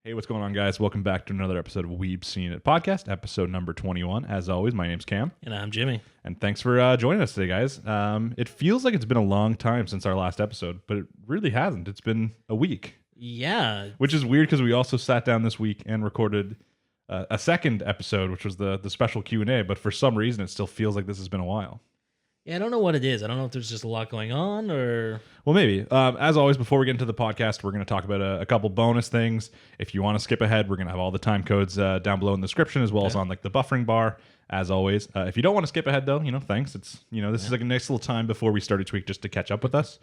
Hey, what's going on, guys? Welcome back to another episode of Weeb Seen It Podcast, episode number 21. As always, my name's Cam. And I'm Jimmy. And thanks for joining us today, guys. It feels like it's been a long time since our last episode, but it really hasn't. It's been a week. Yeah. Which is weird because we also sat down this week and recorded a second episode, which was the special Q&A, but for some reason it still feels like this has been a while. Yeah, I don't know what it is. I don't know if there's just a lot going on or... Well, maybe. As always, before we get into the podcast, we're going to talk about a couple bonus things. If you want to skip ahead, we're going to have all the time codes down below in the description, as well as on like the buffering bar, as always. If you don't want to skip ahead, though, thanks. It's this is like a nice little time before we start a tweak just to catch up with us.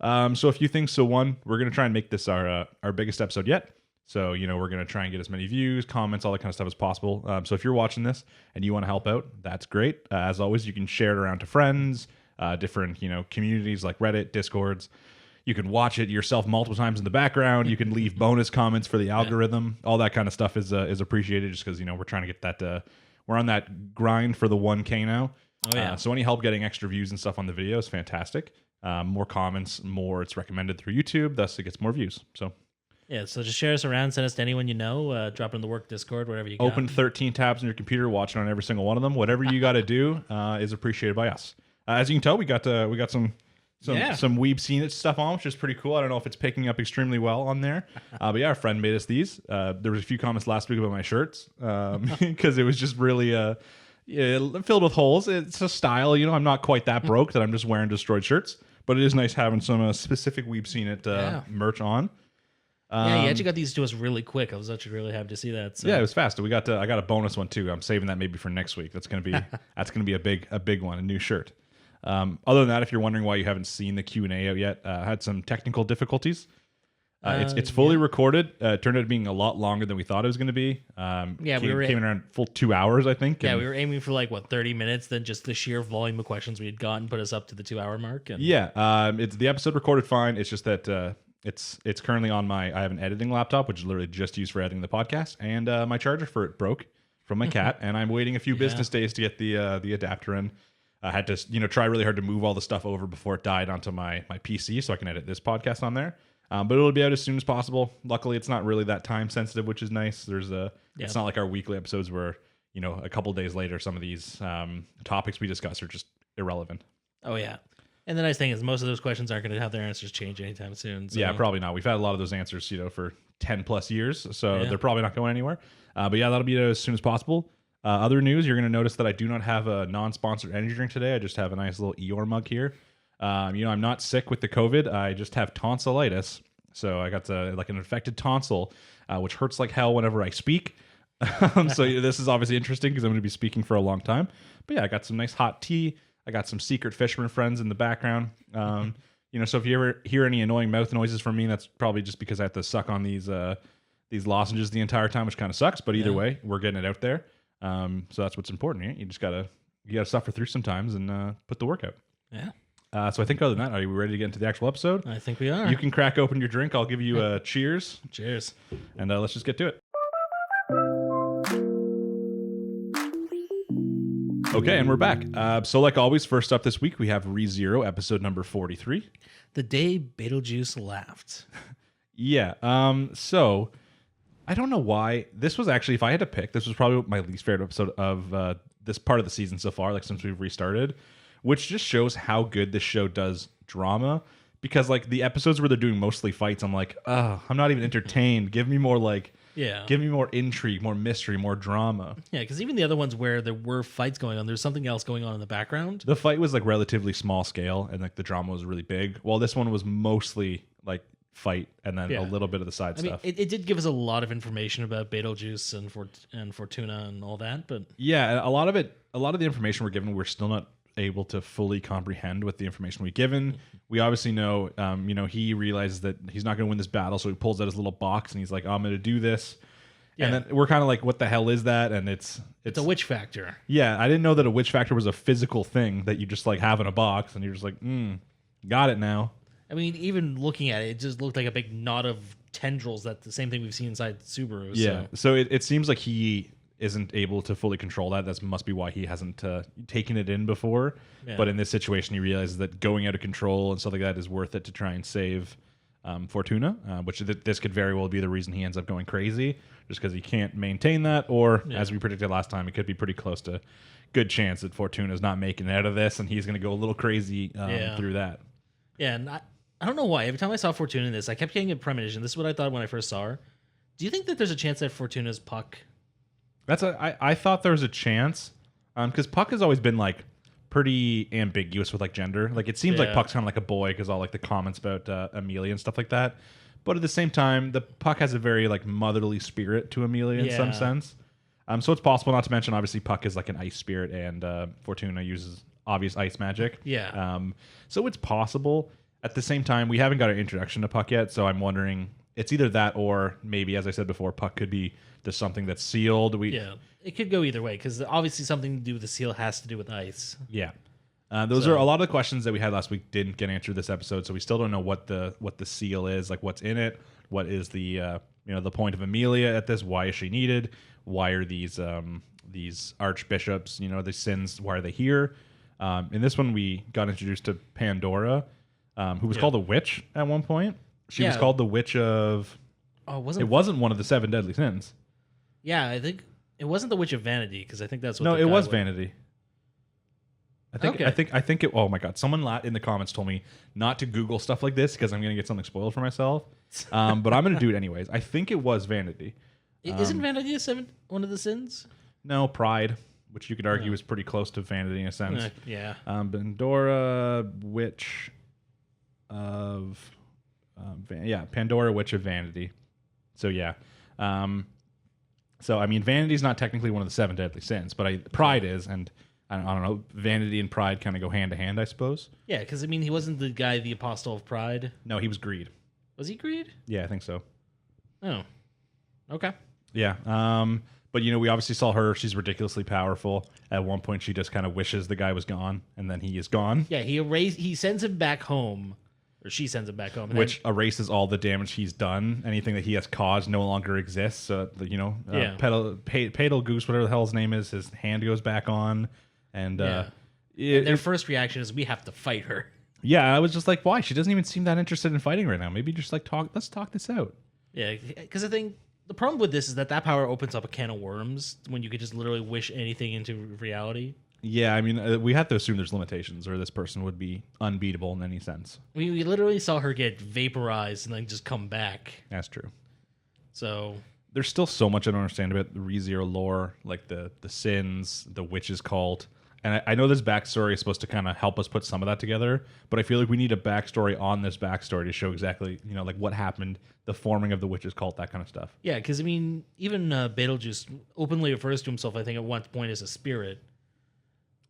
Yeah. So a few things. So one, we're going to try and make this our biggest episode yet. So, we're going to try and get as many views, comments, all that kind of stuff as possible. So if you're watching this and you want to help out, that's great. As always, you can share it around to friends, different, communities like Reddit, Discords. You can watch it yourself multiple times in the background. You can leave bonus comments for the algorithm. All that kind of stuff is appreciated just because, we're trying to get that, we're on that grind for the 1K now. Oh, yeah. So any help getting extra views and stuff on the video is fantastic. More comments, more it's recommended through YouTube. Thus, it gets more views. So... Yeah, so just share us around, send us to anyone you know, drop it in the work Discord, whatever you got. Open 13 tabs on your computer, watching on every single one of them. Whatever you got to do is appreciated by us. As you can tell, we got some Weeb Seen It stuff on, which is pretty cool. I don't know if it's picking up extremely well on there, but yeah, our friend made us these. There was a few comments last week about my shirts because it was just really filled with holes. It's a style, I'm not quite that broke that I'm just wearing destroyed shirts, but it is nice having some specific Weeb Seen It merch on. Yeah, you actually got these to us really quick. I was actually really happy to see that. So. Yeah, it was fast. I got a bonus one too. I'm saving that maybe for next week. That's gonna be a big one, a new shirt. Other than that, if you're wondering why you haven't seen the Q&A out yet, I had some technical difficulties. It's fully recorded. It turned out being a lot longer than we thought it was going to be. We came in around full 2 hours, I think. Yeah, we were aiming for 30 minutes. Then just the sheer volume of questions we had gotten put us up to the 2 hour mark. And... Yeah, it's the episode recorded fine. It's just that it's currently on I have an editing laptop, which is literally just used for editing the podcast, and my charger for it broke from my cat, and I'm waiting a few business days to get the adapter in. I had to try really hard to move all the stuff over before it died onto my PC, so I can edit this podcast on there. But it'll be out as soon as possible. Luckily, it's not really that time sensitive, which is nice. It's not like our weekly episodes where a couple days later some of these topics we discuss are just irrelevant. Oh yeah. And the nice thing is most of those questions aren't going to have their answers change anytime soon. So. Yeah, probably not. We've had a lot of those answers, for 10 plus years, so they're probably not going anywhere. But yeah, that'll be as soon as possible. Other news, you're going to notice that I do not have a non-sponsored energy drink today. I just have a nice little Eeyore mug here. I'm not sick with the COVID. I just have tonsillitis. So I got an infected tonsil, which hurts like hell whenever I speak. So this is obviously interesting because I'm going to be speaking for a long time. But yeah, I got some nice hot tea. I got some secret fisherman friends in the background. So if you ever hear any annoying mouth noises from me, that's probably just because I have to suck on these lozenges the entire time, which kind of sucks. But either way, we're getting it out there. So that's what's important here. You just gotta suffer through sometimes and put the work out. Yeah. So I think other than that, are you ready to get into the actual episode? I think we are. You can crack open your drink. I'll give you a cheers. Cheers. And let's just get to it. Okay, and we're back. So like always, first up this week, we have ReZero, episode number 43. The day Betelgeuse laughed. Yeah. So I don't know why. This was actually, if I had to pick, this was probably my least favorite episode of this part of the season so far, since we've restarted, which just shows how good this show does drama. Because the episodes where they're doing mostly fights, I'm like, oh, I'm not even entertained. Give me more give me more intrigue, more mystery, more drama. Yeah, because even the other ones where there were fights going on, there's something else going on in the background. The fight was relatively small scale, and the drama was really big. While this one was mostly fight and then a little bit of the side stuff. It did give us a lot of information about Betelgeuse and Fortuna and all that, but yeah, a lot of the information we're given, we're still not able to fully comprehend with the information we've given. We obviously know, he realizes that he's not going to win this battle, so he pulls out his little box and he's like, oh, I'm going to do this. Yeah. And then we're kind of like, what the hell is that? And it's a witch factor. Yeah, I didn't know that a witch factor was a physical thing that you just have in a box and you're just like, got it now. I mean, even looking at it, it just looked like a big knot of tendrils. That's the same thing we've seen inside Subaru. Yeah, so it seems like he isn't able to fully control that. That must be why he hasn't taken it in before. Yeah. But in this situation, he realizes that going out of control and stuff like that is worth it to try and save Fortuna, which this could very well be the reason he ends up going crazy, just because he can't maintain that. Or, as we predicted last time, it could be pretty close to good chance that Fortuna's not making it out of this, and he's going to go a little crazy through that. Yeah, and I don't know why. Every time I saw Fortuna in this, I kept getting a premonition. This is what I thought when I first saw her. Do you think that there's a chance that Fortuna's Puck? I thought there was a chance, because Puck has always been like pretty ambiguous with like gender. Like it seems like Puck's kind of like a boy because all like the comments about Amelia and stuff like that. But at the same time, the Puck has a very like motherly spirit to Amelia in some sense. So it's possible. Not to mention, obviously, Puck is like an ice spirit, and Fortuna uses obvious ice magic. Yeah. So it's possible. At the same time, we haven't got an introduction to Puck yet, so I'm wondering it's either that or maybe, as I said before, Puck could be just something that's sealed. It could go either way because obviously something to do with the seal has to do with ice. Yeah. Those are a lot of the questions that we had last week didn't get answered this episode, so we still don't know what the seal is, like what's in it, what is the the point of Amelia at this, why is she needed, why are these archbishops, the sins, why are they here? In this one, we got introduced to Pandora, who was called a witch at one point. She was called the Witch of. Oh, it wasn't one of the 7 deadly sins. Yeah, I think it wasn't the Witch of Vanity because I think that's what. No, it was Vanity. I think it. Oh my God! Someone in the comments told me not to Google stuff like this because I'm going to get something spoiled for myself. But I'm going to do it anyways. I think it was Vanity. Isn't Vanity one of the sins? No, Pride, which you could argue is pretty close to Vanity in a sense. Yeah. Pandora, Witch of. Pandora, Witch of Vanity. So yeah. So I mean, Vanity's not technically one of the 7 deadly sins, but Pride is, and I don't know. Vanity and Pride kind of go hand to hand, I suppose. Yeah, because I mean, he wasn't the guy, the apostle of Pride. No, he was Greed. Was he Greed? Yeah, I think so. Oh, okay. Yeah. But we obviously saw her. She's ridiculously powerful. At one point, she just kind of wishes the guy was gone, and then he is gone. Yeah, he sends him back home. Or she sends him back home. Which erases all the damage he's done. Anything that he has caused no longer exists. Pedal Goose, whatever the hell his name is, his hand goes back on. And their first reaction is, we have to fight her. Yeah, I was just like, why? She doesn't even seem that interested in fighting right now. Maybe just like let's talk this out. Yeah, because I think the problem with this is that power opens up a can of worms when you could just literally wish anything into reality. Yeah, I mean, we have to assume there's limitations, or this person would be unbeatable in any sense. We literally saw her get vaporized and then just come back. That's true. So there's still so much I don't understand about the ReZero lore, like the sins, the witches cult. And I know this backstory is supposed to kind of help us put some of that together, but I feel like we need a backstory on this backstory to show exactly, like what happened, the forming of the witches cult, that kind of stuff. Yeah, because I mean, even Betelgeuse openly refers to himself, I think, at one point as a spirit.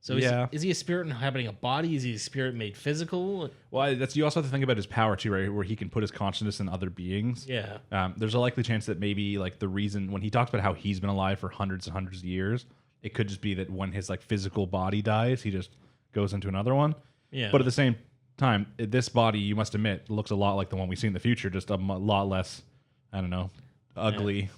So is he a spirit inhabiting a body? Is he a spirit made physical? Well, you also have to think about his power too, right? Where he can put his consciousness in other beings. Yeah. There's a likely chance that maybe like the reason when he talks about how he's been alive for hundreds and hundreds of years, it could just be that when his like physical body dies, he just goes into another one. Yeah. But at the same time, this body, you must admit, looks a lot like the one we see in the future, just a lot less, I don't know, ugly. Yeah.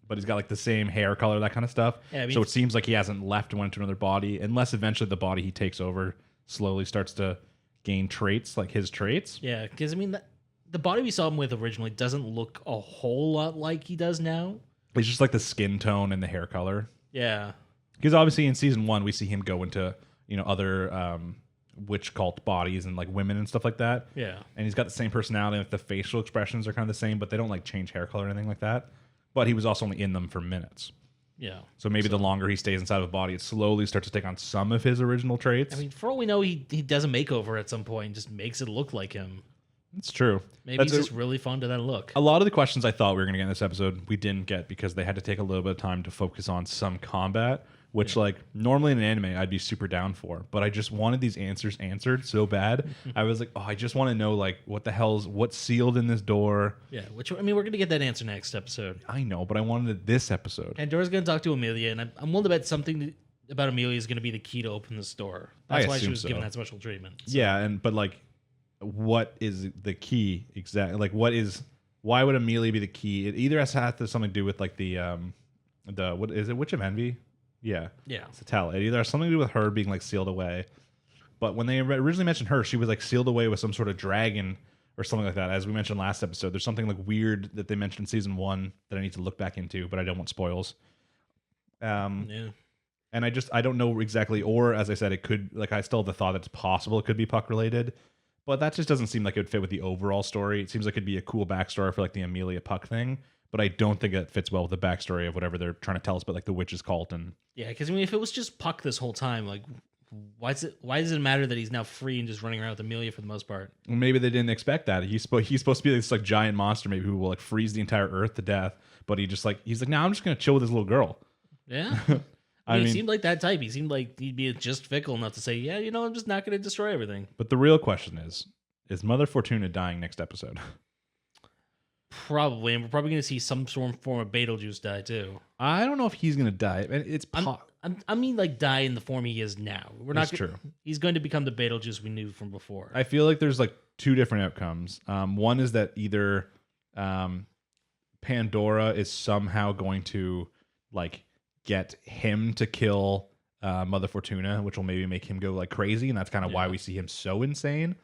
But he's got like the same hair color, that kind of stuff. Yeah, so it seems like he hasn't left and went into another body, unless eventually the body he takes over slowly starts to gain traits, like his traits. Yeah, because I mean, the body we saw him with originally doesn't look a whole lot like he does now. It's just like the skin tone and the hair color. Yeah. Because obviously in season 1, we see him go into, other witch cult bodies and like women and stuff like that. Yeah. And he's got the same personality, like the facial expressions are kind of the same, but they don't like change hair color or anything like that. But he was also only in them for minutes. Yeah. So maybe the longer he stays inside of a body, it slowly starts to take on some of his original traits. I mean, for all we know, he does a makeover at some point and just makes it look like him. It's true. Maybe he's just really fond of that look. A lot of the questions I thought we were going to get in this episode, we didn't get because they had to take a little bit of time to focus on some combat, which like normally in an anime I'd be super down for, but I just wanted these answers answered so bad. I was like, I just want to know like what's sealed in this door. Yeah, which I mean, we're gonna get that answer next episode. I know, but I wanted it this episode. And Dora's gonna talk to Amelia, and I'm willing to bet something about Amelia is gonna be the key to open this door. That's why she was given that special treatment. So. Yeah, but like, what is the key exactly? Like, why would Amelia be the key? It either has to have something to do with like the what is it? Witch of Envy. Yeah. To tell. It either has something to do with her being like sealed away. But when they originally mentioned her, she was like sealed away with some sort of dragon or something like that. As we mentioned last episode, there's something like weird that they mentioned in season 1 that I need to look back into, but I don't want spoils. Yeah. And I don't know exactly, or as I said, it could, like, I still have the thought that it's possible it could be Puck related, but that just doesn't seem like it would fit with the overall story. It seems like it'd be a cool backstory for like the Amelia Puck thing, but I don't think it fits well with the backstory of whatever they're trying to tell us about like the witch's cult. And Yeah, because I mean, if it was just Puck this whole time, like, why does it matter that he's now free and just running around with Amelia for the most part? maybe they didn't expect that. He's supposed to be this like giant monster, maybe, who will like freeze the entire Earth to death. But he's like, nah, I'm just gonna chill with this little girl. Yeah. He seemed like that type. He seemed like he'd be just fickle enough to say, yeah, I'm just not going to destroy everything. But the real question is Mother Fortuna dying next episode? Probably, and we're probably going to see some form of Betelgeuse die too. I don't know if he's going to die. I mean, like, die in the form he is now. That's true. He's going to become the Betelgeuse we knew from before. I feel like there's like two different outcomes. One is that either Pandora is somehow going to like get him to kill Mother Fortuna, which will maybe make him go like crazy, and that's kind of why we see him so insane.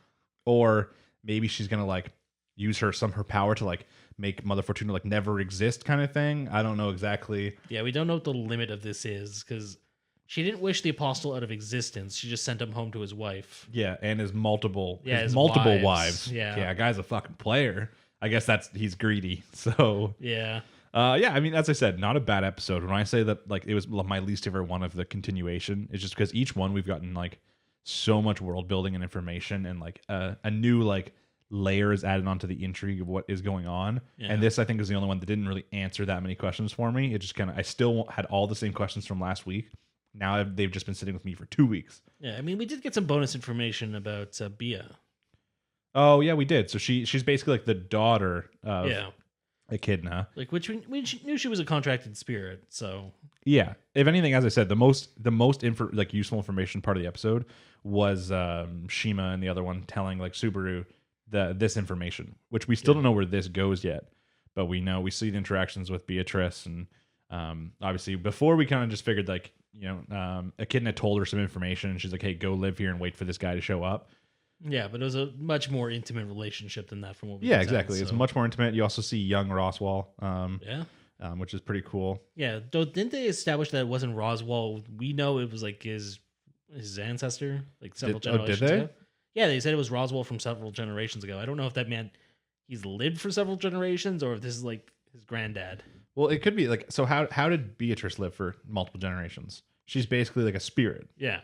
Or maybe she's gonna like use her power to like make Mother Fortuna like never exist, kind of thing. I don't know exactly. Yeah, we don't know what the limit of this is, because she didn't wish the apostle out of existence. She just sent him home to his wife. Yeah, and his multiple wives. Yeah, guy's a fucking player. I guess he's greedy. So yeah. Yeah, I mean, as I said, not a bad episode. When I say that, like, it was my least favorite one of the continuation, it's just because each one we've gotten like so much world building and information, and like a new like layer is added onto the intrigue of what is going on. Yeah. And this, I think, is the only one that didn't really answer that many questions for me. It just I still had all the same questions from last week. Now they've just been sitting with me for 2 weeks. Yeah, I mean, we did get some bonus information about Bia. Oh yeah, we did. So she's basically like the daughter of Echidna. Like, which we knew she was a contracted spirit, so yeah. If anything, as I said, the most useful information part of the episode was Shima and the other one telling like Subaru this information, which we still don't know where this goes yet, but we see the interactions with Beatrice, and obviously before we kind of just figured like Echidna told her some information, and she's like, hey, go live here and wait for this guy to show up. Yeah, but it was a much more intimate relationship than that from what we exactly. So. It's much more intimate. You also see young Roswell, which is pretty cool. Yeah, though didn't they establish that it wasn't Roswell? We know it was like his ancestor, like several generations ago. Yeah, they said it was Roswell from several generations ago. I don't know if that meant he's lived for several generations or if this is like his granddad. Well, it could be like, so how did Beatrice live for multiple generations? She's basically like a spirit. Yeah.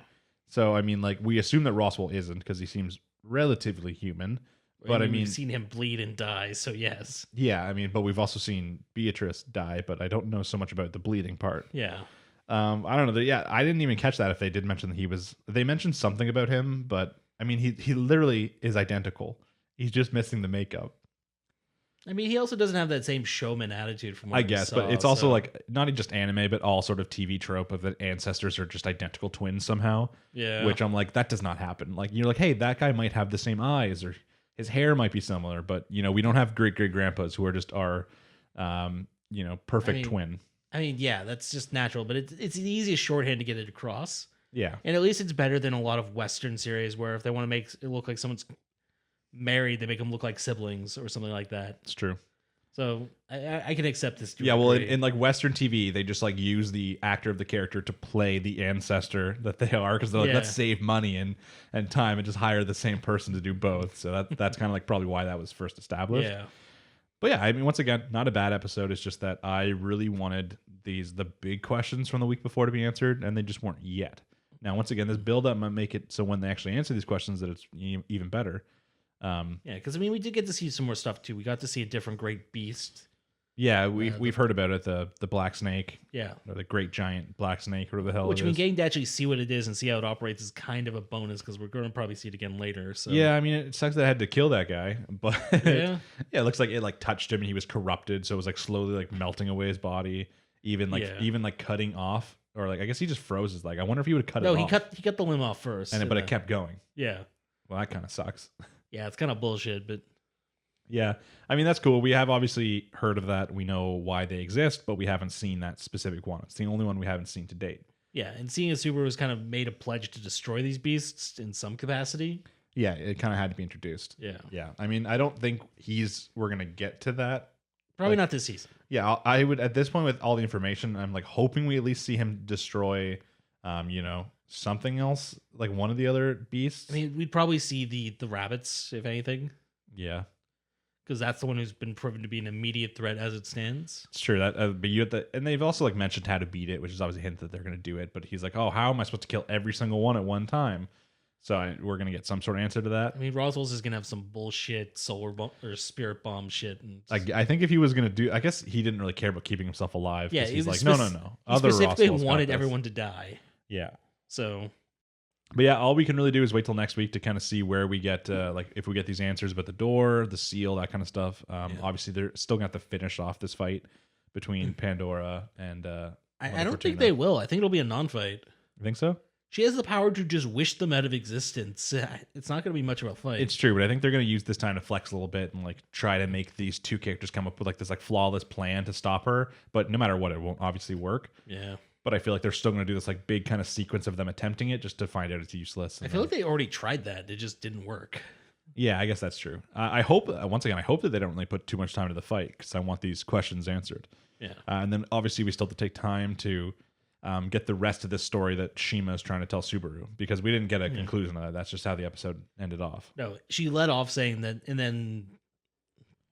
So, I mean, like, we assume that Roswell isn't because he seems relatively human. But I mean, we've seen him bleed and die, so yes. Yeah, I mean, but we've also seen Beatrice die, but I don't know so much about the bleeding part. Yeah. I don't know. Yeah, I didn't even catch that if they did mention that they mentioned something about him, but I mean, he literally is identical. He's just missing the makeup. I mean, he also doesn't have that same showman attitude from what I guess, but it's also like not just anime, but all sort of TV trope of that ancestors are just identical twins somehow. Yeah. Which I'm like, that does not happen. Like, you're like, hey, that guy might have the same eyes or his hair might be similar, but we don't have great grandpas who are just our, perfect twin. I mean, yeah, that's just natural, but it's the easiest shorthand to get it across. Yeah. And at least it's better than a lot of Western series where if they want to make it look like someone's married, they make them look like siblings or something like that. It's true. So I can accept this. Yeah, well, in like Western TV, they just like use the actor of the character to play the ancestor that they are, because they're like, let's save money and time and just hire the same person to do both. So that's kind of like probably why that was first established. Yeah. But yeah, I mean, once again, not a bad episode. It's just that I really wanted the big questions from the week before to be answered, and they just weren't yet. Now, once again, this build-up might make it so when they actually answer these questions that it's even better. Because I mean, we did get to see some more stuff too. We got to see a different great beast. Yeah, we've heard about it, the black snake. Yeah, or the great giant black snake, or the hell. Which, I mean, getting to actually see what it is and see how it operates is kind of a bonus because we're going to probably see it again later. So yeah, I mean, it sucks that I had to kill that guy, but yeah, it looks like it like touched him and he was corrupted, so it was like slowly like melting away his body, even like cutting off, or like I guess he just froze his leg. I wonder if he would have cut it off. No, he cut the limb off first, but it kept going. Yeah, well, that kind of sucks. Yeah, it's kind of bullshit, but yeah, I mean, that's cool. We have obviously heard of that. We know why they exist, but we haven't seen that specific one. It's the only one we haven't seen to date. Yeah, and seeing as Subaru has kind of made a pledge to destroy these beasts in some capacity. Yeah, it kind of had to be introduced. Yeah. Yeah. I mean, I don't think we're going to get to that. Probably not this season. Yeah, I would, at this point with all the information, I'm like hoping we at least see him destroy, something else, like one of the other beasts. I mean, we'd probably see the rabbits, if anything. Yeah. Because that's the one who's been proven to be an immediate threat as it stands. It's true that, but you at the, and they've also like mentioned how to beat it, which is always a hint that they're going to do it. But he's like, oh, how am I supposed to kill every single one at one time? So we're going to get some sort of answer to that. I mean, Roswell's is going to have some bullshit solar bomb or spirit bomb shit. And I think if he was going to do, I guess he didn't really care about keeping himself alive. Yeah, he's like, no. He specifically wanted everyone to die. Yeah. So. But yeah, all we can really do is wait till next week to kind of see where we get, like if we get these answers about the door, the seal, that kind of stuff. Obviously, they're still going to have to finish off this fight between Pandora and. I don't think they will. I think it'll be a non-fight. You think so? She has the power to just wish them out of existence. It's not going to be much of a fight. It's true, but I think they're going to use this time to flex a little bit and like try to make these two characters come up with like this like flawless plan to stop her. But no matter what, it won't obviously work. Yeah. But I feel like they're still going to do this like big kind of sequence of them attempting it just to find out it's useless. I feel like they already tried that. It just didn't work. Yeah, I guess that's true. I hope, once again, I hope that they don't really put too much time to the fight because I want these questions answered. Yeah. And then obviously we still have to take time to get the rest of this story that Shima is trying to tell Subaru because we didn't get a conclusion of that. That's just how the episode ended off. No, she led off saying that, and then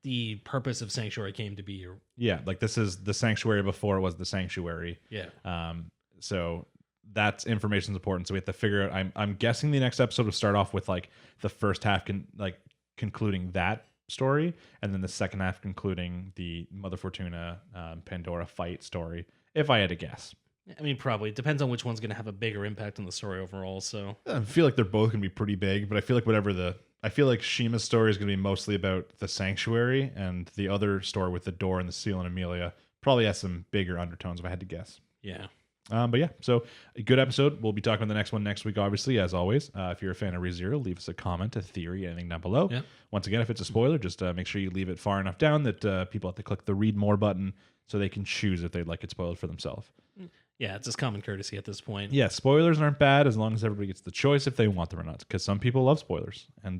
the purpose of Sanctuary came to be. Yeah, like this is the Sanctuary before it was the Sanctuary. Yeah. So that's information is important. So we have to figure out. I'm guessing the next episode will start off with like the first half concluding that story, and then the second half concluding the Mother Fortuna Pandora fight story. If I had to guess. I mean, probably. It depends on which one's going to have a bigger impact on the story overall. So I feel like they're both going to be pretty big, but I feel like I feel like Shima's story is going to be mostly about the Sanctuary, and the other story with the door and the seal and Amelia probably has some bigger undertones if I had to guess. Yeah. But yeah, so a good episode. We'll be talking about the next one next week, obviously, as always. If you're a fan of ReZero, leave us a comment, a theory, anything down below. Yeah. Once again, if it's a spoiler, just make sure you leave it far enough down that people have to click the read more button so they can choose if they'd like it spoiled for themselves. Yeah, it's just common courtesy at this point. Yeah, spoilers aren't bad as long as everybody gets the choice if they want them or not. Because some people love spoilers, and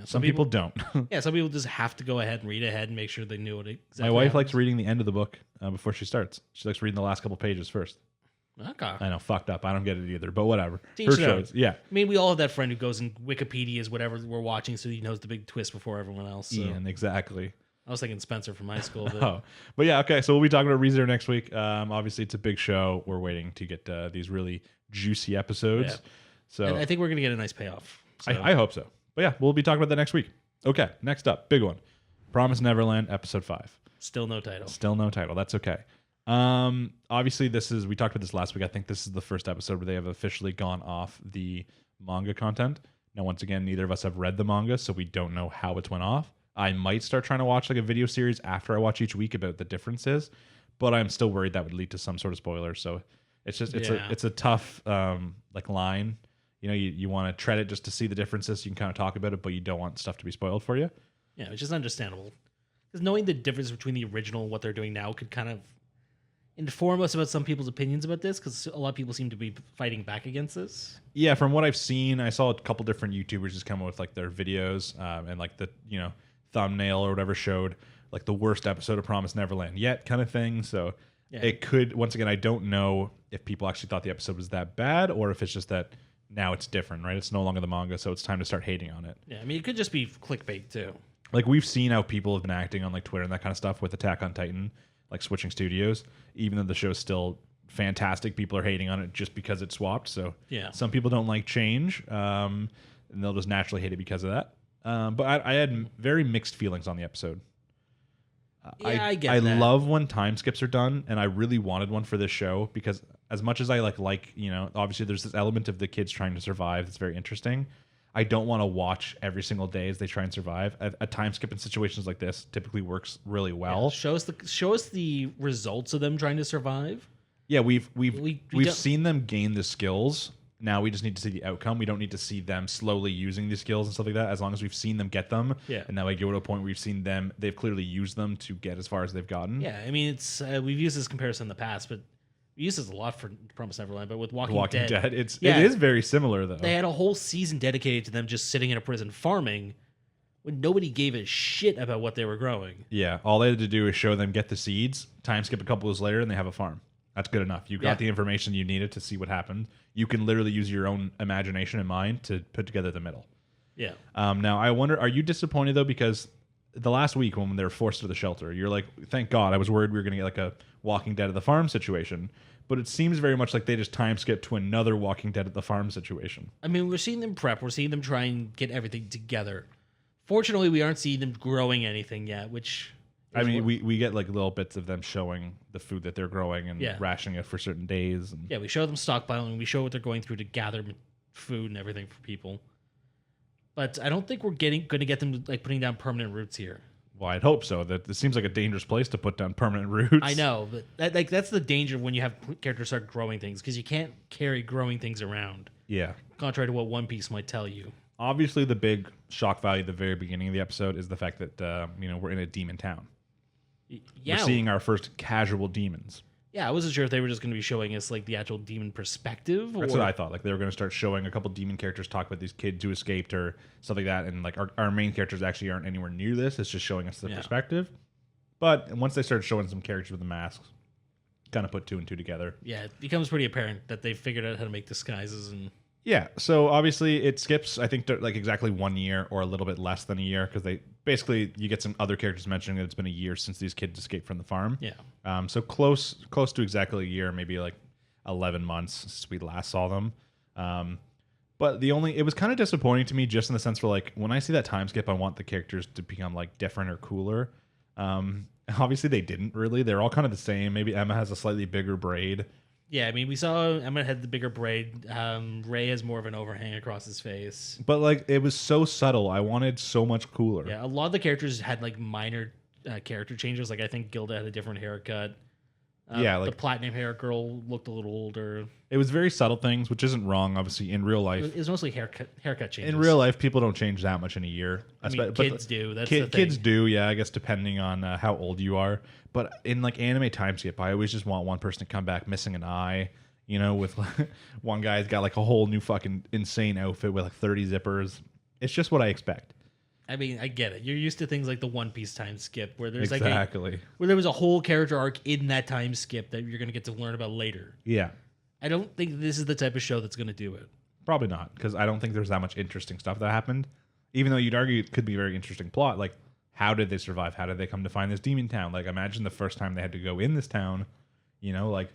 some people don't. Yeah, some people just have to go ahead and read ahead and make sure they knew what exactly. My wife likes reading the end of the book before she starts. She likes reading the last couple pages first. Okay. I know, fucked up. I don't get it either, but whatever. Teach Her choice. Yeah. I mean, we all have that friend who goes and Wikipedia's whatever we're watching, so he knows the big twist before everyone else. So. Ian, exactly. I was thinking Spencer from high school. But yeah, okay. So we'll be talking about ReZero next week. Obviously, it's a big show. We're waiting to get these really juicy episodes. Yeah. So and I think we're going to get a nice payoff. So. I hope so. But yeah, we'll be talking about that next week. Okay, next up, big one. Promised Neverland, episode 5. Still no title. Still no title. That's okay. Obviously, we talked about this last week. I think this is the first episode where they have officially gone off the manga content. Now, once again, neither of us have read the manga, so we don't know how it's went off. I might start trying to watch like a video series after I watch each week about the differences, but I'm still worried that would lead to some sort of spoiler. So it's just it's a tough like line. You know, you want to tread it just to see the differences. You can kind of talk about it, but you don't want stuff to be spoiled for you. Yeah, which is understandable. Because knowing the difference between the original and what they're doing now could kind of inform us about some people's opinions about this, because a lot of people seem to be fighting back against this. Yeah, from what I've seen, I saw a couple different YouTubers just come up with like their videos and like the thumbnail or whatever showed like the worst episode of Promised Neverland yet kind of thing. So it could, once again, I don't know if people actually thought the episode was that bad or if it's just that now it's different, right? It's no longer the manga, so it's time to start hating on it. Yeah, I mean, it could just be clickbait too. Like we've seen how people have been acting on like Twitter and that kind of stuff with Attack on Titan, like switching studios. Even though the show's still fantastic, people are hating on it just because it swapped. So yeah, some people don't like change, and they'll just naturally hate it because of that. But I had very mixed feelings on the episode. I get that. I love when time skips are done, and I really wanted one for this show because as much as I like obviously there's this element of the kids trying to survive that's very interesting. I don't want to watch every single day as they try and survive. A time skip in situations like this typically works really well. Yeah, show us the results of them trying to survive. Yeah, we've seen them gain the skills. Now we just need to see the outcome. We don't need to see them slowly using these skills and stuff like that. As long as we've seen them get them, and now we go to a point where we've seen them, they've clearly used them to get as far as they've gotten. Yeah, I mean, it's we've used this comparison in the past, but We use this a lot for Promised Neverland, but with Walking Dead, it is very similar though. They had a whole season dedicated to them just sitting in a prison farming when nobody gave a shit about what they were growing. Yeah, all they had to do is show them get the seeds, time skip a couple years later, and they have a farm. That's good enough. You got the information you needed to see what happened. You can literally use your own imagination and mind to put together the middle. Yeah. Now, I wonder, are you disappointed, though? Because the last week when they were forced to the shelter, you're like, thank God. I was worried we were going to get like a Walking Dead at the farm situation. But it seems very much like they just time skipped to another Walking Dead at the farm situation. I mean, we're seeing them prep. We're seeing them try and get everything together. Fortunately, we aren't seeing them growing anything yet, which... I mean, we get like little bits of them showing the food that they're growing and rationing it for certain days. And... Yeah, we show them stockpiling. We show what they're going through to gather food and everything for people. But I don't think we're going to get them like putting down permanent roots here. Well, I'd hope so. That it seems like a dangerous place to put down permanent roots. I know, but that's the danger when you have characters start growing things, because you can't carry growing things around. Yeah. Contrary to what One Piece might tell you. Obviously, the big shock value at the very beginning of the episode is the fact that we're in a demon town. Yeah, we're seeing our first casual demons. Yeah, I wasn't sure if they were just going to be showing us like the actual demon perspective. That's what I thought. Like they were going to start showing a couple demon characters talk about these kids who escaped or stuff like that, and like our main characters actually aren't anywhere near this. It's just showing us the perspective. But once they started showing some characters with the masks, kind of put two and two together. Yeah, it becomes pretty apparent that they figured out how to make disguises and. Yeah, so obviously it skips, I think, like exactly 1 year or a little bit less than a year, because they basically you get some other characters mentioning that it's been a year since these kids escaped from the farm. Yeah. So close to exactly a year, maybe like 11 months since we last saw them. But it was kind of disappointing to me, just in the sense where like when I see that time skip, I want the characters to become like different or cooler. Obviously they didn't really. They're all kind of the same. Maybe Emma has a slightly bigger braid. Yeah, I mean, we saw Emma had the bigger braid. Ray has more of an overhang across his face. But, like, it was so subtle. I wanted so much cooler. Yeah, a lot of the characters had, like, minor character changes. Like, I think Gilda had a different haircut. The platinum hair girl looked a little older. It was very subtle things, which isn't wrong, obviously, in real life. It was mostly haircut changes. In real life, people don't change that much in a year. I mean, kids do. That's the thing. Kids do, yeah, I guess, depending on how old you are. But in, like, anime time skip, I always just want one person to come back missing an eye. With one guy's got, like, a whole new fucking insane outfit with, like, 30 zippers. It's just what I expect. I mean, I get it. You're used to things like the One Piece time skip, where there's where there was a whole character arc in that time skip that you're going to get to learn about later. Yeah. I don't think this is the type of show that's going to do it. Probably not, because I don't think there's that much interesting stuff that happened. Even though you'd argue it could be a very interesting plot. Like, how did they survive? How did they come to find this demon town? Like, imagine the first time they had to go in this town, like...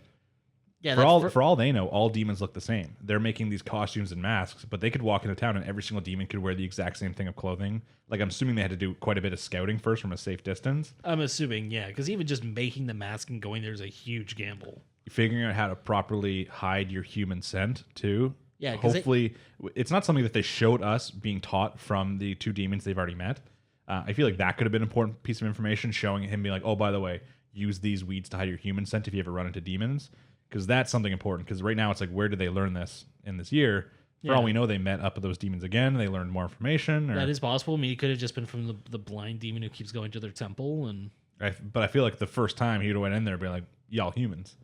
Yeah, for all they know, all demons look the same. They're making these costumes and masks, but they could walk into town and every single demon could wear the exact same thing of clothing. Like, I'm assuming they had to do quite a bit of scouting first from a safe distance. I'm assuming, yeah, because even just making the mask and going there is a huge gamble. Figuring out how to properly hide your human scent, too. Yeah, hopefully, it's not something that they showed us being taught from the two demons they've already met. I feel like that could have been an important piece of information, showing him being like, oh, by the way, use these weeds to hide your human scent if you ever run into demons. Because that's something important. Because right now it's like, where did they learn this in this year? For all we know, they met up with those demons again. They learned more information. That is possible. I mean, it could have just been from the blind demon who keeps going to their temple. But I feel like the first time he would have went in there and be like, y'all humans.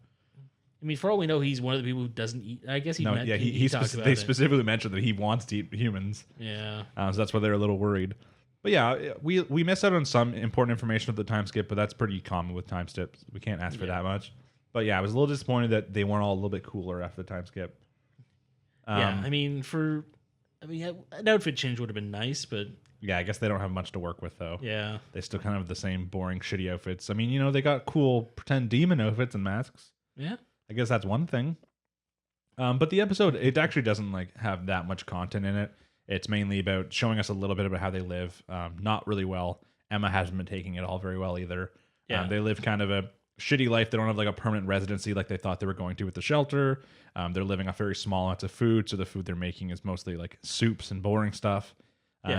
I mean, for all we know, he's one of the people who doesn't eat. I guess he talked about they it. specifically mentioned that he wants to eat humans. Yeah. So that's why they're a little worried. But yeah, we missed out on some important information with the time skip, but that's pretty common with time skips. We can't ask for that much. But yeah, I was a little disappointed that they weren't all a little bit cooler after the time skip. I mean, an outfit change would have been nice, but... Yeah, I guess they don't have much to work with, though. Yeah. They still kind of have the same boring, shitty outfits. I mean, they got cool pretend demon outfits and masks. Yeah. I guess that's one thing. But the episode, it actually doesn't have that much content in it. It's mainly about showing us a little bit about how they live. Not really well. Emma hasn't been taking it all very well either. Yeah. They live kind of a shitty life. They don't have a permanent residency like they thought they were going to with the shelter. They're living off very small amounts of food, so the food they're making is mostly soups and boring stuff.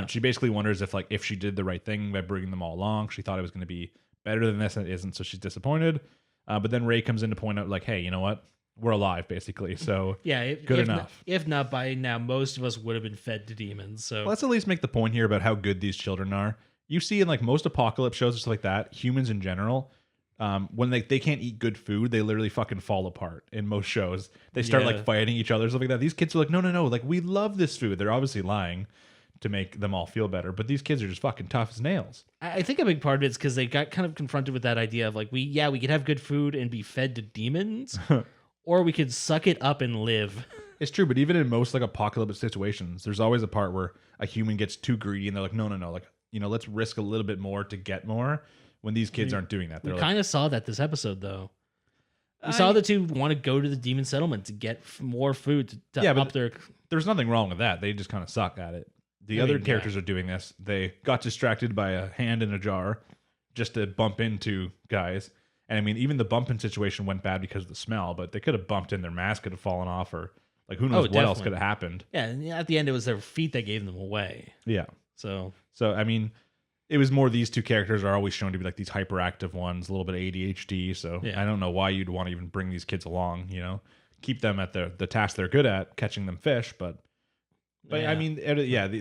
She basically wonders if she did the right thing by bringing them all along. She thought it was going to be better than this, and it isn't, so she's disappointed. But then Ray comes in to point out, hey, you know what? We're alive, basically. So good enough. If not by now, most of us would have been fed to demons. So let's at least make the point here about how good these children are. You see in most apocalypse shows and stuff like that, humans in general, when they can't eat good food, they literally fucking fall apart in most shows. They start Yeah. like fighting each other, stuff like that. These kids are like, no, like we love this food. They're obviously lying to make them all feel better, but these kids are just fucking tough as nails. I think a big part of it is because they got kind of confronted with that idea of like we could have good food and be fed to demons, or we could suck it up and live. It's true, but even in most like apocalyptic situations, there's always a part where a human gets too greedy and they're like, no, like let's risk a little bit more to get more. When these kids aren't doing that, they're We like, kind of saw that this episode though. We saw the two want to go to the demon settlement to get more food to up their. There's nothing wrong with that. They just kind of suck at it. The other characters are doing this. They got distracted by a hand in a jar just to bump into guys. And I mean, even the bumping situation went bad because of the smell, but they could have bumped in, their mask could have fallen off, or like who knows what else could have happened. Yeah, and at the end, it was their feet that gave them away. Yeah. So I mean, it was more these two characters are always shown to be like these hyperactive ones, a little bit of ADHD. So I don't know why you'd want to even bring these kids along, keep them at the task they're good at, catching them fish. But I mean,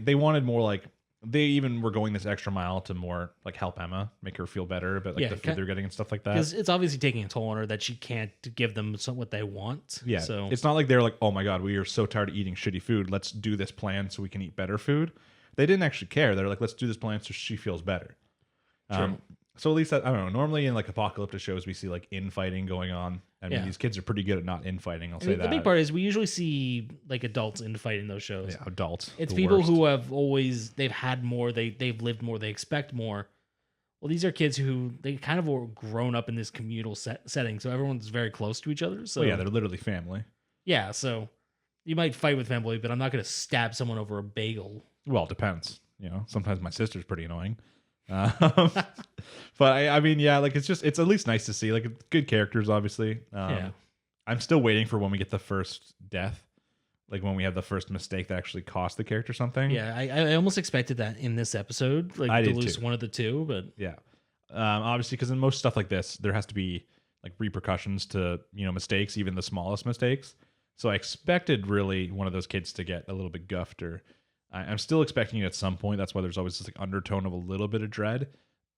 they wanted more like, they even were going this extra mile to more like help Emma, make her feel better about like the food they're getting and stuff like that. Because it's obviously taking a toll on her that she can't give them what they want. Yeah. So it's not like they're like, oh my God, we are so tired of eating shitty food. Let's do this plan so we can eat better food. They didn't actually care. They're like, let's do this plan so she feels better. So at least that, I don't know. Normally in like apocalyptic shows, we see like infighting going on. I mean, these kids are pretty good at not infighting. I'll say that. The big part is we usually see like adults infighting those shows. Yeah, adults. It's people who have they've had more, they've lived more, they expect more. Well, these are kids who they kind of were grown up in this communal setting, so everyone's very close to each other. So they're literally family. Yeah, so you might fight with family, but I'm not going to stab someone over a bagel. Well, it depends. Sometimes my sister's pretty annoying. But I mean, like it's at least nice to see like good characters, obviously. I'm still waiting for when we get the first death, like when we have the first mistake that actually cost the character something. Yeah, I almost expected that in this episode, like to lose one of the two, but yeah, obviously because in most stuff like this, there has to be like repercussions to mistakes, even the smallest mistakes. So I expected really one of those kids to get a little bit guffed, or I'm still expecting it at some point. That's why there's always this like undertone of a little bit of dread.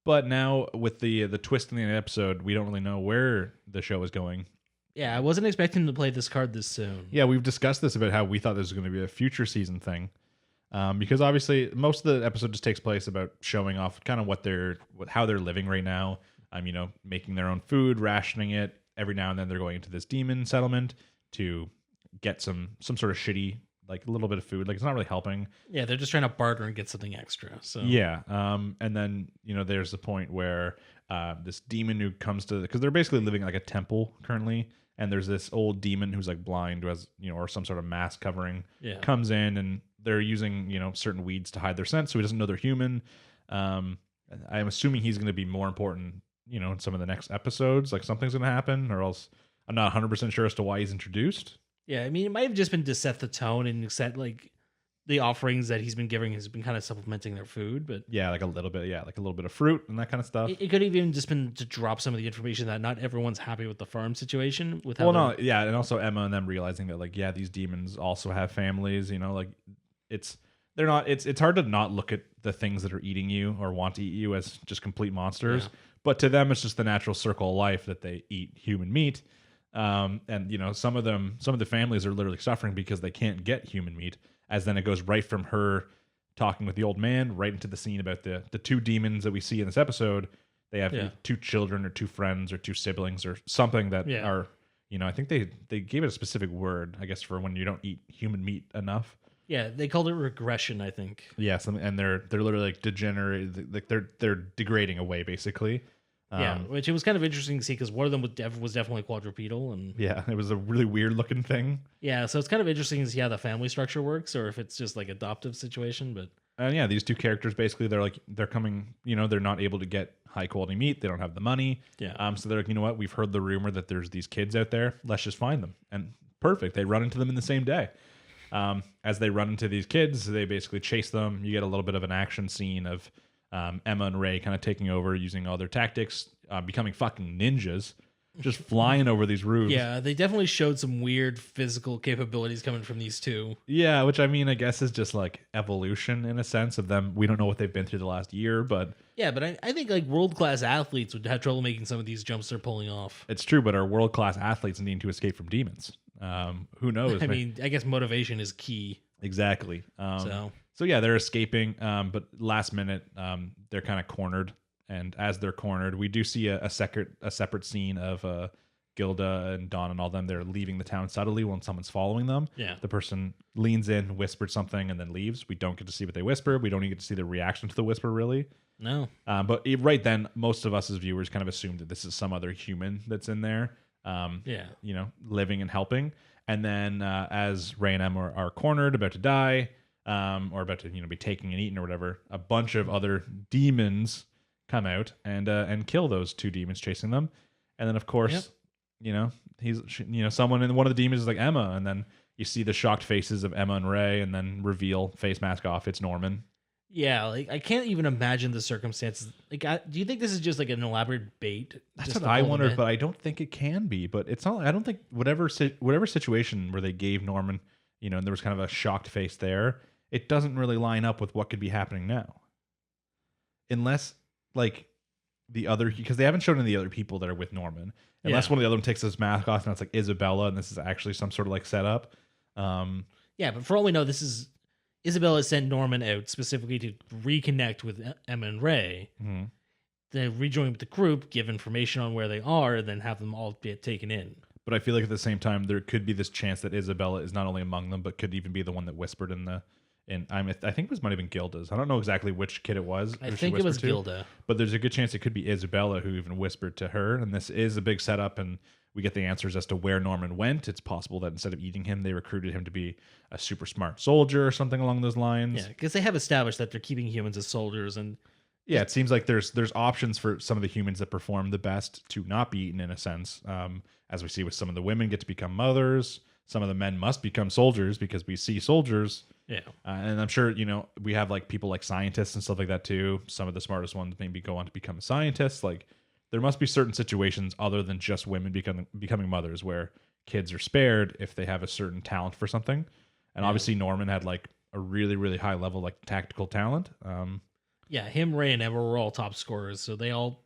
But now with the twist in the episode, we don't really know where the show is going. Yeah, I wasn't expecting to play this card this soon. Yeah, we've discussed this about how we thought this was going to be a future season thing. Because obviously most of the episode just takes place about showing off kind of how they're living right now. Making their own food, rationing it. Every now and then they're going into this demon settlement to get some sort of shitty, like a little bit of food. Like it's not really helping. Yeah, they're just trying to barter and get something extra. So yeah, and then there's the point where this demon who comes to, because they're basically living in like a temple currently, and there's this old demon who's like blind, who has or some sort of mask covering. Yeah, comes in and they're using certain weeds to hide their scent, so he doesn't know they're human. I'm assuming he's going to be more important in some of the next episodes. Like something's going to happen, or else I'm not 100% sure as to why he's introduced. Yeah, I mean, it might have just been to set the tone and set like the offerings that he's been giving has been kind of supplementing their food, but yeah, like a little bit of fruit and that kind of stuff. It could have even just been to drop some of the information that not everyone's happy with the farm situation. With how and also Emma and them realizing that like these demons also have families. Like it's hard to not look at the things that are eating you or want to eat you as just complete monsters. Yeah. But to them, it's just the natural circle of life that they eat human meat. And some of the families are literally suffering because they can't get human meat, as then it goes right from her talking with the old man right into the scene about the two demons that we see in this episode. They have two children or two friends or two siblings or something that are, I think they gave it a specific word, I guess, for when you don't eat human meat enough. Yeah, they called it regression, I think. Yes, and they're literally like degenerate, like they're degrading away basically. Which it was kind of interesting to see because one of them was definitely quadrupedal, and it was a really weird looking thing. Yeah, so it's kind of interesting to see how the family structure works, or if it's just like adoptive situation. But and these two characters basically they're coming, they're not able to get high quality meat. They don't have the money. Yeah. So they're like, you know what? We've heard the rumor that there's these kids out there. Let's just find them. And perfect. They run into them in the same day. As they run into these kids, they basically chase them. You get a little bit of an action scene of Emma and Ray kind of taking over, using all their tactics, becoming fucking ninjas. just flying over these roofs. Yeah, they definitely showed some weird physical capabilities coming from these two. Yeah, which I mean, I guess is just like evolution in a sense of them. We don't know what they've been through the last year, but yeah, but I think like world-class athletes would have trouble making some of these jumps they're pulling off. it's true. But our world-class athletes need to escape from demons. Who knows? I mean, I guess motivation is key. Exactly. So yeah, they're escaping, but last minute, they're kind of cornered. And as they're cornered, we do see a separate scene of Gilda and Dawn and all them. They're leaving the town subtly when someone's following them. Yeah. The person leans in, whispers something, and then leaves. We don't get to see what they whisper. We don't even get to see the reaction to the whisper, really. No. But right then, most of us as viewers kind of assume that this is some other human that's in there. Living and helping. And then as Ray and Emma are cornered, about to die, or about to be taken and eaten or whatever, a bunch of other demons come out and kill those two demons chasing them. And then of course, someone in one of the demons is like Emma, and then you see the shocked faces of Emma and Ray, and then reveal, face mask off, it's Norman. Yeah, like I can't even imagine the circumstances. Like, do you think this is just like an elaborate bait? That's what I wondered, but I don't think it can be. But it's not. I don't think whatever situation where they gave Norman, and there was kind of a shocked face there, it doesn't really line up with what could be happening now. Unless like the other, because they haven't shown any of the other people that are with Norman. Unless one of the other one takes his mask off and it's like Isabella, and this is actually some sort of like setup. Yeah, but for all we know, this is. Isabella sent Norman out specifically to reconnect with Emma and Ray. Mm-hmm. Then rejoin with the group, give information on where they are, and then have them all get taken in. But I feel like at the same time, there could be this chance that Isabella is not only among them, but could even be the one that whispered I think it might have been Gilda's. I don't know exactly which kid it was. I think it was Gilda. But there's a good chance it could be Isabella who even whispered to her. And this is a big setup, and we get the answers as to where Norman went. It's possible that instead of eating him, they recruited him to be a super smart soldier or something along those lines. Yeah, because they have established that they're keeping humans as soldiers, and yeah, it seems like there's options for some of the humans that perform the best to not be eaten in a sense. As we see with some of the women get to become mothers, some of the men must become soldiers because we see soldiers. Yeah, and I'm sure we have like people like scientists and stuff like that too. Some of the smartest ones maybe go on to become scientists. Like there must be certain situations other than just women becoming mothers where kids are spared if they have a certain talent for something. And obviously Norman had like a really, really high level like tactical talent. Yeah, him, Ray, and Emma were all top scorers, so they all,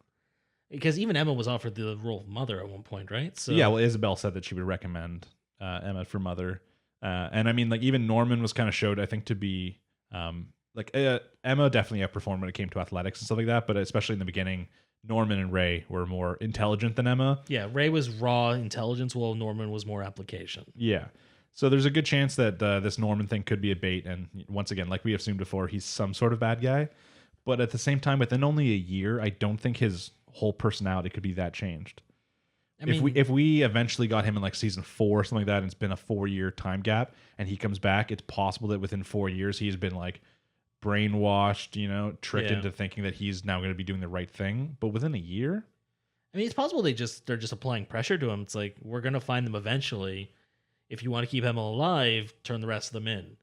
because even Emma was offered the role of mother at one point, right? So yeah, well, Isabel said that she would recommend Emma for mother, and I mean, like even Norman was kind of showed, I think, to be Emma definitely outperformed when it came to athletics and stuff like that, but especially in the beginning, Norman and Ray were more intelligent than Emma. Yeah, Ray was raw intelligence, while Norman was more application. Yeah. So there's a good chance that this Norman thing could be a bait, and once again, like we have assumed before, he's some sort of bad guy. But at the same time, within only a year, I don't think his whole personality could be that changed. I mean, if we eventually got him in like season 4 or something like that, and it's been a 4-year time gap, and he comes back, it's possible that within 4 years he's been like brainwashed, tricked into thinking that he's now going to be doing the right thing. But within a year, I mean, it's possible they're just applying pressure to him. It's like, we're going to find them eventually. If you want to keep Emma alive, turn the rest of them in.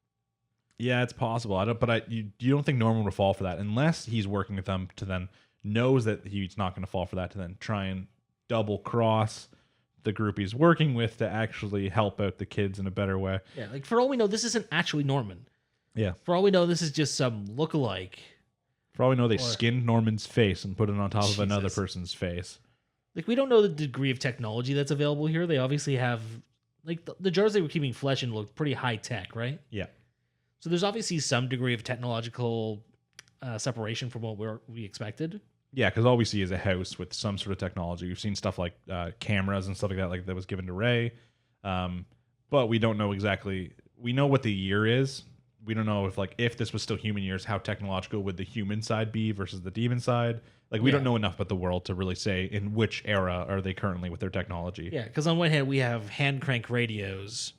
Yeah, it's possible. You don't think Norman would fall for that unless he's working with them to then knows that he's not going to fall for that to then try and double cross the group he's working with to actually help out the kids in a better way. Yeah, like for all we know, this isn't actually Norman. Yeah. For all we know, this is just some lookalike. For all we know, they skinned Norman's face and put it on top of another person's face. Like, we don't know the degree of technology that's available here. They obviously have, like, the jars they were keeping flesh in looked pretty high tech, right? Yeah. So there's obviously some degree of technological separation from what we expected. Yeah, because all we see is a house with some sort of technology. We've seen stuff like cameras and stuff like that was given to Ray. But we don't know exactly. We know what the year is. We don't know if this was still human years, how technological would the human side be versus the demon side. Like, we don't know enough about the world to really say in which era are they currently with their technology. Yeah, because on one hand, we have hand crank radios.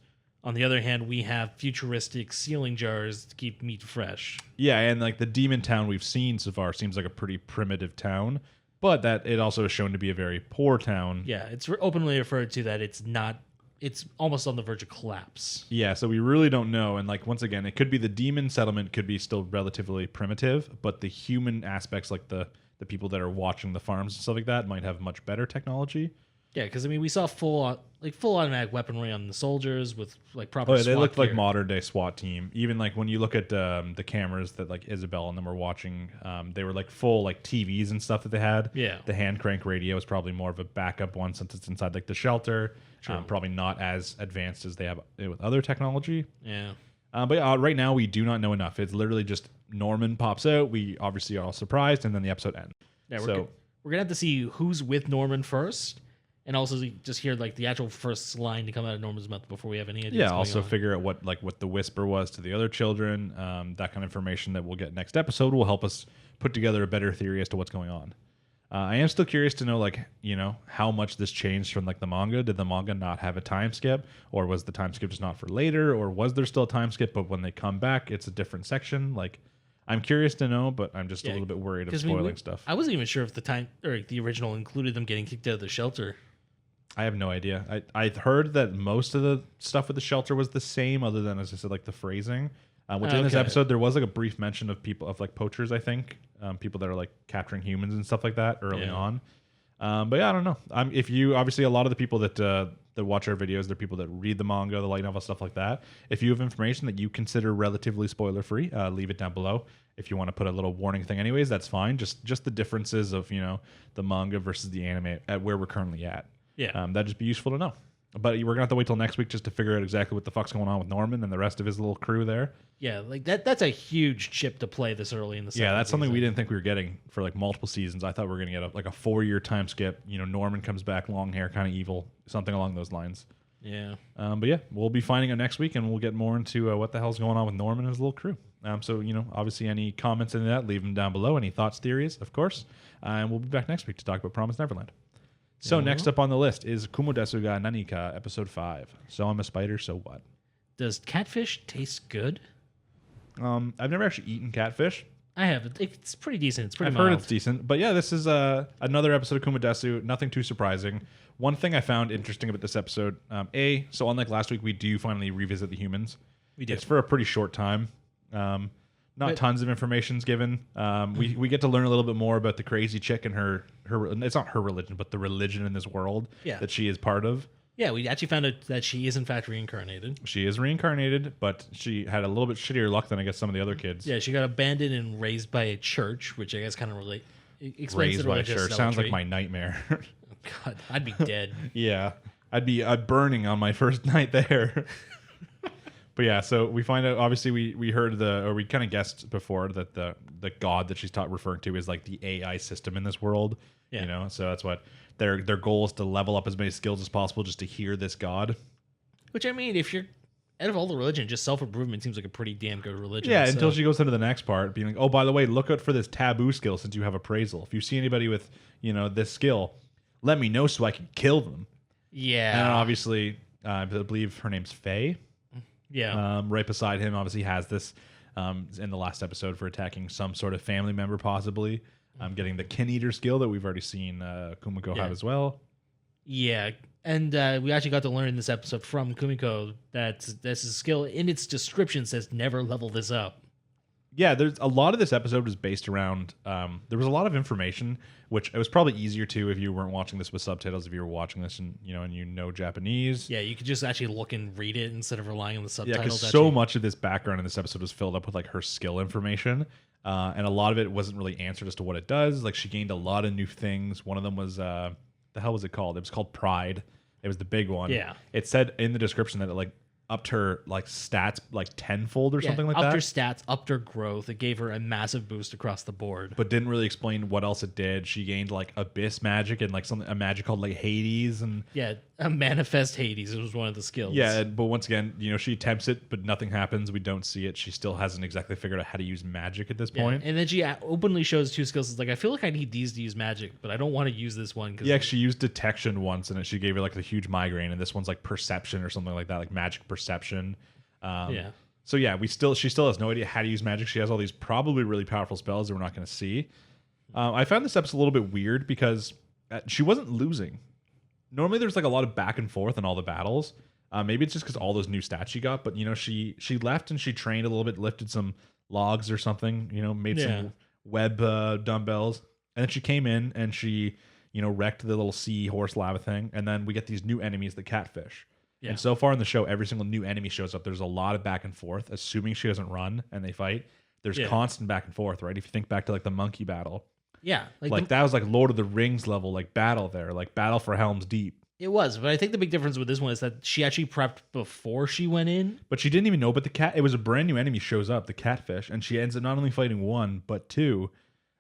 On the other hand, we have futuristic sealing jars to keep meat fresh. Yeah, and like the demon town we've seen so far seems like a pretty primitive town, but that it also is shown to be a very poor town. Yeah, it's openly referred to that it's almost on the verge of collapse. Yeah, so we really don't know. And like, once again, it could be the demon settlement could be still relatively primitive, but the human aspects, like the people that are watching the farms and stuff like that, might have much better technology. Yeah, because I mean, we saw full automatic weaponry on the soldiers with like proper. Oh, yeah, they SWAT looked gear. like modern day SWAT team. Even like when you look at the cameras that like Isabel and them were watching, they were like full like TVs and stuff that they had. Yeah. The hand crank radio is probably more of a backup one since it's inside like the shelter. Probably not as advanced as they have with other technology. Yeah. But right now we do not know enough. It's literally just Norman pops out. We obviously are all surprised, and then the episode ends. Yeah, we're gonna have to see who's with Norman first, and also just hear like the actual first line to come out of Norman's mouth before we have any idea. Yeah, also figure out what the whisper was to the other children. That kind of information that we'll get next episode will help us put together a better theory as to what's going on. I am still curious to know, like, how much this changed from like the manga. Did the manga not have a time skip, or was the time skip just not for later, or was there still a time skip, but when they come back, it's a different section? Like, I'm curious to know, but I'm just a little bit worried of spoiling stuff. I wasn't even sure if the time or the original included them getting kicked out of the shelter. I have no idea. I heard that most of the stuff with the shelter was the same, other than, as I said, like the phrasing. Which in this episode there was like a brief mention of people of like poachers, I think, people that are like capturing humans and stuff like that early on. But yeah, I don't know. If you obviously a lot of the people that watch our videos, they're people that read the manga, the light novel, stuff like that. If you have information that you consider relatively spoiler free, leave it down below. If you want to put a little warning thing, anyways, that's fine. Just the differences of the manga versus the anime at where we're currently at. Yeah, that'd just be useful to know. But we're gonna have to wait till next week just to figure out exactly what the fuck's going on with Norman and the rest of his little crew there. Yeah, like that's a huge chip to play this early in the season. Yeah, that's something we didn't think we were getting for like multiple seasons. I thought we were gonna get a 4-year time skip. Norman comes back, long hair, kind of evil, something along those lines. Yeah. But yeah, we'll be finding out next week, and we'll get more into what the hell's going on with Norman and his little crew. So obviously, any comments in that, leave them down below. Any thoughts, theories, of course. And we'll be back next week to talk about Promised Neverland. So next up on the list is Kumo Desu ga Nanika, episode 5. So I'm a spider, so what? Does catfish taste good? I've never actually eaten catfish. I have. It's pretty decent. It's pretty I've mild. heard it's decent. But yeah, this is another episode of Kumo Desu. Nothing too surprising. One thing I found interesting about this episode, so unlike last week, we do finally revisit the humans. We do. It's for a pretty short time. Not tons of information's given. We get to learn a little bit more about the crazy chick and her. It's not her religion, but the religion in this world that she is part of. Yeah, we actually found out that she is in fact reincarnated. She is reincarnated, but she had a little bit shittier luck than I guess some of the other kids. Yeah, she got abandoned and raised by a church, which I guess kind of explains raised the by a religious church sounds like zealotry. my nightmare. Oh, God, I'd be dead. Yeah, I'd be burning on my first night there. But yeah, so we find out. Obviously, we heard we kind of guessed before that the god that she's referring to is like the AI system in this world. Yeah. So that's what their goal is, to level up as many skills as possible just to hear this god. Which, I mean, if you're out of all the religion, just self-improvement seems like a pretty damn good religion. Yeah, until she goes into the next part, being like, oh, by the way, look out for this taboo skill since you have appraisal. If you see anybody with this skill, let me know so I can kill them. Yeah. And obviously, I believe her name's Faye. Yeah. Right beside him, obviously, has this in the last episode for attacking some sort of family member, possibly. Getting the kin eater skill that we've already seen Kumiko have as well. Yeah. And we actually got to learn in this episode from Kumiko that this skill in its description says never level this up. Yeah, there's a lot of this episode was based around. There was a lot of information, which it was probably easier to if you weren't watching this with subtitles. If you were watching this and you know Japanese, yeah, you could just actually look and read it instead of relying on the subtitles. Yeah, because so much of this background in this episode was filled up with like her skill information, and a lot of it wasn't really answered as to what it does. Like she gained a lot of new things. One of them was the hell was it called? It was called Pride. It was the big one. Yeah, it said in the description that it like upped her like stats like tenfold or something like that. Upped her stats, upped her growth. It gave her a massive boost across the board. But didn't really explain what else it did. She gained like abyss magic and like a magic called like Hades and a manifest Hades. It was one of the skills. Yeah, but once again, she attempts it, but nothing happens. We don't see it. She still hasn't exactly figured out how to use magic at this point. And then she openly shows 2 skills. It's like, I feel like I need these to use magic, but I don't want to use this one. Yeah, she used detection once, and she gave her like the huge migraine, and this one's like perception or something like that, like magic perception. So yeah, she still has no idea how to use magic. She has all these probably really powerful spells that we're not going to see. I found this episode a little bit weird because she wasn't losing. Normally there's like a lot of back and forth in all the battles. Maybe it's just because all those new stats she got, but she left and she trained a little bit, lifted some logs or something, made some web dumbbells, and then she came in and she wrecked the little sea horse lava thing. And then we get these new enemies, the catfish. Yeah. And so far in the show, every single new enemy shows up. There's a lot of back and forth, assuming she doesn't run and they fight. There's constant back and forth, right? If you think back to like the monkey battle. Yeah. Like that was like Lord of the Rings level, like battle there, like battle for Helm's Deep. It was, but I think the big difference with this one is that she actually prepped before she went in. But she didn't even know, but it was a brand new enemy shows up, the catfish, and she ends up not only fighting one, but two.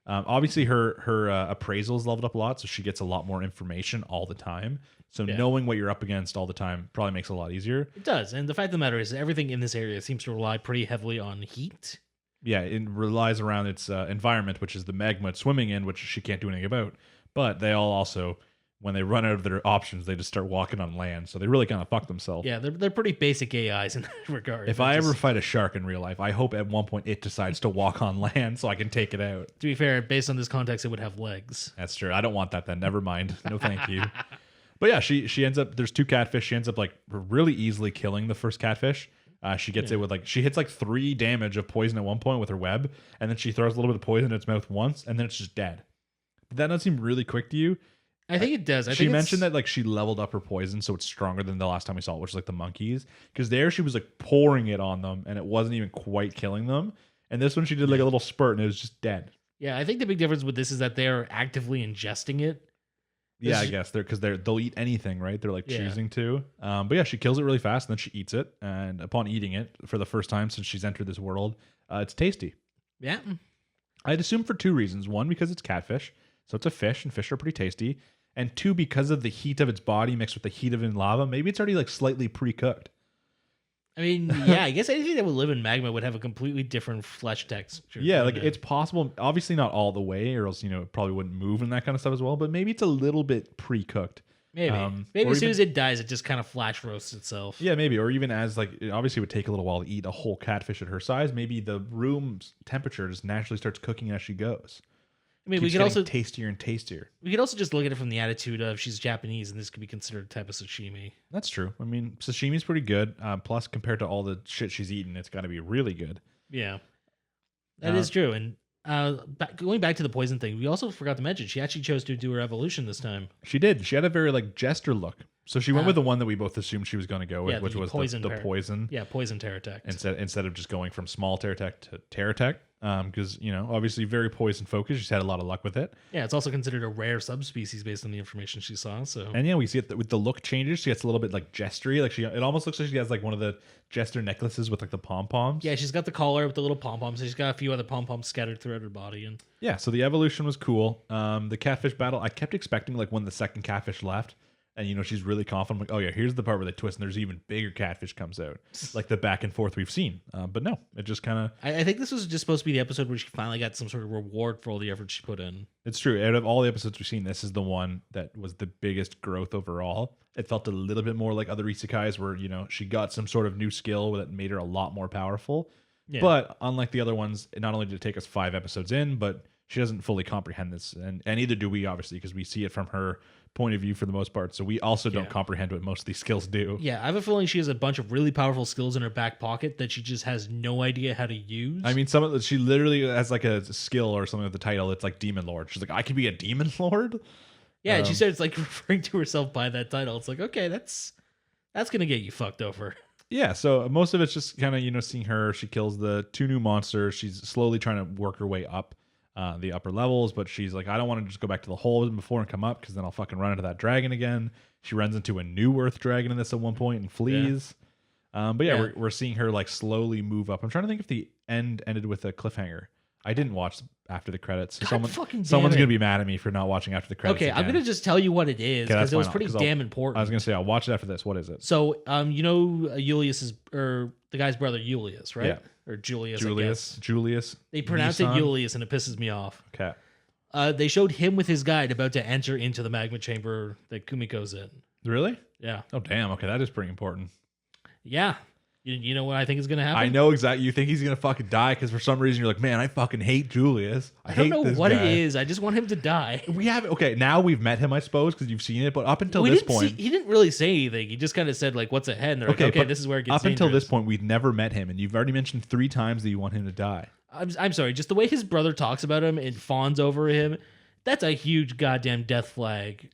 Obviously, her appraisal is leveled up a lot, so she gets a lot more information all the time. So knowing what you're up against all the time probably makes it a lot easier. It does, and the fact of the matter is everything in this area seems to rely pretty heavily on heat. Yeah, it relies around its environment, which is the magma it's swimming in, which she can't do anything about. But they all also, when they run out of their options, they just start walking on land. So they really kind of fuck themselves. Yeah, they're pretty basic AIs in that regard. If I ever fight a shark in real life, I hope at one point it decides to walk on land so I can take it out. To be fair, based on this context, it would have legs. That's true. I don't want that then. Never mind. No, thank you. But yeah, she ends up, there's two catfish. She ends up like really easily killing the first catfish. She gets it with she hits like 3 damage of poison at one point with her web. And then she throws a little bit of poison in its mouth once. And then it's just dead. Did that not seem really quick to you? I think it does. She mentioned that like she leveled up her poison, so it's stronger than the last time we saw it, which is like the monkeys. Because there she was like pouring it on them, and it wasn't even quite killing them. And this one she did like a little spurt, and it was just dead. Yeah, I think the big difference with this is that they're actively ingesting it. Yeah, I guess they'll eat anything, right? They're like choosing to. But yeah, she kills it really fast, and then she eats it. And upon eating it for the first time since she's entered this world, it's tasty. Yeah, I'd assume for 2 reasons. One, because it's catfish, so it's a fish, and fish are pretty tasty. And 2, because of the heat of its body mixed with the heat of in lava, maybe it's already like slightly pre-cooked. I mean, yeah, I guess anything that would live in magma would have a completely different flesh texture. Yeah, like it's possible. Obviously not all the way, or else it probably wouldn't move and that kind of stuff as well. But maybe it's a little bit pre-cooked. Maybe as soon as it dies, it just kind of flash roasts itself. Yeah, maybe, or even as like it obviously would take a little while to eat a whole catfish at her size. Maybe the room's temperature just naturally starts cooking as she goes. I mean, we could also tastier and tastier. We could also just look at it from the attitude of she's Japanese, and this could be considered a type of sashimi. That's true. I mean, sashimi's pretty good. Plus, compared to all the shit she's eaten, it's got to be really good. Yeah, that is true. And going back to the poison thing, we also forgot to mention she actually chose to do her evolution this time. She did. She had a very like jester look. So she went with the one that we both assumed she was going to go with, which was the poison. Yeah, poison Terratech. Instead of just going from small Terratech to Terratech. Because, obviously very poison focused. She's had a lot of luck with it. Yeah, it's also considered a rare subspecies based on the information she saw. So and yeah, we see it with the look changes. She gets a little bit like jestery. Like it almost looks like she has like one of the jester necklaces with like the pom poms. Yeah, she's got the collar with the little pom poms. She's got a few other pom poms scattered throughout her body. And yeah, so the evolution was cool. The catfish battle, I kept expecting like when the second catfish left. And, she's really confident. I'm like, oh, yeah, here's the part where they twist and there's even bigger catfish comes out. Like the back and forth we've seen. But no, it just kind of... I think this was just supposed to be the episode where she finally got some sort of reward for all the effort she put in. It's true. Out of all the episodes we've seen, this is the one that was the biggest growth overall. It felt a little bit more like other isekais where, she got some sort of new skill that made her a lot more powerful. Yeah. But unlike the other ones, not only did it take us 5 episodes in, but she doesn't fully comprehend this. And neither do we, obviously, because we see it from her point of view for the most part, so we also don't comprehend what most of these skills do. Yeah, I have a feeling she has a bunch of really powerful skills in her back pocket that she just has no idea how to use. I mean, she literally has like a skill or something with the title. It's like Demon Lord. She's like, I could be a Demon Lord. Yeah, and she starts like referring to herself by that title. It's like, okay, that's gonna get you fucked over. Yeah, so most of it's just kind of seeing her. She kills the 2 new monsters. She's slowly trying to work her way up. The upper levels, but she's like, I don't want to just go back to the hole before and come up because then I'll fucking run into that dragon again. She runs into a new Earth dragon in this at one point and flees. But yeah, we're seeing her like slowly move up. I'm trying to think if the end ended with a cliffhanger. I didn't watch after the credits. Someone's gonna be mad at me for not watching after the credits. Okay, again. I'm gonna just tell you what it is because it was pretty damn important. I was gonna say I'll watch it after this. What is it? So, Julius's or the guy's brother Julius, right? Yeah. Or Julius. Julius. They pronounce it Julius, and it pisses me off. Okay. They showed him with his guide about to enter into the magma chamber that Kumiko's in. Really? Yeah. Oh damn. Okay, that is pretty important. Yeah. You know what I think is going to happen? I know exactly. You think he's going to fucking die because for some reason you're like, man, I fucking hate Julius. I don't know what it is. I just want him to die. Now we've met him, I suppose, because you've seen it. But up until this point, he didn't really say anything. He just kind of said like, "What's ahead?" And they're like, "Okay, this is where it gets." Up until this point, we've never met him, and you've already mentioned 3 times that you want him to die. I'm sorry. Just the way his brother talks about him and fawns over him That's a huge goddamn death flag.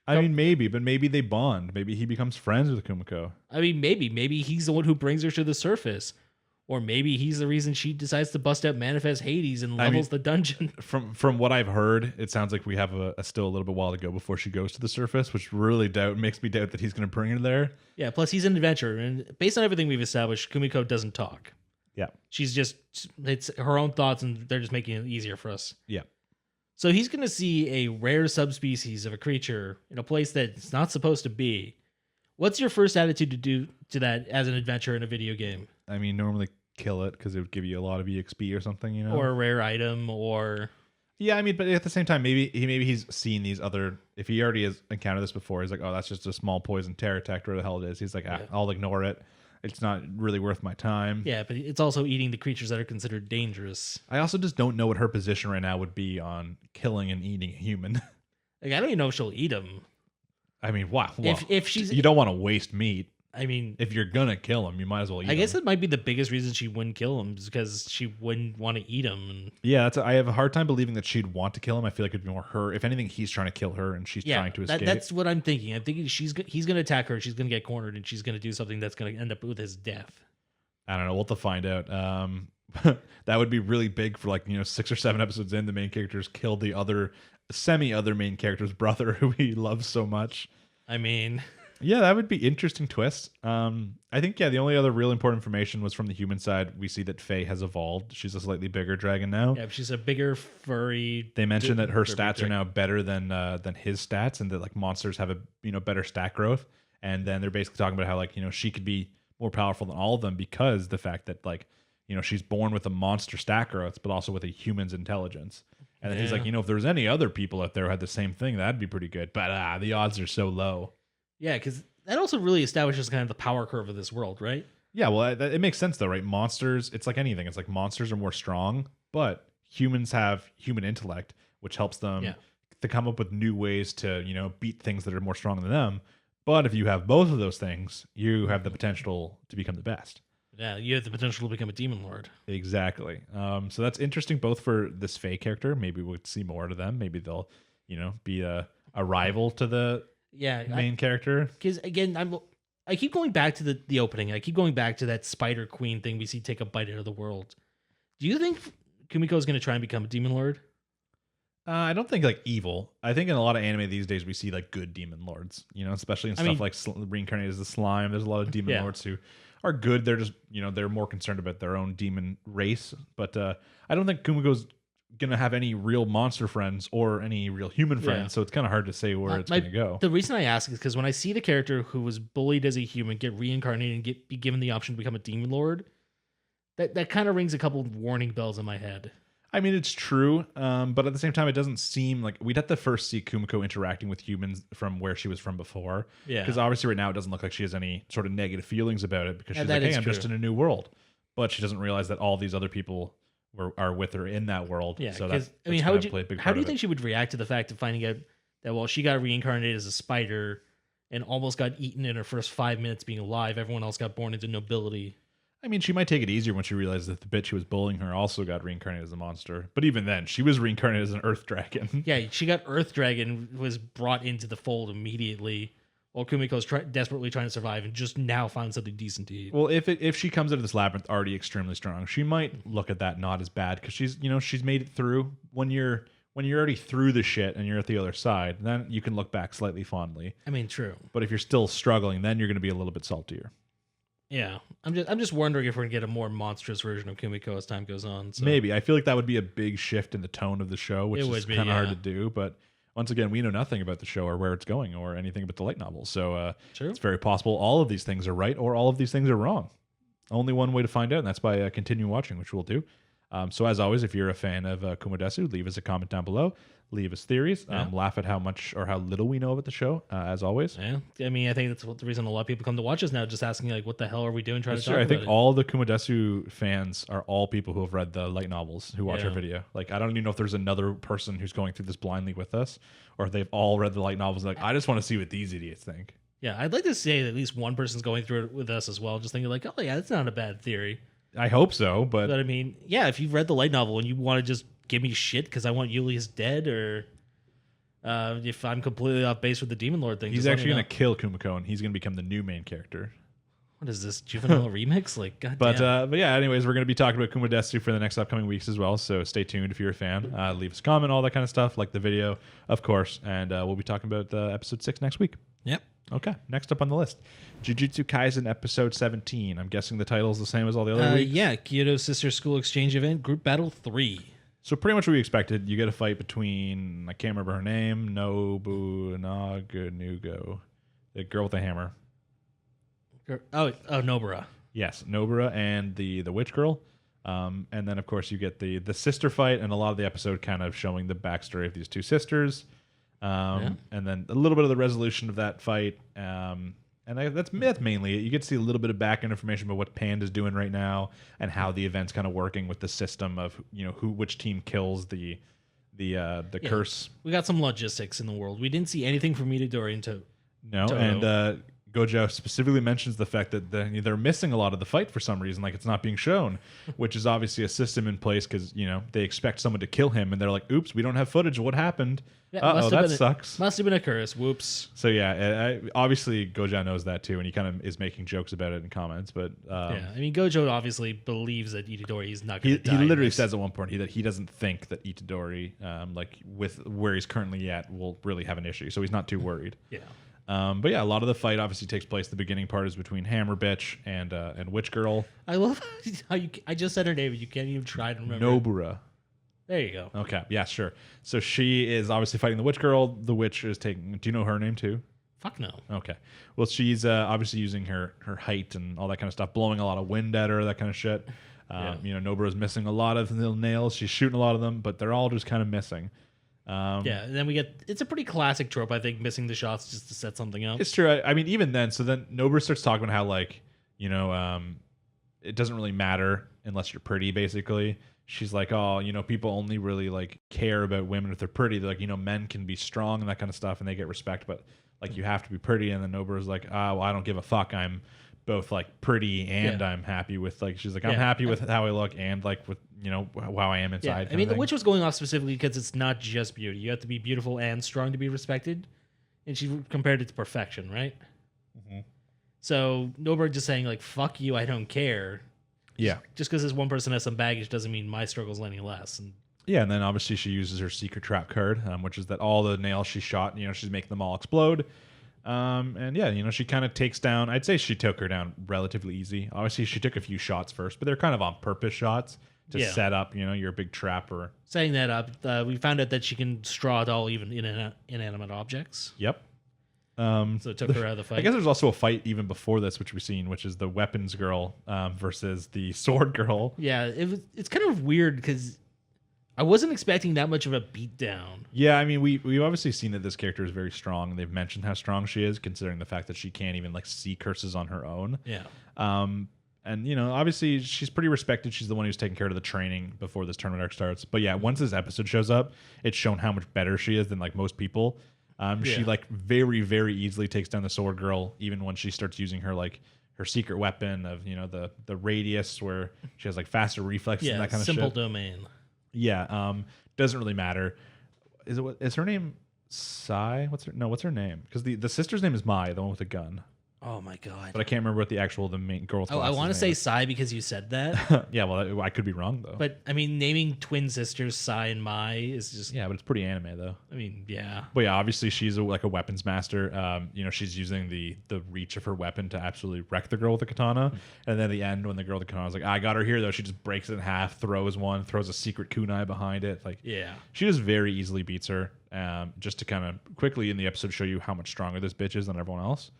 I mean, maybe, but maybe they bond. Maybe he becomes friends with Kumiko. I mean, maybe he's the one who brings her to the surface. Or maybe he's the reason she decides to bust out Manifest Hades and levels the dungeon. From what I've heard, it sounds like we have still a little bit while to go before she goes to the surface, which really makes me doubt that he's going to bring her there. Yeah, plus he's an adventurer, and based on everything we've established, Kumiko doesn't talk. Yeah. It's her own thoughts, and they're just making it easier for us. Yeah. So he's going to see a rare subspecies of a creature in a place that it's not supposed to be. What's your first attitude to do to that as an adventurer in a video game? I mean, normally kill it because it would give you a lot of EXP or something, you know? Or a rare item, or... Yeah, I mean, but at the same time, maybe he's seen these other... If he already has encountered this before, he's like, oh, that's just a small poison Pterodactyl, whatever the hell it is. He's like, I'll ignore it. It's not really worth my time. Yeah, but it's also eating the creatures that are considered dangerous. I also just don't know what her position right now would be on killing and eating a human. Like, I don't even know if she'll eat him. I mean, wow. If she's... You don't want to waste meat. I mean... If you're going to kill him, you might as well eat him. I guess it might be the biggest reason she wouldn't kill him is because she wouldn't want to eat him. And... Yeah, I have a hard time believing that she'd want to kill him. I feel like it'd be more her. If anything, he's trying to kill her and she's trying to escape. That's what I'm thinking. I'm thinking he's going to attack her. She's going to get cornered and she's going to do something that's going to end up with his death. I don't know. We'll have to find out. That would be really big for 6 or 7 episodes in. The main characters killed the other main character's brother who he loves so much. I mean... Yeah, that would be interesting twist. I think, the only other real important information was from the human side. We see that Faye has evolved. She's a slightly bigger dragon now. Yeah, she's a bigger, furry... They mentioned that her stats are now better than his stats, and that monsters have a better stat growth. And then they're basically talking about how she could be more powerful than all of them because the fact that she's born with a monster stat growth, but also with a human's intelligence. And then he's like, if there's any other people out there who had the same thing, that'd be pretty good. But the odds are so low. Yeah, because that also really establishes kind of the power curve of this world, right? Yeah, well, it makes sense though, right? Monsters, it's like anything. It's like monsters are more strong, but humans have human intellect, which helps them to come up with new ways to, beat things that are more strong than them. But if you have both of those things, you have the potential to become the best. Yeah, you have the potential to become a demon lord. Exactly. So that's interesting both for this Fae character. Maybe we'll see more to them. Maybe they'll, be a rival to the main character. Because again, I keep going back to the opening. I keep going back to that spider queen thing we see take a bite out of the world. Do you think Kumiko is going to try and become a demon lord? I don't think evil. I think in a lot of anime these days we see good demon lords. Especially in stuff like reincarnated as the slime. There's a lot of demon lords who are good. They're just they're more concerned about their own demon race. But I don't think Kumiko's gonna have any real monster friends or any real human friends, so it's kind of hard to say where it's gonna go. The reason I ask is because when I see the character who was bullied as a human get reincarnated and be given the option to become a demon lord, that kind of rings a couple of warning bells in my head. I mean, it's true, but at the same time, it doesn't seem like we'd have to first see Kumiko interacting with humans from where she was from before. Yeah, because obviously right now it doesn't look like she has any sort of negative feelings about it because she's like, hey, I'm just in a new world, but she doesn't realize that all these other people are with her in that world. Yeah, so that's how do you think she would react to the fact of finding out that she got reincarnated as a spider and almost got eaten in her first 5 minutes being alive, everyone else got born into nobility? I mean, she might take it easier when she realizes that the bitch who was bullying her also got reincarnated as a monster. But even then, she was reincarnated as an earth dragon. Yeah, she got earth dragon, was brought into the fold immediately, while Kumiko's desperately trying to survive and just now found something decent to eat. Well, if she comes out of this labyrinth already extremely strong, she might look at that not as bad because she's made it through. When you're already through the shit and you're at the other side, then you can look back slightly fondly. I mean, true. But if you're still struggling, then you're going to be a little bit saltier. Yeah, I'm just wondering if we're gonna get a more monstrous version of Kumiko as time goes on. So. Maybe. I feel like that would be a big shift in the tone of the show, which is kind of hard to do. But once again, we know nothing about the show or where it's going or anything about the light novel. So it's very possible all of these things are right or all of these things are wrong. Only one way to find out, and that's by continuing watching, which we'll do. So as always, if you're a fan of Kumo Desu, leave us a comment down below. Leave us theories. Laugh at how much or how little we know about the show, as always. Yeah, I mean, I think that's the reason a lot of people come to watch us now, just asking what the hell are we doing? Trying to talk about it. I think all the Kumo Desu fans are all people who have read the light novels who watch our video. I don't even know if there's another person who's going through this blindly with us, or if they've all read the light novels. I just want to see what these idiots think. Yeah, I'd like to say that at least one person's going through it with us as well, just thinking oh yeah, that's not a bad theory. I hope so, but I mean, yeah, if you've read the light novel and you want to just give me shit because I want Julius dead, or If I'm completely off base with the Demon Lord thing, he's actually going to kill Kumiko, and he's going to become the new main character. What is this, juvenile remix? Like, goddamn. But yeah, anyways, we're going to be talking about Kumo Desu for the next upcoming weeks as well. So stay tuned if you're a fan. Leave us a comment, all that kind of stuff, like the video, of course. And we'll be talking about episode 6 next week. Yep. Okay, next up on the list, Jujutsu Kaisen episode 17. I'm guessing the title's the same as all the other weeks. Yeah, Kyoto Sister School Exchange Event, Group Battle 3. So pretty much what we expected. You get a fight between, I can't remember her name, Nobunaga, the girl with the hammer. Oh, Nobara. Yes, Nobara and the witch girl. And then, of course, you get the sister fight, and a lot of the episode kind of showing the backstory of these two sisters. And then a little bit of the resolution of that fight. And that's mainly it. You get to see a little bit of background information about what Panda's doing right now and how the event's kind of working with the system of, which team kills the curse. We got some logistics in the world. We didn't see anything from Itadori into Toho. And Gojo specifically mentions the fact that they're missing a lot of the fight for some reason, like it's not being shown, which is obviously a system in place because, they expect someone to kill him and they're like, oops, we don't have footage of what happened. Yeah, that sucks. Must have been a curse. Whoops. So yeah, obviously Gojo knows that too, and he kind of is making jokes about it in comments. But I mean, Gojo obviously believes that Itadori is not going to die. He literally says at one point that he doesn't think that Itadori, with where he's currently at, will really have an issue. So he's not too worried. Yeah. But yeah, a lot of the fight obviously takes place. The beginning part is between Hammer Bitch and Witch Girl. I love how I just said her name, but you can't even try to remember. Nobara. There you go. Okay, yeah, sure. So she is obviously fighting the Witch Girl. The witch is taking. Do you know her name too? Fuck no. Okay. Well, she's obviously using her height and all that kind of stuff, blowing a lot of wind at her, that kind of shit. Nobara's missing a lot of little nails. She's shooting a lot of them, but they're all just kind of missing. And then we get, it's a pretty classic trope, I think, missing the shots just to set something up. It's true. I mean, even then, so then Nobara starts talking about how, it doesn't really matter unless you're pretty, basically. She's like, people only really, care about women if they're pretty. They're like, men can be strong and that kind of stuff, and they get respect, but, you have to be pretty. And then Nobara's like, well, I don't give a fuck. I'm both, pretty and I'm happy with, she's like, I'm happy with how I look and, with, how I am inside. Yeah. I mean, the witch was going off specifically because it's not just beauty. You have to be beautiful and strong to be respected. And she compared it to perfection, right? Mm-hmm. So Nobara just saying, fuck you, I don't care. Yeah. Just because this one person has some baggage doesn't mean my struggle's any less. And and then obviously she uses her secret trap card, which is that all the nails she shot, she's making them all explode. She kind of takes down, I'd say she took her down relatively easy. Obviously, she took a few shots first, but they're kind of on purpose shots to set up, your big trap. Or setting that up, we found out that she can straw doll even inanimate objects. Yep. So it took her out of the fight. I guess there's also a fight even before this, which we've seen, which is the weapons girl versus the sword girl. Yeah, it's kind of weird because I wasn't expecting that much of a beatdown. Yeah, I mean, we've obviously seen that this character is very strong. They've mentioned how strong she is, considering the fact that she can't even see curses on her own. Yeah. And obviously she's pretty respected. She's the one who's taking care of the training before this tournament arc starts. But yeah, once this episode shows up, it's shown how much better she is than most people. She very, very easily takes down the sword girl, even when she starts using her her secret weapon of the radius, where she has faster reflexes and that kind of shit. Simple domain. Yeah, doesn't really matter. Is her name Sai? What's her name? Because the sister's name is Mai, the one with the gun. Oh my god! But I can't remember what the main girl's. I want to say Sai because you said that. Yeah, well, I could be wrong though. But I mean, naming twin sisters Sai and Mai is just. Yeah, but it's pretty anime though. I mean, yeah. But yeah, obviously she's a weapons master. She's using the reach of her weapon to absolutely wreck the girl with the katana. And then at the end, when the girl with the katana is like, I got her here though, she just breaks it in half, throws a secret kunai behind it. She just very easily beats her. Just to kind of quickly in the episode show you how much stronger this bitch is than everyone else.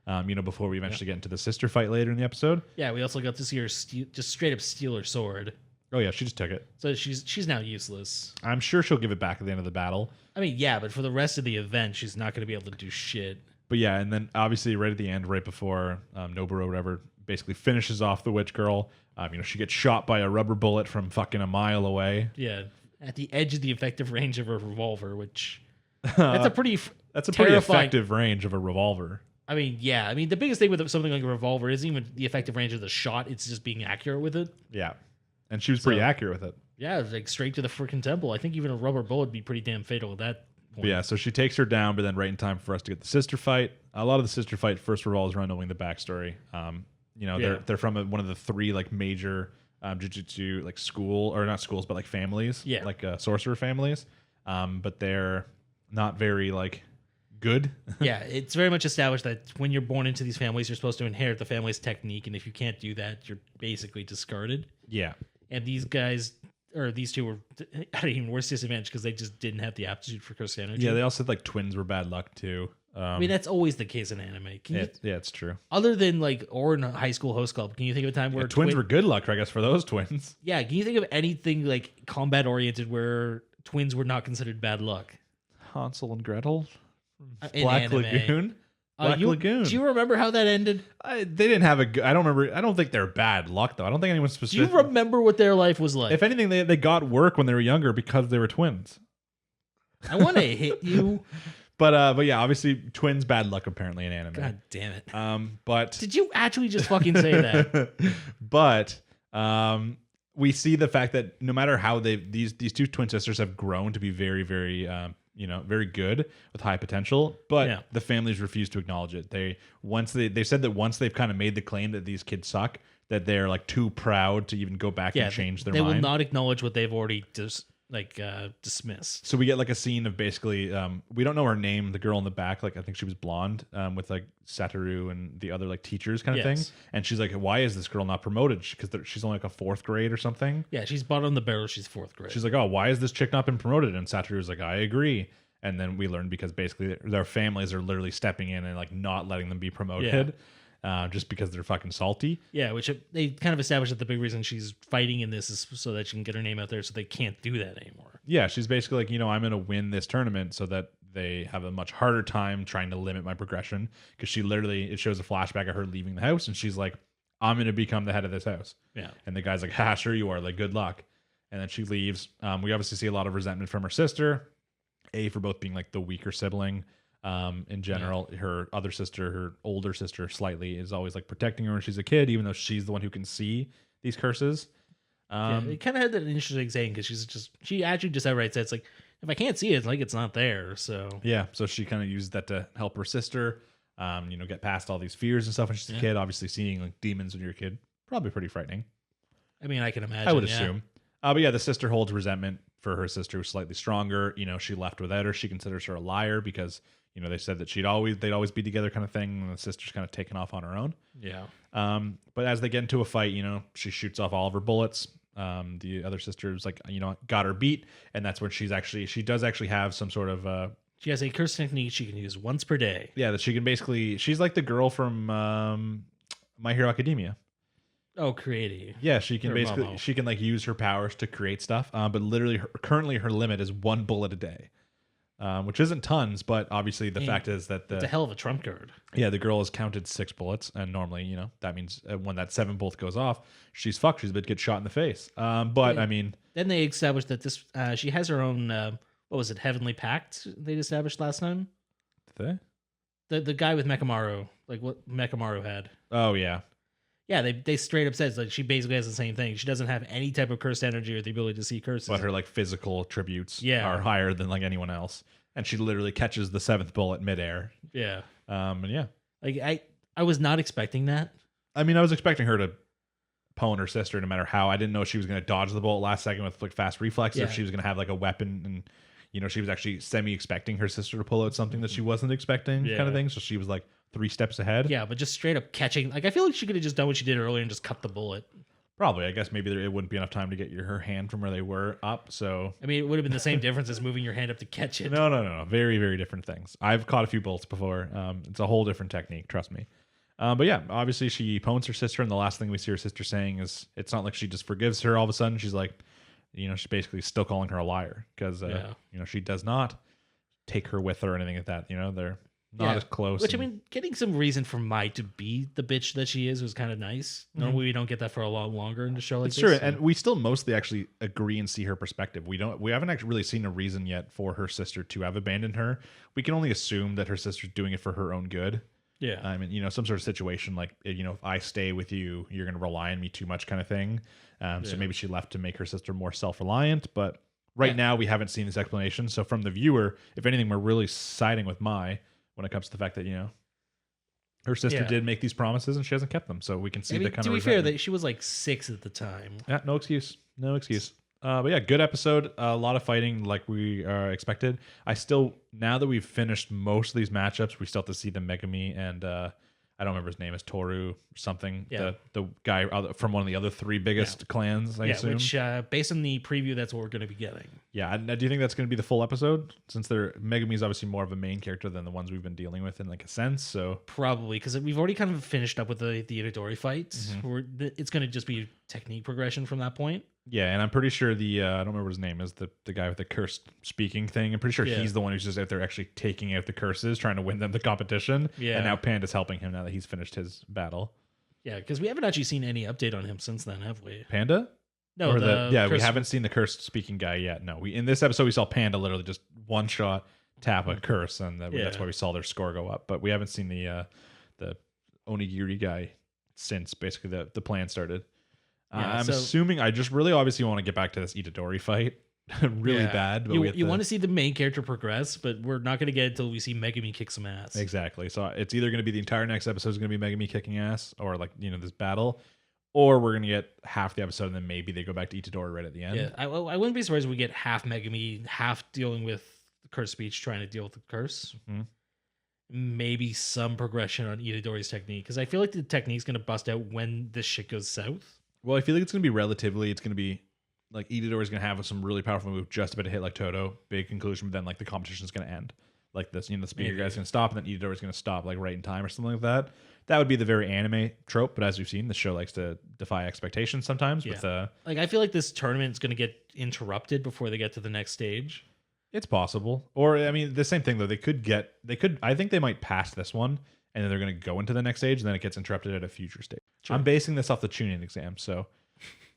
Before we eventually get into the sister fight later in the episode. Yeah, we also got to see her just straight up steal her sword. Oh yeah, she just took it. So she's now useless. I'm sure she'll give it back at the end of the battle. I mean, yeah, but for the rest of the event, she's not going to be able to do shit. But yeah, and then obviously right at the end, right before Nobara or whatever basically finishes off the witch girl, she gets shot by a rubber bullet from fucking a mile away. Yeah, at the edge of the effective range of a revolver, which that's a pretty effective range of a revolver. I mean, yeah. I mean, the biggest thing with something like a revolver isn't even the effective range of the shot. It's just being accurate with it. Yeah. And she was pretty accurate with it. Yeah, straight to the freaking temple. I think even a rubber bullet would be pretty damn fatal with But yeah, so she takes her down, but then right in time for us to get the sister fight. A lot of the sister fight first revolves around knowing the backstory. They're from one of the 3 like major jujutsu like school, or not schools, but like families, like sorcerer families. But they're not very like good. Yeah, it's very much established that when you're born into these families, you're supposed to inherit the family's technique, and if you can't do that, you're basically discarded. Yeah, and these guys. Or these two were at an even worse disadvantage because they just didn't have the aptitude for curse energy. Yeah, they all said like twins were bad luck too. I mean, that's always the case in anime. Yeah, it's true. Other than like, or in High School Host Club, can you think of a time where twins were good luck, I guess, for those twins? Yeah, can you think of anything like combat oriented where twins were not considered bad luck? Hansel and Gretel, Black Lagoon. Lagoon. Do you remember how that ended? They didn't have a good. I don't remember. I don't think they're bad luck though. I don't think anyone's specific. Do you remember what their life was like? If anything, they got work when they were younger because they were twins. I want to hit you. But yeah, obviously twins bad luck apparently in anime. God damn it. But did you actually just fucking say that? But we see the fact that no matter how these 2 twin sisters have grown to be very, very very good with high potential, but the families refuse to acknowledge it. They said that once they've kind of made the claim that these kids suck, that they're like too proud to even go back and change their mind. They will not acknowledge what they've already dismissed. So we get like a scene of basically we don't know her name, the girl in the back, like I think she was blonde, with like Satoru and the other like teachers kind of thing, and she's like, why is this girl not promoted? Because she's only like a 4th grade or something. Yeah, she's bottom of the barrel. She's 4th grade. She's like, oh, why is this chick not been promoted? And Satoru's like, I agree. And then we learn because basically their families are literally stepping in and like not letting them be promoted. Just because they're fucking salty. Yeah, which they kind of established that the big reason she's fighting in this is so that she can get her name out there, so they can't do that anymore. Yeah, she's basically like, I'm going to win this tournament so that they have a much harder time trying to limit my progression. Because it shows a flashback of her leaving the house, and she's like, I'm going to become the head of this house. Yeah. And the guy's like, ha, sure you are. Like, good luck. And then she leaves. We obviously see a lot of resentment from her sister, for both being like the weaker sibling. In general, her other sister, her older sister, slightly is always like protecting her when she's a kid, even though she's the one who can see these curses. It kind of had that interesting saying because she actually just outright said, it's like, if I can't see it, like it's not there. So yeah, so she kind of used that to help her sister, get past all these fears and stuff when she's a kid. Obviously, seeing like demons when you're a kid, probably pretty frightening. I mean, I can imagine. I would assume. But yeah, the sister holds resentment for her sister who's slightly stronger. She left without her. She considers her a liar because they said that they'd always be together kind of thing, and the sister's kind of taken off on her own. Yeah. But as they get into a fight, she shoots off all of her bullets. The other sister's like, got her beat, and that's when she does actually have some sort of she has a curse technique she can use once per day. Yeah, that she can basically, she's like the girl from My Hero Academia. Oh, creating. Yeah, she can she can like use her powers to create stuff. But literally, currently her limit is 1 bullet a day, which isn't tons. But obviously, the fact is that it's a hell of a trump card. Yeah, the girl has counted 6 bullets, and normally, that means when that 7th bullet goes off, she's fucked. She's about to get shot in the face. But I mean, then they established that this she has her own. What was it? Heavenly Pact. They established last time. Did they? The guy with Mekamaru, like what Mekamaru had. Oh yeah. Yeah, they straight up says like she basically has the same thing. She doesn't have any type of cursed energy or the ability to see curses. But her like physical attributes are higher than like anyone else, and she literally catches the 7th bullet midair. Yeah. And yeah, like I was not expecting that. I mean, I was expecting her to pwn her sister no matter how. I didn't know she was going to dodge the bullet last second with like fast reflexes. If she was going to have like a weapon, and she was actually expecting her sister to pull out something that she wasn't expecting, kind of thing. So she was like 3 steps ahead. Yeah, but just straight up catching. Like I feel like she could have just done what she did earlier and just cut the bullet. Probably. I guess maybe it wouldn't be enough time to get her hand from where they were up. So I mean, it would have been the same difference as moving your hand up to catch it. No. Very, very different things. I've caught a few bullets before. It's a whole different technique. Trust me. But yeah, obviously she pwns her sister, and the last thing we see her sister saying is, it's not like she just forgives her all of a sudden. She's like, she's basically still calling her a liar because she does not take her with her or anything like that. They're not as close. Which I mean, getting some reason for Mai to be the bitch that she is was kind of nice. Normally we don't get that for a lot longer in a show like this. Sure, and we still mostly actually agree and see her perspective. We haven't actually really seen a reason yet for her sister to have abandoned her. We can only assume that her sister's doing it for her own good. Yeah. I mean, some sort of situation like, if I stay with you, you're going to rely on me too much kind of thing. So maybe she left to make her sister more self-reliant, but Right now, we haven't seen this explanation. So from the viewer, if anything, we're really siding with Mai when it comes to the fact that, her sister did make these promises and she hasn't kept them. So we can see the kind of. To be fair, that she was like 6 at the time. Yeah, no excuse. No excuse. But yeah, good episode. A lot of fighting like we expected. Now that we've finished most of these matchups, we still have to see the Megami and I don't remember his name, is Toru something. Yeah. The guy from one of the other 3 biggest clans, I assume. Which based on the preview, that's what we're going to be getting. Yeah, do you think that's going to be the full episode? Since Megami is obviously more of a main character than the ones we've been dealing with in like a sense. So probably because we've already kind of finished up with the Itadori fights. Mm-hmm. It's going to just be technique progression from that point. Yeah, and I'm pretty sure I don't remember what his name is, the guy with the cursed speaking thing. I'm pretty sure he's the one who's just out there actually taking out the curses, trying to win them the competition. Yeah. And now Panda's helping him now that he's finished his battle. Yeah, because we haven't actually seen any update on him since then, have we? Panda? No, we haven't seen the cursed speaking guy yet. No, in this episode we saw Panda literally just one shot tap a curse, and that's why we saw their score go up. But we haven't seen the Onigiri guy since basically the plan started. I'm assuming I just really obviously want to get back to this Itadori fight really bad. But you want to see the main character progress, but we're not going to get it until we see Megami kick some ass. Exactly. So it's either going to be the entire next episode is going to be Megami kicking ass, or this battle, or we're going to get half the episode and then maybe they go back to Itadori right at the end. Yeah, I wouldn't be surprised if we get half Megami, half dealing with the curse speech, trying to deal with the curse. Mm-hmm. Maybe some progression on Itadori's technique, because I feel like the technique's going to bust out when this shit goes south. Well, I feel like it's going to be like Itadori's going to have some really powerful move just about to hit like Toto, big conclusion, but then like the competition's going to end. Like this, the speaker guy's going to stop and then Itadori's going to stop like right in time or something like that. That would be the very anime trope, but as we've seen, the show likes to defy expectations sometimes. Yeah. I feel like this tournament is going to get interrupted before they get to the next stage. It's possible. Or, I mean, the same thing though, I think they might pass this one and then they're going to go into the next stage and then it gets interrupted at a future stage. Sure. I'm basing this off the Chunin exam, so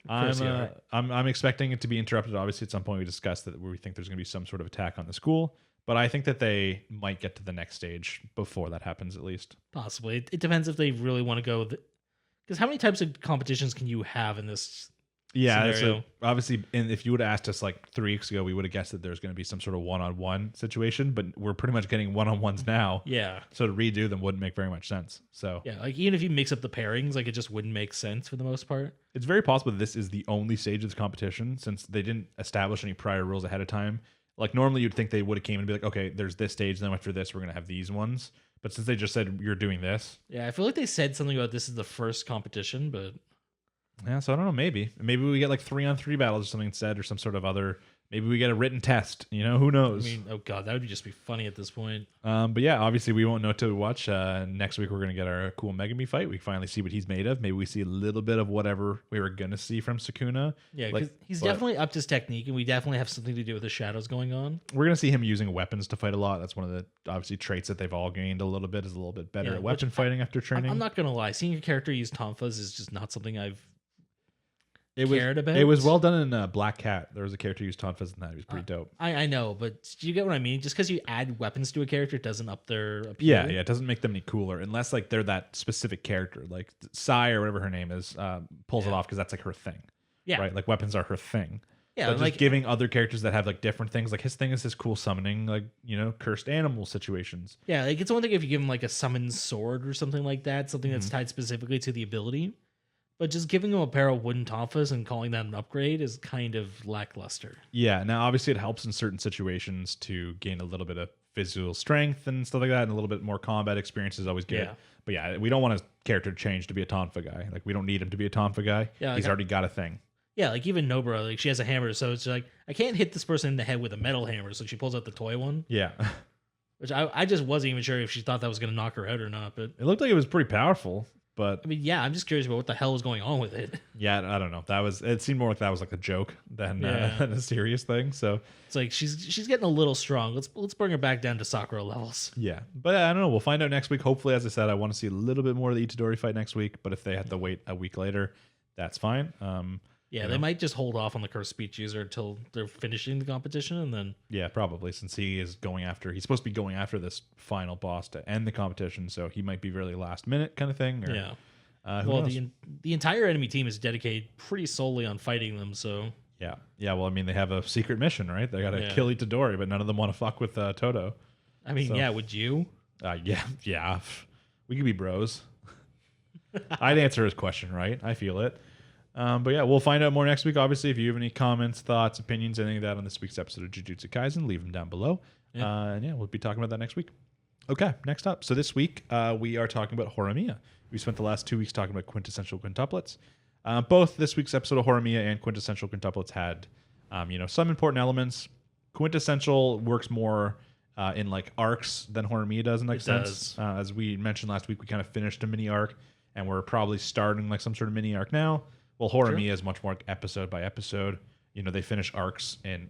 I'm expecting it to be interrupted. Obviously, at some point we discussed that we think there's going to be some sort of attack on the school, but I think that they might get to the next stage before that happens, at least. Possibly. It depends if they really want to go. Because how many types of competitions can you have in this? Yeah, so obviously, if you would have asked us like 3 weeks ago, we would have guessed that there's going to be some sort of one-on-one situation, but we're pretty much getting one-on-ones now. Yeah. So to redo them wouldn't make very much sense. So yeah, like even if you mix up the pairings, like it just wouldn't make sense for the most part. It's very possible that this is the only stage of the competition since they didn't establish any prior rules ahead of time. Like normally you'd think they would have came and be like, okay, there's this stage, then after this we're going to have these ones. But since they just said you're doing this. Yeah, I feel like they said something about this is the first competition, but... Yeah, so I don't know. Maybe we get like 3-on-3 battles or something instead, or some sort of other. Maybe we get a written test. Who knows? I mean, oh god, that would just be funny at this point. But yeah, obviously we won't know till we watch. Next week we're gonna get our cool Megami fight. We finally see what he's made of. Maybe we see a little bit of whatever we were gonna see from Sukuna. Yeah, because he's definitely upped his technique, and we definitely have something to do with the shadows going on. We're gonna see him using weapons to fight a lot. That's one of the obviously traits that they've all gained a little bit. Is a little bit better at weapon fighting after training. I'm not gonna lie, seeing a character use tonfas is just not something I've cared about. It was well done in Black Cat. There was a character who used tonfas in that. It was pretty dope. I know, but do you get what I mean? Just because you add weapons to a character, it doesn't up their appeal. Yeah, it doesn't make them any cooler unless like they're that specific character, like Sai or whatever her name is, pulls it off because that's like her thing. Yeah, right. Like weapons are her thing. Yeah, but just giving other characters that have like different things, like his thing is his cool summoning, like cursed animal situations. Yeah, like it's one thing if you give him like a summoned sword or something like that, something that's tied specifically to the ability. But just giving him a pair of wooden tonfas and calling that an upgrade is kind of lackluster. Yeah, now obviously it helps in certain situations to gain a little bit of physical strength and stuff like that, and a little bit more combat experience is always good. Yeah. But yeah, we don't want his character to change to be a tonfa guy. Like we don't need him to be a tonfa guy. Yeah, he's already got a thing. Yeah, like even Nobara, like she has a hammer, so it's like I can't hit this person in the head with a metal hammer, so she pulls out the toy one. Yeah. Which I just wasn't even sure if she thought that was going to knock her out or not, but it looked like it was pretty powerful. But I mean, yeah, I'm just curious about what the hell was going on with it. Yeah, I don't know. It seemed more like that was like a joke than a serious thing. So it's like she's getting a little strong. Let's bring her back down to Sakura levels. Yeah, but I don't know. We'll find out next week. Hopefully, as I said, I want to see a little bit more of the Itadori fight next week. But if they have to wait a week later, that's fine. They might just hold off on the cursed speech user until they're finishing the competition, and then probably since he's supposed to be going after this final boss to end the competition, so he might be really last minute kind of thing. Or, well, the entire enemy team is dedicated pretty solely on fighting them, so Yeah. Yeah. Well, I mean, they have a secret mission, right? They got to kill Itadori, but none of them want to fuck with Todo. I mean, yeah. Would you? Yeah. Yeah. We could be bros. I'd answer his question, right? I feel it. But yeah, we'll find out more next week. Obviously, if you have any comments, thoughts, opinions, anything like that on this week's episode of Jujutsu Kaisen, leave them down below. And yeah, we'll be talking about that next week. Okay, next up. So this week, we are talking about Horimiya. We spent the last 2 weeks talking about quintessential quintuplets. Both this week's episode of Horimiya and quintessential quintuplets had, some important elements. Quintessential works more in like arcs than Horimiya does in like sense. As we mentioned last week, we kind of finished a mini arc, and we're probably starting like some sort of mini arc now. Well, Horimiya is much more like episode by episode. They finish arcs in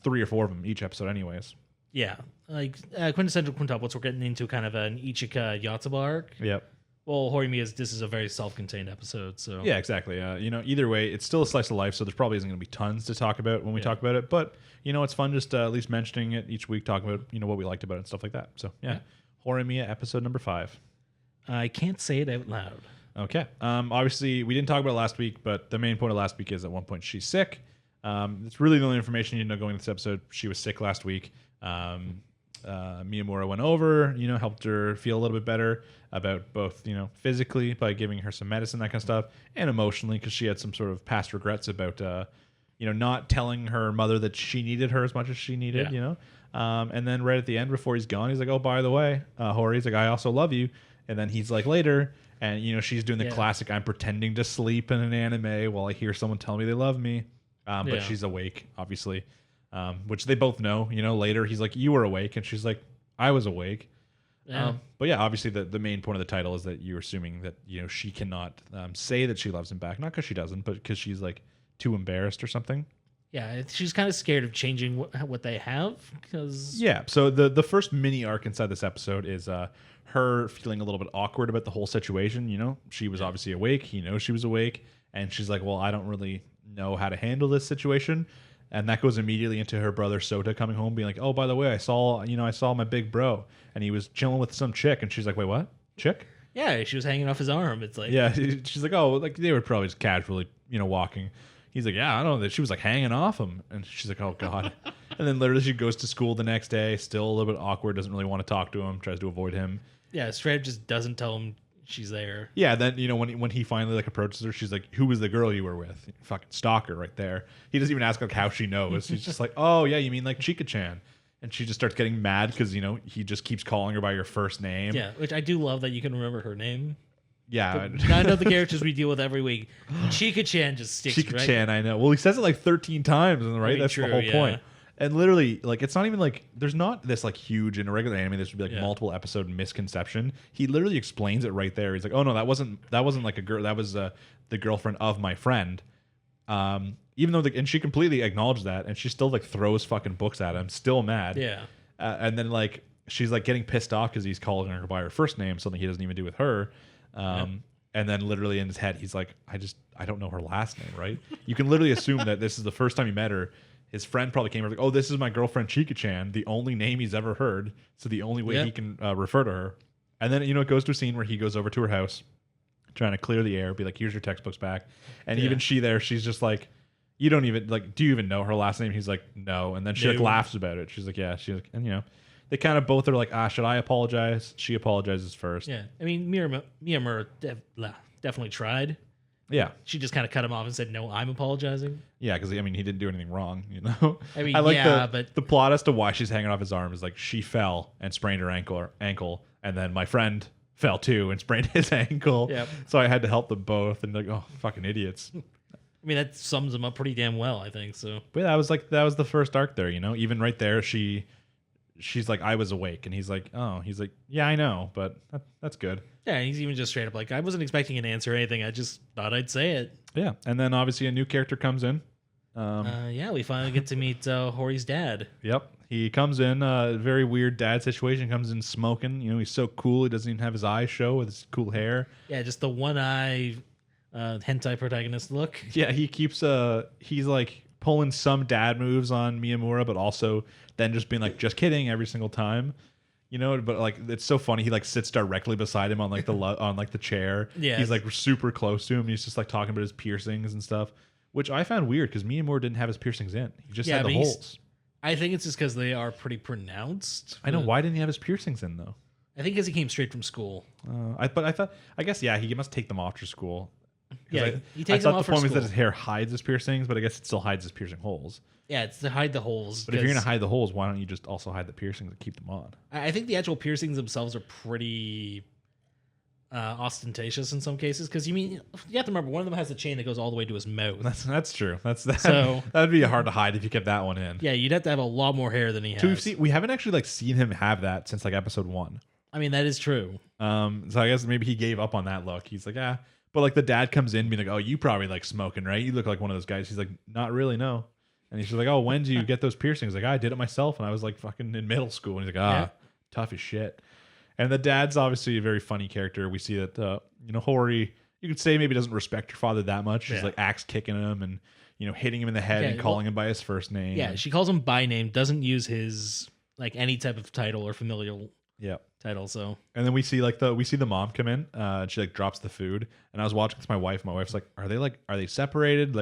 3 or 4 of them each episode, anyways. Yeah, like quintessential quintuplets, we're getting into kind of an Ichika Yotsuba arc. Yep. Well, this is a very self-contained episode, so yeah, exactly. Either way, it's still a slice of life, so there probably isn't going to be tons to talk about when we talk about it. But it's fun just at least mentioning it each week, talking about what we liked about it and stuff like that. So yeah. Horimiya episode number 5. I can't say it out loud. Okay. Obviously, we didn't talk about it last week, but the main point of last week is at one point she's sick. It's really the only information you know going into this episode. She was sick last week. Miyamura went over, helped her feel a little bit better about both, physically by giving her some medicine, that kind of stuff, and emotionally because she had some sort of past regrets about, not telling her mother that she needed her as much as she needed, and then right at the end before he's gone, he's like, oh, by the way, Hori's like, I also love you. And then he's like later, and she's doing the classic, I'm pretending to sleep in an anime while I hear someone tell me they love me, but she's awake, obviously. Which they both know, later he's like, you were awake. And she's like, I was awake. Yeah. But yeah, obviously the main point of the title is that you're assuming that, she cannot say that she loves him back. Not because she doesn't, but because she's like too embarrassed or something. Yeah. She's kind of scared of changing what they have. Yeah. So the first mini arc inside this episode is her feeling a little bit awkward about the whole situation. She was obviously awake. He knows she was awake. And she's like, well, I don't really know how to handle this situation. And that goes immediately into her brother Sota coming home, being like, "Oh, by the way, I saw my big bro, and he was chilling with some chick." And she's like, "Wait, what? Chick?" Yeah, she was hanging off his arm. It's like, yeah, she's like, "Oh, like they were probably just casually, walking." He's like, "Yeah, I don't know that she was like hanging off him," and she's like, "Oh God." And then literally she goes to school the next day, still a little bit awkward, doesn't really want to talk to him, tries to avoid him. Yeah, straight up just doesn't tell him she's there. Yeah, then when he finally like approaches her, she's like, "Who was the girl you were with?" Fucking stalker right there. He doesn't even ask like how she knows. He's just like, "Oh yeah, you mean like Chika-chan?" And she just starts getting mad because he just keeps calling her by her first name. Yeah, which I do love that you can remember her name. Yeah, none of the characters we deal with every week, Chika-chan just sticks. Chika-chan, right? I know. Well, he says it like 13 times, right? I mean, that's true, the whole point. And literally, like, it's not even like there's not this like huge in a regular anime. This would be like multiple episode misconception. He literally explains it right there. He's like, "Oh no, that wasn't like a girl. That was the girlfriend of my friend." Even though and she completely acknowledged that, and she still like throws fucking books at him, still mad. Yeah. And then like she's like getting pissed off because he's calling her by her first name, something he doesn't even do with her. And then literally in his head, he's like, I don't know her last name, right? You can literally assume that this is the first time he met her. His friend probably came over like, "Oh, this is my girlfriend Chika-chan," the only name he's ever heard. So the only way he can refer to her. And then, it goes to a scene where he goes over to her house, trying to clear the air, be like, "Here's your textbooks back." And even she's just like, "You don't even, like, do you even know her last name?" He's like, "No." And then she like laughs about it. She's like, "Yeah." She's like, and they kind of both are like, should I apologize? She apologizes first. Yeah. I mean, Miyamura definitely tried. Yeah. She just kind of cut him off and said, "No, I'm apologizing." Yeah, because, he didn't do anything wrong, I mean, I like but the plot as to why she's hanging off his arm is like she fell and sprained her ankle, and then my friend fell too and sprained his ankle. Yep. So I had to help them both, and like, oh, fucking idiots. I mean, that sums them up pretty damn well, I think, so. But that was the first arc there, Even right there, she's like, "I was awake," and he's like, "Yeah, I know, but that's good." Yeah, he's even just straight up like, "I wasn't expecting an answer or anything. I just thought I'd say it." Yeah, and then obviously a new character comes in. We finally get to meet Hori's dad. Yep, he comes in. Very weird dad situation. Comes in smoking. He's so cool. He doesn't even have his eyes show with his cool hair. Yeah, just the one eye hentai protagonist look. Yeah, he keeps he's like pulling some dad moves on Miyamura, but also then just being like, "Just kidding," every single time. But like it's so funny. He like sits directly beside him on like the on like the chair. Yeah, he's like super close to him. And he's just like talking about his piercings and stuff, which I found weird because Miyamura didn't have his piercings in. He just had but the holes. I think it's just because they are pretty pronounced. I know. Why didn't he have his piercings in though? I think because he came straight from school. I guess he must take them off after school. Yeah, he takes them off the for point school. was that his hair hides his piercings, but I guess it still hides his piercing holes. Yeah, it's to hide the holes. But if you're gonna hide the holes, why don't you just also hide the piercings and keep them on? I think the actual piercings themselves are pretty ostentatious in some cases, because you have to remember one of them has a chain that goes all the way to his mouth. That's true. That. So that'd be hard to hide if you kept that one in. Yeah, you'd have to have a lot more hair than he has. We haven't actually seen him have that since episode 1. I mean, that is true. So I guess maybe he gave up on that look. He's like, but the dad comes in being like, oh, you probably smoking, right? You look like one of those guys. He's like, not really, no. And he's like, oh, when do you get those piercings? Like, I did it myself, and I was fucking in middle school. And he's like, tough as shit. And the dad's obviously a very funny character. We see that Hori, you could say maybe doesn't respect her father that much. She's axe kicking him and hitting him in the head and calling him by his first name. Yeah, she calls him by name, doesn't use his any type of title or familial title. So and then we see the mom come in. And she drops the food. And I was watching with my wife. My wife's like, are they separated?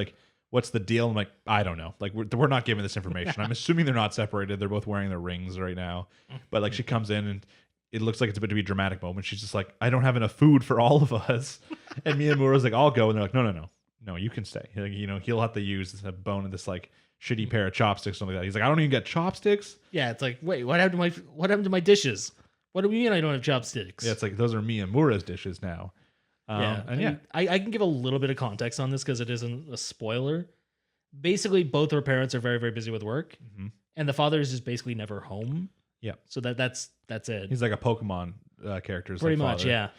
What's the deal? I'm like, I don't know. We're not given this information. I'm assuming they're not separated. They're both wearing their rings right now. But she comes in and it looks like it's about to be a dramatic moment. She's just like, I don't have enough food for all of us. And Miyamura's like, I'll go. And they're like, no, you can stay. He'll have to use a bone of this shitty pair of chopsticks or something like that. He's like, I don't even get chopsticks. Yeah, it's like, wait, what happened to my dishes? What do you mean I don't have chopsticks? Yeah, it's like those are Miyamura's dishes now. I can give a little bit of context on this because it isn't a spoiler. Basically, both her parents are very, very busy with work, and the father is just basically never home. Yeah, so that's it. He's like a Pokemon character, pretty much. Father. Yeah,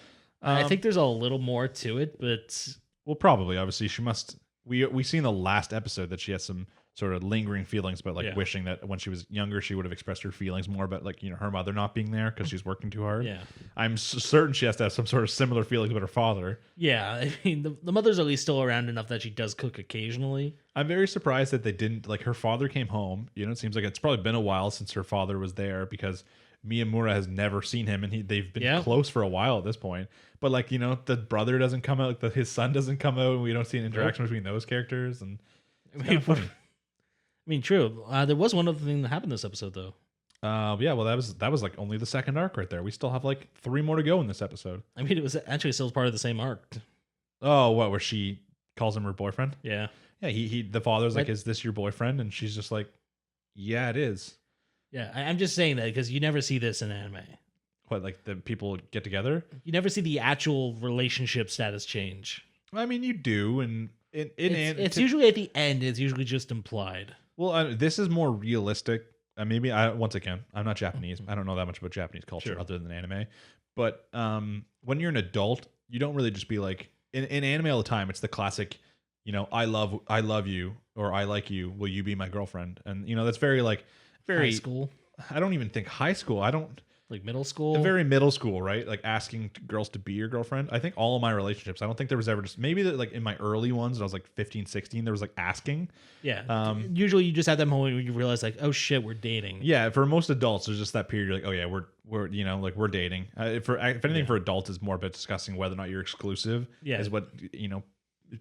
I think there's a little more to it, but probably obviously she must. We see in the last episode that she has some sort of lingering feelings about wishing that when she was younger she would have expressed her feelings more about her mother not being there because she's working too hard. Yeah, I'm certain she has to have some sort of similar feelings about her father. Yeah, I mean the mother's at least still around enough that she does cook occasionally. I'm very surprised that they didn't her father came home. It seems like it's probably been a while since her father was there because Miyamura has never seen him and they've been close for a while at this point. But the brother doesn't come out, his son doesn't come out, and we don't see an interaction between those characters. And it's funny. I mean, true. There was one other thing that happened this episode, though. Yeah. Well, that was only the second arc right there. We still have 3 more to go in this episode. I mean, it was actually still part of the same arc. Oh, what? Where she calls him her boyfriend? Yeah. Yeah. The father's like, "Is this your boyfriend?" And she's just like, "Yeah, it is." Yeah, I'm just saying that because you never see this in anime. What, the people get together? You never see the actual relationship status change. I mean, you do, and it's usually at the end. It's usually just implied. Well, this is more realistic. Maybe once again, I'm not Japanese. I don't know that much about Japanese culture other than anime. But when you're an adult, you don't really just be like in anime all the time. It's the classic, I love you, or I like you. Will you be my girlfriend? And that's very very high school. I don't even think high school. I don't. Middle school? Very middle school, right? Asking girls to be your girlfriend. I think all of my relationships, I don't think there was ever just, maybe in my early ones, when I was 15, 16, there was asking. Yeah. Usually you just have that moment where you realize oh shit, we're dating. Yeah. For most adults, there's just that period. You're like, oh yeah, we're we're dating. If anything for adults is more about discussing whether or not you're exclusive is what,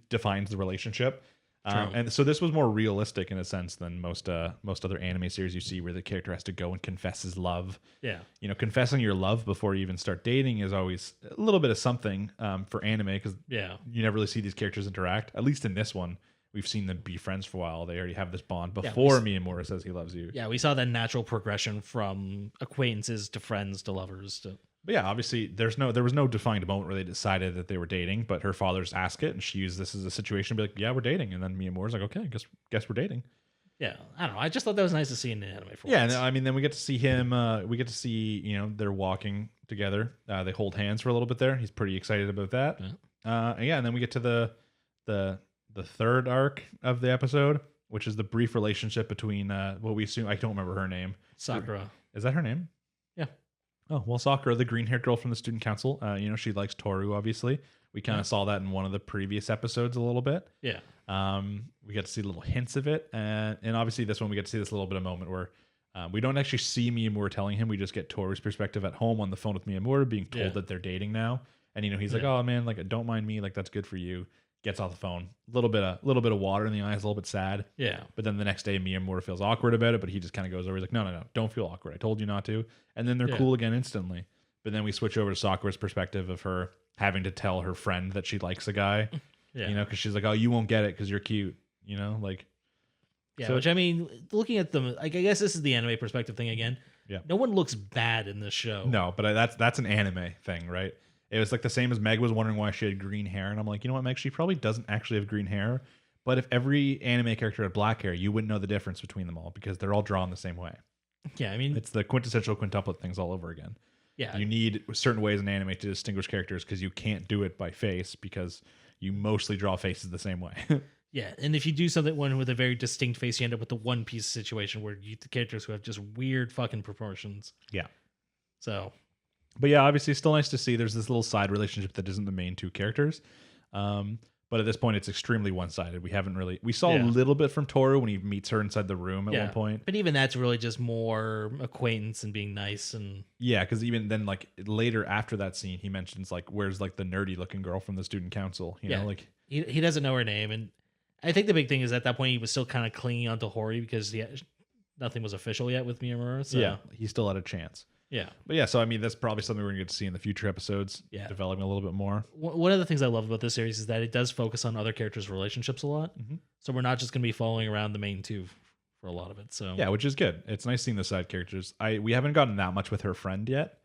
defines the relationship. And so this was more realistic in a sense than most other anime series you see where the character has to go and confess his love. Yeah. Confessing your love before you even start dating is always a little bit of something for anime because you never really see these characters interact. At least in this one, we've seen them be friends for a while. They already have this bond before Miyamura says he loves you. Yeah, we saw that natural progression from acquaintances to friends to lovers to... But yeah, obviously there was no defined moment where they decided that they were dating, but her father just asked it and she used this as a situation to be like, yeah, we're dating. And then Miyamura's like, okay, guess we're dating. Yeah, I don't know. I just thought that was nice to see in the anime. I mean, then we get to see him. We get to see, they're walking together. They hold hands for a little bit there. He's pretty excited about that. And then we get to the third arc of the episode, which is the brief relationship between what we assume. I don't remember her name. Sakura. Is that her name? Yeah. Oh, well, Sakura, the green-haired girl from the student council. She likes Toru, obviously. We kind of saw that in one of the previous episodes a little bit. Yeah. We got to see little hints of it. And obviously this one, we get to see this little bit of moment where we don't actually see Miyamura telling him. We just get Toru's perspective at home on the phone with Miyamura being told that they're dating now. And, he's like, oh, man, don't mind me. That's good for you. gets off the phone, little bit of water in the eyes, a little bit sad. Yeah. But then the next day, Miyamura feels awkward about it, but he just kind of goes over. He's like, no, don't feel awkward. I told you not to. And then they're cool again instantly. But then we switch over to Sakura's perspective of her having to tell her friend that she likes a guy. Yeah. You know, because she's like, oh, you won't get it because you're cute. You know, like. Yeah, so, which I mean, looking at them, I guess this is the anime perspective thing again. Yeah. No one looks bad in this show. No, but that's an anime thing, right? It was like the same as Meg was wondering why she had green hair. And I'm like, you know what, Meg? She probably doesn't actually have green hair. But if every anime character had black hair, you wouldn't know the difference between them all because they're all drawn the same way. Yeah, I mean, it's the quintessential quintuplet things all over again. Yeah. You need certain ways in anime to distinguish characters because you can't do it by face because you mostly draw faces the same way. Yeah, and if you do something one with a very distinct face, you end up with the One Piece situation where the characters who have just weird fucking proportions. Yeah. So... But yeah, obviously, it's still nice to see there's this little side relationship that isn't the main two characters. But at this point, it's extremely one-sided. We saw a little bit from Toru when he meets her inside the room at one point. But even that's really just more acquaintance and being nice. And yeah, because even then, like later after that scene, he mentions like, where's like the nerdy-looking girl from the student council? You know, like he doesn't know her name. And I think the big thing is at that point, he was still kind of clinging onto Hori because nothing was official yet with Miyamura. So. Yeah, he still had a chance. Yeah. But yeah, so I mean, that's probably something we're going to get to see in the future episodes, developing a little bit more. One of the things I love about this series is that it does focus on other characters' relationships a lot. Mm-hmm. So we're not just going to be following around the main two for a lot of it. So yeah, which is good. It's nice seeing the side characters. We haven't gotten that much with her friend yet,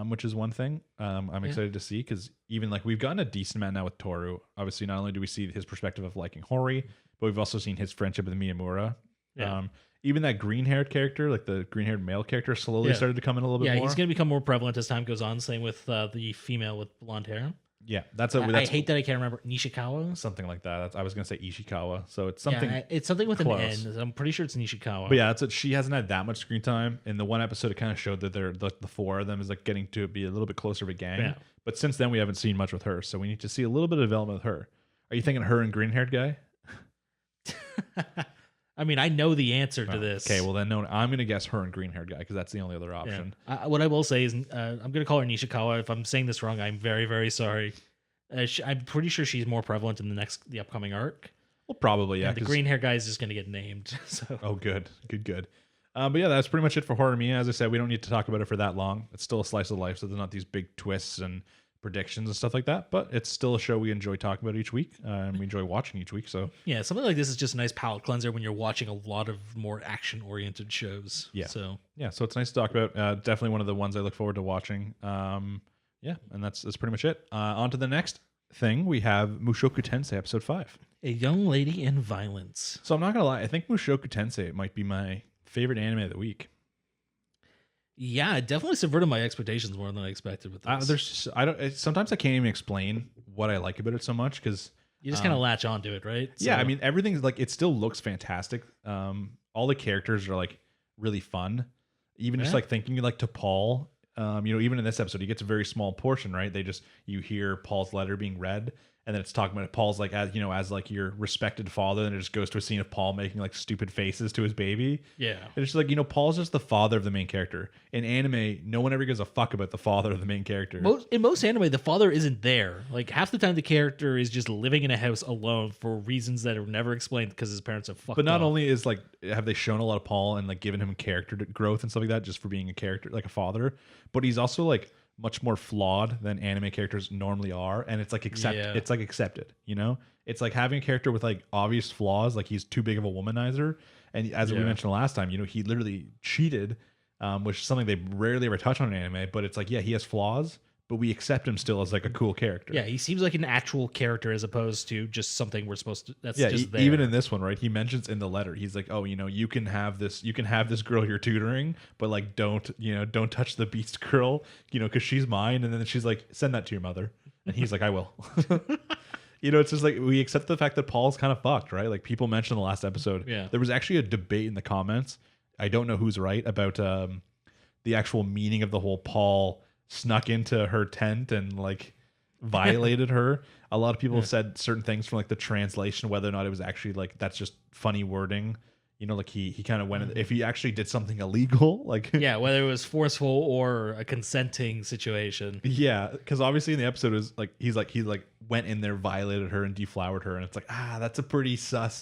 which is one thing I'm excited to see because even like we've gotten a decent amount now with Toru. Obviously, not only do we see his perspective of liking Hori, but we've also seen his friendship with Miyamura. Yeah. Even that green-haired character, like the green-haired male character, slowly started to come in a little bit more. Yeah, he's going to become more prevalent as time goes on. Same with the female with blonde hair. Yeah, I hate that I can't remember Nishikawa. Something like that. I was going to say Ishikawa, so it's something. Yeah, it's something with close. an N. I'm pretty sure it's Nishikawa. But yeah, that's what she hasn't had that much screen time. In the one episode, it kind of showed that the four of them is like getting to be a little bit closer of a gang. Yeah. But since then, we haven't seen much with her, so we need to see a little bit of development with her. Are you thinking her and green-haired guy? I mean, I know the answer to this. Okay, well then, no, I'm going to guess her and green-haired guy because that's the only other option. Yeah. What I will say is, I'm going to call her Nishikawa. If I'm saying this wrong, I'm very, very sorry. I'm pretty sure she's more prevalent in the upcoming arc. Well, probably, yeah. And the green-haired guy is just going to get named. So. Oh, good. But yeah, that's pretty much it for Horimiya. As I said, we don't need to talk about it for that long. It's still a slice of life, so there's not these big twists and predictions and stuff like that, but it's still a show we enjoy talking about each week and we enjoy watching each week. So yeah, something like this is just a nice palate cleanser when you're watching a lot of more action oriented shows. So it's nice to talk about. Definitely one of the ones I look forward to watching. And that's pretty much it. On to the next thing. We have Mushoku Tensei episode 5, A Young Lady in Violence. So I'm not gonna lie, I think Mushoku Tensei might be my favorite anime of the week. Yeah, it definitely subverted my expectations more than I expected with this. Sometimes I can't even explain what I like about it so much because you just kind of latch onto it, right? So, yeah, I mean everything's like it still looks fantastic. All the characters are like really fun. Even just like thinking like to Paul, even in this episode, he gets a very small portion, right? You hear Paul's letter being read, and then it's talking about Paul's like as like your respected father, and it just goes to a scene of Paul making like stupid faces to his baby. Yeah, and it's just like Paul's just the father of the main character. In anime, no one ever gives a fuck about the father of the main character. In most anime, the father isn't there. Like half the time, the character is just living in a house alone for reasons that are never explained because his parents have fucked. But not up. only is like have they shown a lot of Paul and like given him character growth and stuff like that just for being a character like a father, but he's also like much more flawed than anime characters normally are, and it's like accepted. It's like having a character with like obvious flaws, like he's too big of a womanizer, and as we mentioned last time, he literally cheated, which is something they rarely ever touch on in anime, but it's like he has flaws, but we accept him still as like a cool character. Yeah, he seems like an actual character as opposed to just something we're supposed to. That's just there. Even in this one, right? He mentions in the letter, he's like, "Oh, you can have this girl you're tutoring, but like don't touch the beast girl, because she's mine." And then she's like, "Send that to your mother," and he's like, "I will." It's just like we accept the fact that Paul's kind of fucked, right? Like people mentioned in the last episode. Yeah, there was actually a debate in the comments. I don't know who's right about the actual meaning of the whole Paul snuck into her tent and like violated her. A lot of people have said certain things from like the translation, whether or not it was actually like that's just funny wording, like he kind of went if he actually did something illegal, like yeah, whether it was forceful or a consenting situation. Yeah, because obviously in the episode is like he went in there, violated her, and deflowered her, and it's like that's a pretty sus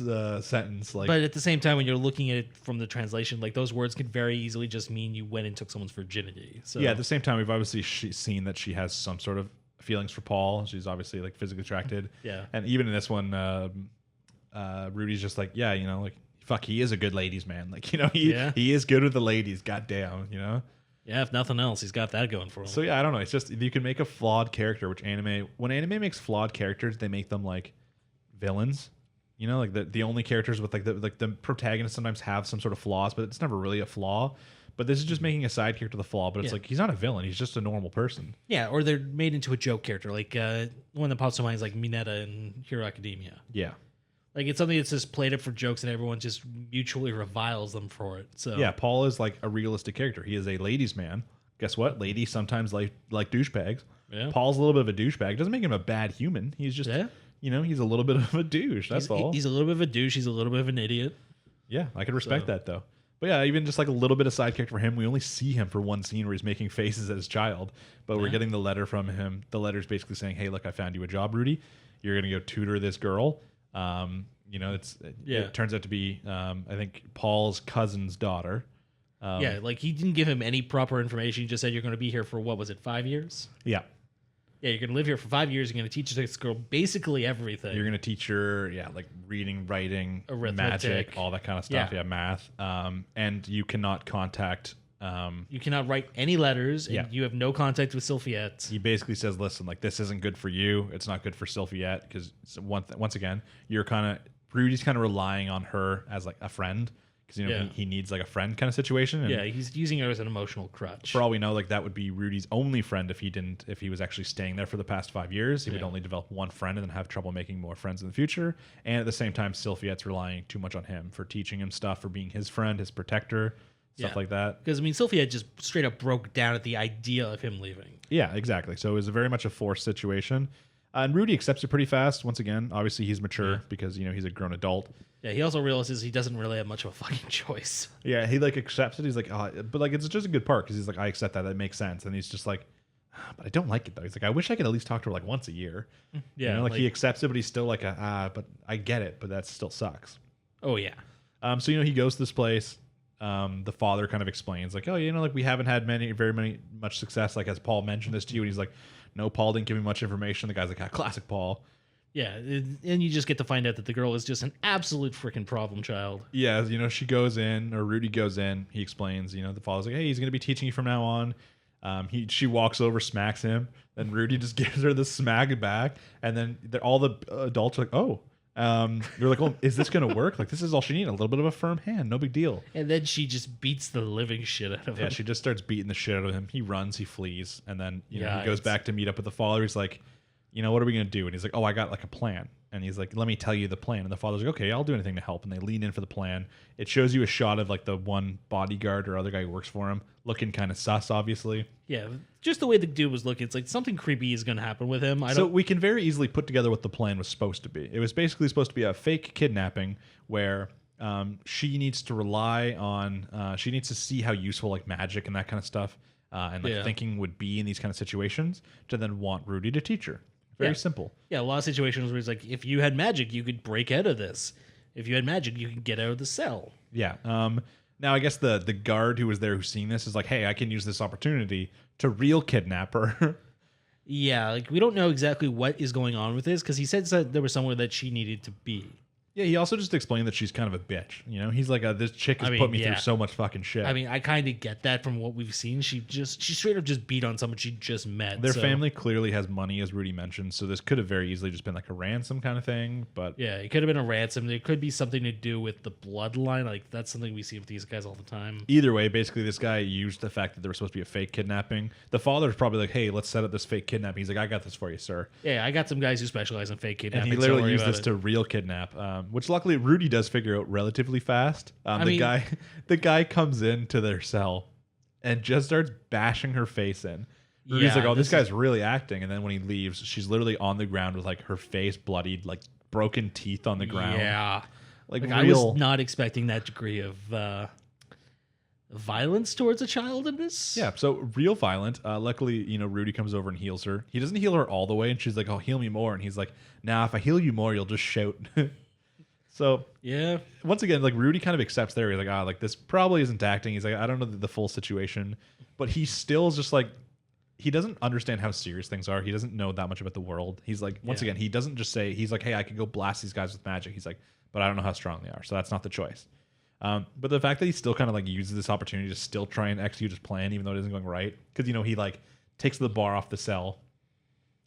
sentence. Like, but at the same time, when you're looking at it from the translation, like those words could very easily just mean you went and took someone's virginity. So yeah, at the same time, we've obviously seen that she has some sort of feelings for Paul. She's obviously like physically attracted. Yeah, and even in this one, Rudy's just like, yeah, like. Fuck, he is a good ladies man. Like, he is good with the ladies. Goddamn, Yeah, if nothing else, he's got that going for him. So yeah, I don't know. It's just you can make a flawed character, which when anime makes flawed characters, they make them like villains. Like the only characters with like the protagonists sometimes have some sort of flaws, but it's never really a flaw. But this is just making a side character the flaw. But it's like he's not a villain. He's just a normal person. Yeah, or they're made into a joke character. Like one that pops to mind is like Mineta in Hero Academia. Yeah. Like it's something that's just played up for jokes and everyone just mutually reviles them for it. So yeah, Paul is like a realistic character. He is a ladies' man. Guess what? Ladies sometimes like douchebags. Yeah. Paul's a little bit of a douchebag. Doesn't make him a bad human. He's just he's a little bit of a douche. That's all. He's a little bit of a douche. He's a little bit of an idiot. Yeah, I can respect that though. But yeah, even just like a little bit of side character for him. We only see him for one scene where he's making faces at his child. But we're getting the letter from him. The letter's basically saying, "Hey, look, I found you a job, Rudy. You're gonna go tutor this girl." It turns out to be, I think, Paul's cousin's daughter. Like he didn't give him any proper information. He just said you're going to be here for, 5 years? Yeah. Yeah, you're going to live here for 5 years. You're going to teach this girl basically everything. You're going to teach her, like reading, writing, arithmetic, magic, all that kind of stuff. Yeah, math. And you cannot contact... you cannot write any letters, and you have no contact with Sylphiette. He basically says, listen, like, this isn't good for you. It's not good for Sylphiette, because once again, Rudy's kind of relying on her as like a friend, because he needs like a friend kind of situation. And he's using her as an emotional crutch. For all we know, like that would be Rudy's only friend if he was actually staying there for the past 5 years. He would only develop one friend and then have trouble making more friends in the future. And at the same time, Sylphiette's relying too much on him for teaching him stuff, for being his friend, his protector. Stuff like that. Because, Sylphiette just straight up broke down at the idea of him leaving. Yeah, exactly. So it was very much a forced situation. And Rudy accepts it pretty fast. Once again, obviously he's mature because, he's a grown adult. Yeah, he also realizes he doesn't really have much of a fucking choice. Yeah, he like accepts it. He's like, but like it's just a good part because he's like, I accept that. That makes sense. And he's just like, but I don't like it though. He's like, I wish I could at least talk to her like once a year. Yeah, like he accepts it, but he's still like, but I get it, but that still sucks. Oh yeah. So he goes to this place. The father kind of explains like, oh, like we haven't had much success. Like as Paul mentioned this to you, and he's like, no, Paul didn't give me much information. The guy's like, classic Paul. Yeah, and you just get to find out that the girl is just an absolute freaking problem child. Yeah, she goes in, or Rudy goes in. He explains, the father's like, hey, he's going to be teaching you from now on. She walks over, smacks him. Then Rudy just gives her the smack back. And then all the adults are like, oh. They're like, oh, is this going to work? Like, this is all she needs. A little bit of a firm hand. No big deal. And then she just beats the living shit out of him. Yeah, she just starts beating the shit out of him. He runs, he flees. And then, he goes back to meet up with the father. He's like, what are we going to do? And he's like, oh, I got like a plan. And he's like, let me tell you the plan. And the father's like, okay, I'll do anything to help. And they lean in for the plan. It shows you a shot of like the one bodyguard or other guy who works for him looking kind of sus, obviously. Yeah, just the way the dude was looking, it's like something creepy is going to happen with him. So we can very easily put together what the plan was supposed to be. It was basically supposed to be a fake kidnapping where she needs to rely on, she needs to see how useful like magic and that kind of stuff and like thinking would be in these kind of situations to then want Rudy to teach her. Very simple. Yeah, a lot of situations where it's like, if you had magic, you could break out of this. If you had magic, you could get out of the cell. Yeah. Now, I guess the guard who was there who's seeing this is like, hey, I can use this opportunity to real kidnap her. Yeah, like we don't know exactly what is going on with this because he said that there was somewhere that she needed to be. Yeah, he also just explained that she's kind of a bitch. He's like, this chick has put me through so much fucking shit. I mean, I kind of get that from what we've seen. She straight up just beat on someone she just met. Their family clearly has money, as Rudy mentioned, so this could have very easily just been like a ransom kind of thing. But yeah, it could have been a ransom. There could be something to do with the bloodline. Like that's something we see with these guys all the time. Either way, basically, this guy used the fact that there was supposed to be a fake kidnapping. The father's probably like, hey, let's set up this fake kidnapping. He's like, I got this for you, sir. Yeah, I got some guys who specialize in fake kidnapping. And he literally used this to real kidnap, which luckily Rudy does figure out relatively fast. The guy comes into their cell and just starts bashing her face in. Rudy's like, oh, this guy's really acting. And then when he leaves, she's literally on the ground with like her face bloodied, like broken teeth on the ground. Yeah. Like I was not expecting that degree of violence towards a child in this. Yeah, so real violent. Luckily, Rudy comes over and heals her. He doesn't heal her all the way, and she's like, "Oh, heal me more." And he's like, "Nah, if I heal you more, you'll just shout." So yeah, once again, like Rudy kind of accepts there. He's like, like this probably isn't acting. He's like, I don't know the full situation, but he still is just like, he doesn't understand how serious things are. He doesn't know that much about the world. He's like, once again, he doesn't just say, he's like, hey, I could go blast these guys with magic. He's like, but I don't know how strong they are, so that's not the choice. But the fact that he still kind of like uses this opportunity to still try and execute his plan, even though it isn't going right, because he like takes the bar off the cell,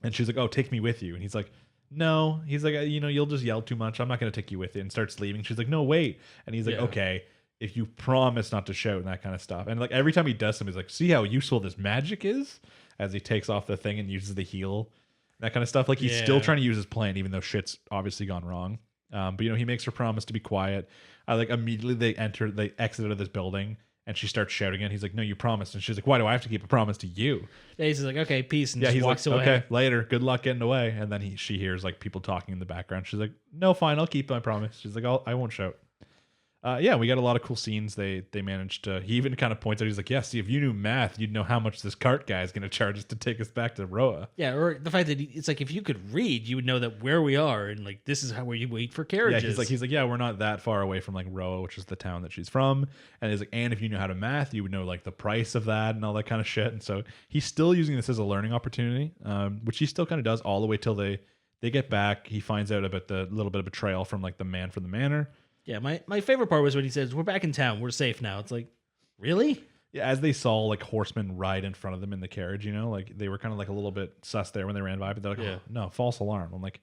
and she's like, "Oh, take me with you," and he's like, "No." He's like, "You'll just yell too much. I'm not going to take you with you," and starts leaving. She's like, "No, wait," and he's like, "Okay, if you promise not to shout," and that kind of stuff. And like every time he does something, he's like, "See how useful this magic is?" As he takes off the thing and uses the heal, that kind of stuff. Like he's still trying to use his plan, even though shit's obviously gone wrong. But he makes her promise to be quiet. Like immediately they exit out of this building, and she starts shouting again. He's like, "No, you promised." And she's like, "Why do I have to keep a promise to you?" Yeah, he's like, "Okay, peace," and just walks away. "Okay, later. Good luck getting away." And then she hears like people talking in the background. She's like, "No, fine, I'll keep my promise." She's like, I won't shout. We got a lot of cool scenes. They managed to. He even kind of points out. He's like, "Yeah, see, if you knew math, you'd know how much this cart guy is going to charge us to take us back to Roa." Yeah, or the fact that it's like if you could read, you would know that where we are and like this is where you wait for carriages. Yeah, he's like, yeah, we're not that far away from like Roa, which is the town that she's from. And he's like, and if you knew how to math, you would know like the price of that and all that kind of shit. And so he's still using this as a learning opportunity, which he still kind of does all the way till they get back. He finds out about the little bit of betrayal from like the man from the manor. Yeah, my favorite part was when he says, "We're back in town. We're safe now." It's like, really? Yeah, as they saw like horsemen ride in front of them in the carriage, like they were kind of like a little bit sus there when they ran by, but they're like, "Oh, no, false alarm." I'm like,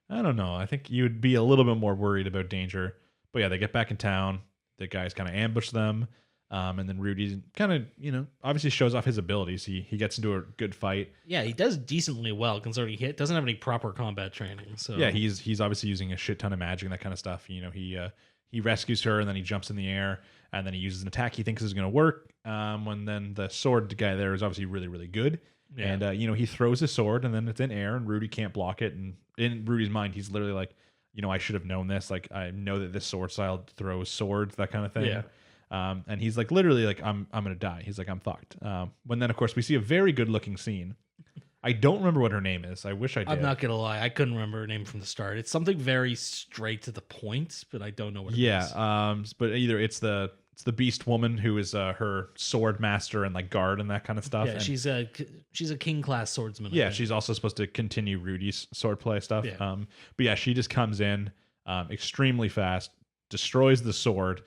I don't know. I think you'd be a little bit more worried about danger. But yeah, they get back in town. The guys kind of ambush them. And then Rudy kind of, obviously shows off his abilities. He gets into a good fight. Yeah, he does decently well considering he doesn't have any proper combat training. So yeah, he's obviously using a shit ton of magic and that kind of stuff. He rescues her and then he jumps in the air and then he uses an attack he thinks is going to work. When then the sword guy there is obviously really, really good. Yeah. And he throws his sword and then it's in air and Rudy can't block it. And in Rudy's mind, he's literally like, I should have known this. Like I know that this sword style throws swords, that kind of thing. Yeah. And he's like, literally, like, I'm gonna die. He's like, I'm fucked. When then, of course, we see a very good looking scene. I don't remember what her name is. I wish I did. I'm not gonna lie, I couldn't remember her name from the start. It's something very straight to the point, but I don't know what it is. Yeah. But either it's the Beast Woman who is her sword master and like guard and that kind of stuff. Yeah, and she's a king class swordsman. Yeah, she's also supposed to continue Rudy's swordplay stuff. Yeah. But yeah, she just comes in extremely fast, destroys the sword.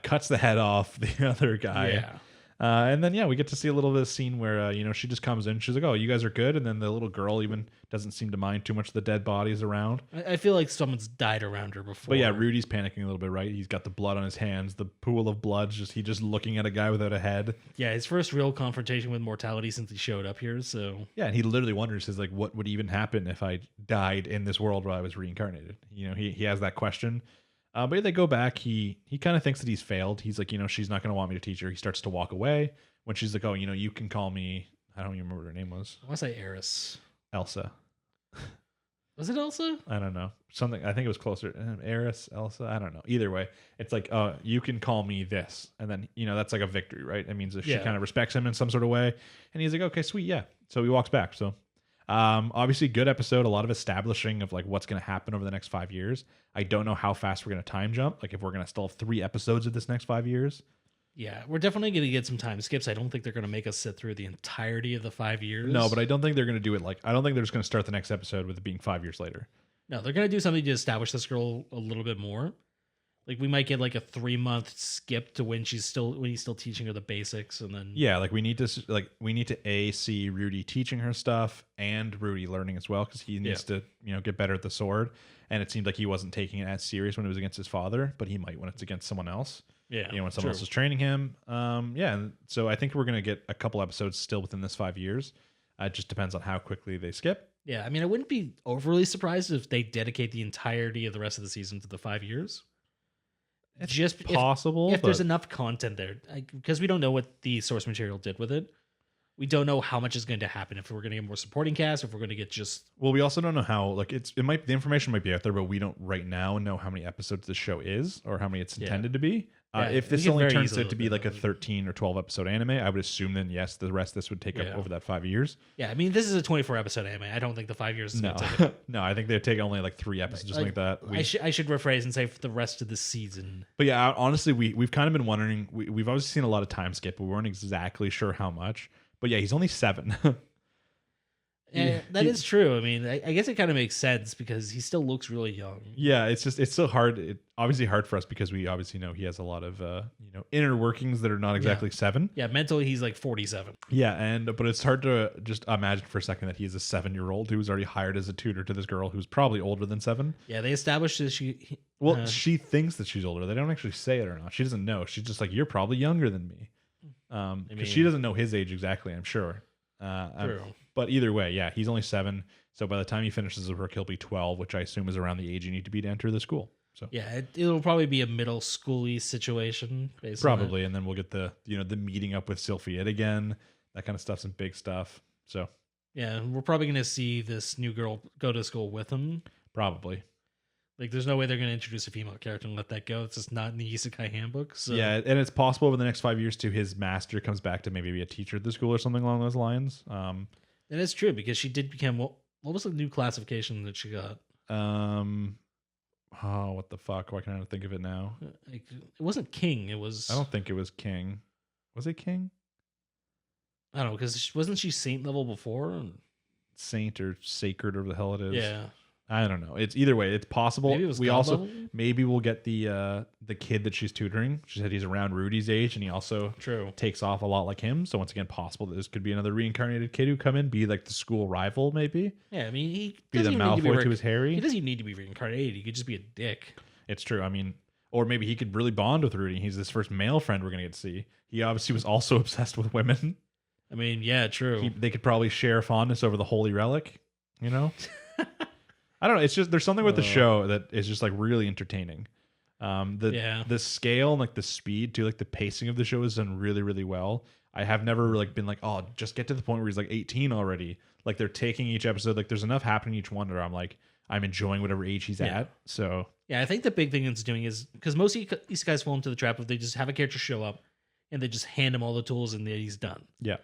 Cuts the head off the other guy. Yeah. And then, we get to see a little bit of scene where, she just comes in. She's like, "Oh, you guys are good." And then the little girl even doesn't seem to mind too much the dead bodies around. I feel like someone's died around her before. But yeah, Rudy's panicking a little bit, right? He's got the blood on his hands. The pool of blood, he just looking at a guy without a head. Yeah, his first real confrontation with mortality since he showed up here. So yeah, and he literally wonders, like, what would even happen if I died in this world where I was reincarnated? He has that question. But they go back. He kind of thinks that he's failed. He's like, she's not going to want me to teach her. He starts to walk away when she's like, "Oh, you can call me." I don't even remember what her name was. I want to say Eris. Elsa. Was it Elsa? I don't know. Something. I think it was closer. Eris, Elsa. I don't know. Either way, it's like, you can call me this, and then that's like a victory, right? It means that she kind of respects him in some sort of way, and he's like, "Okay, sweet, yeah." So he walks back. So. Obviously good episode, a lot of establishing of like what's going to happen over the next 5 years. I don't know how fast we're going to time jump, like if we're going to still have 3 episodes of this next 5 years. Yeah, we're definitely going to get some time skips. I don't think they're going to make us sit through the entirety of the 5 years. No, but I don't think they're going to do it I don't think they're just going to start the next episode with it being 5 years later. No, they're going to do something to establish this girl a little bit more. Like we might get like a 3-month skip to when he's still teaching her the basics, and then we need to see Rudy teaching her stuff and Rudy learning as well because he needs to get better at the sword. And it seemed like he wasn't taking it as serious when it was against his father, but he might when it's against someone else. Yeah, when someone else is training him. And so I think we're gonna get a couple episodes still within this 5 years. It just depends on how quickly they skip. Yeah, I mean, I wouldn't be overly surprised if they dedicate the entirety of the rest of the season to the 5 years. It's just possible if there's enough content there, because we don't know what the source material did with it. we don't know how much is going to happen. If we're going to get more supporting cast, if we're going to get just Well, we also don't know how like the information might be out there, but we don't right now know how many episodes the show is or how many it's intended to be. If this only turns out to be like a 13 or 12 episode anime, I would assume then yes, the rest of this would take up over that 5 years. Yeah, I mean this is a 24 episode anime. I don't think the 5 years is no. going to take it. No, I think they'd take only like 3 episodes, just like that. I should rephrase and say for the rest of the season. But yeah, honestly, we've kind of been wondering. We've obviously seen a lot of time skip, but we weren't exactly sure how much. But yeah, he's only 7. That is true. I mean, I guess it kind of makes sense because he still looks really young. Yeah, it's still hard. Obviously hard for us because we obviously know he has a lot of inner workings that are not exactly 7. Yeah, mentally he's like 47. Yeah, but it's hard to just imagine for a second that he's a 7-year-old who was already hired as a tutor to this girl who's probably older than 7. Yeah, they established that she thinks that she's older. They don't actually say it or not. She doesn't know. She's just like, you're probably younger than me. Because she doesn't know his age exactly, I'm sure. True. But either way, yeah, he's only 7. So by the time he finishes his work, he'll be 12, which I assume is around the age you need to be to enter the school. So yeah, it'll probably be a middle schooly situation. Probably, and then we'll get the meeting up with Sylphiid again. That kind of stuff, some big stuff. So yeah, we're probably going to see this new girl go to school with him. Probably. Like, there's no way they're going to introduce a female character and let that go. It's just not in the Isekai handbook. So. Yeah, and it's possible over the next 5 years too, his master comes back to maybe be a teacher at the school or something along those lines. That is true because she did become what was the new classification that she got? Oh, what the fuck? Why can't I think of it now? It wasn't king. It was. I don't think it was king. Was it king? I don't know because wasn't she saint level before? Saint or sacred or whatever the hell it is. Yeah. I don't know. It's either way. It's possible. Maybe it was maybe we'll get the kid that she's tutoring. She said he's around Rudy's age, and he also takes off a lot like him. So once again, possible that this could be another reincarnated kid who come in, be like the school rival, maybe. Yeah, I mean, he be the Malfoy to his Harry. He doesn't even need to be reincarnated. He could just be a dick. It's true. I mean, or maybe he could really bond with Rudy. He's this first male friend we're gonna get to see. He obviously was also obsessed with women. I mean, yeah, true. They could probably share fondness over the holy relic. You know. I don't know. It's just there's something with the show that is just like really entertaining. The scale and like the speed too, like the pacing of the show is done really, really well. I have never like been like, oh, just get to the point where he's like 18 already. Like they're taking each episode, like there's enough happening each one where I'm like, I'm enjoying whatever age he's at. So yeah, I think the big thing it's doing is because most of these guys fall into the trap of they just have a character show up and they just hand him all the tools and then he's done. Yeah.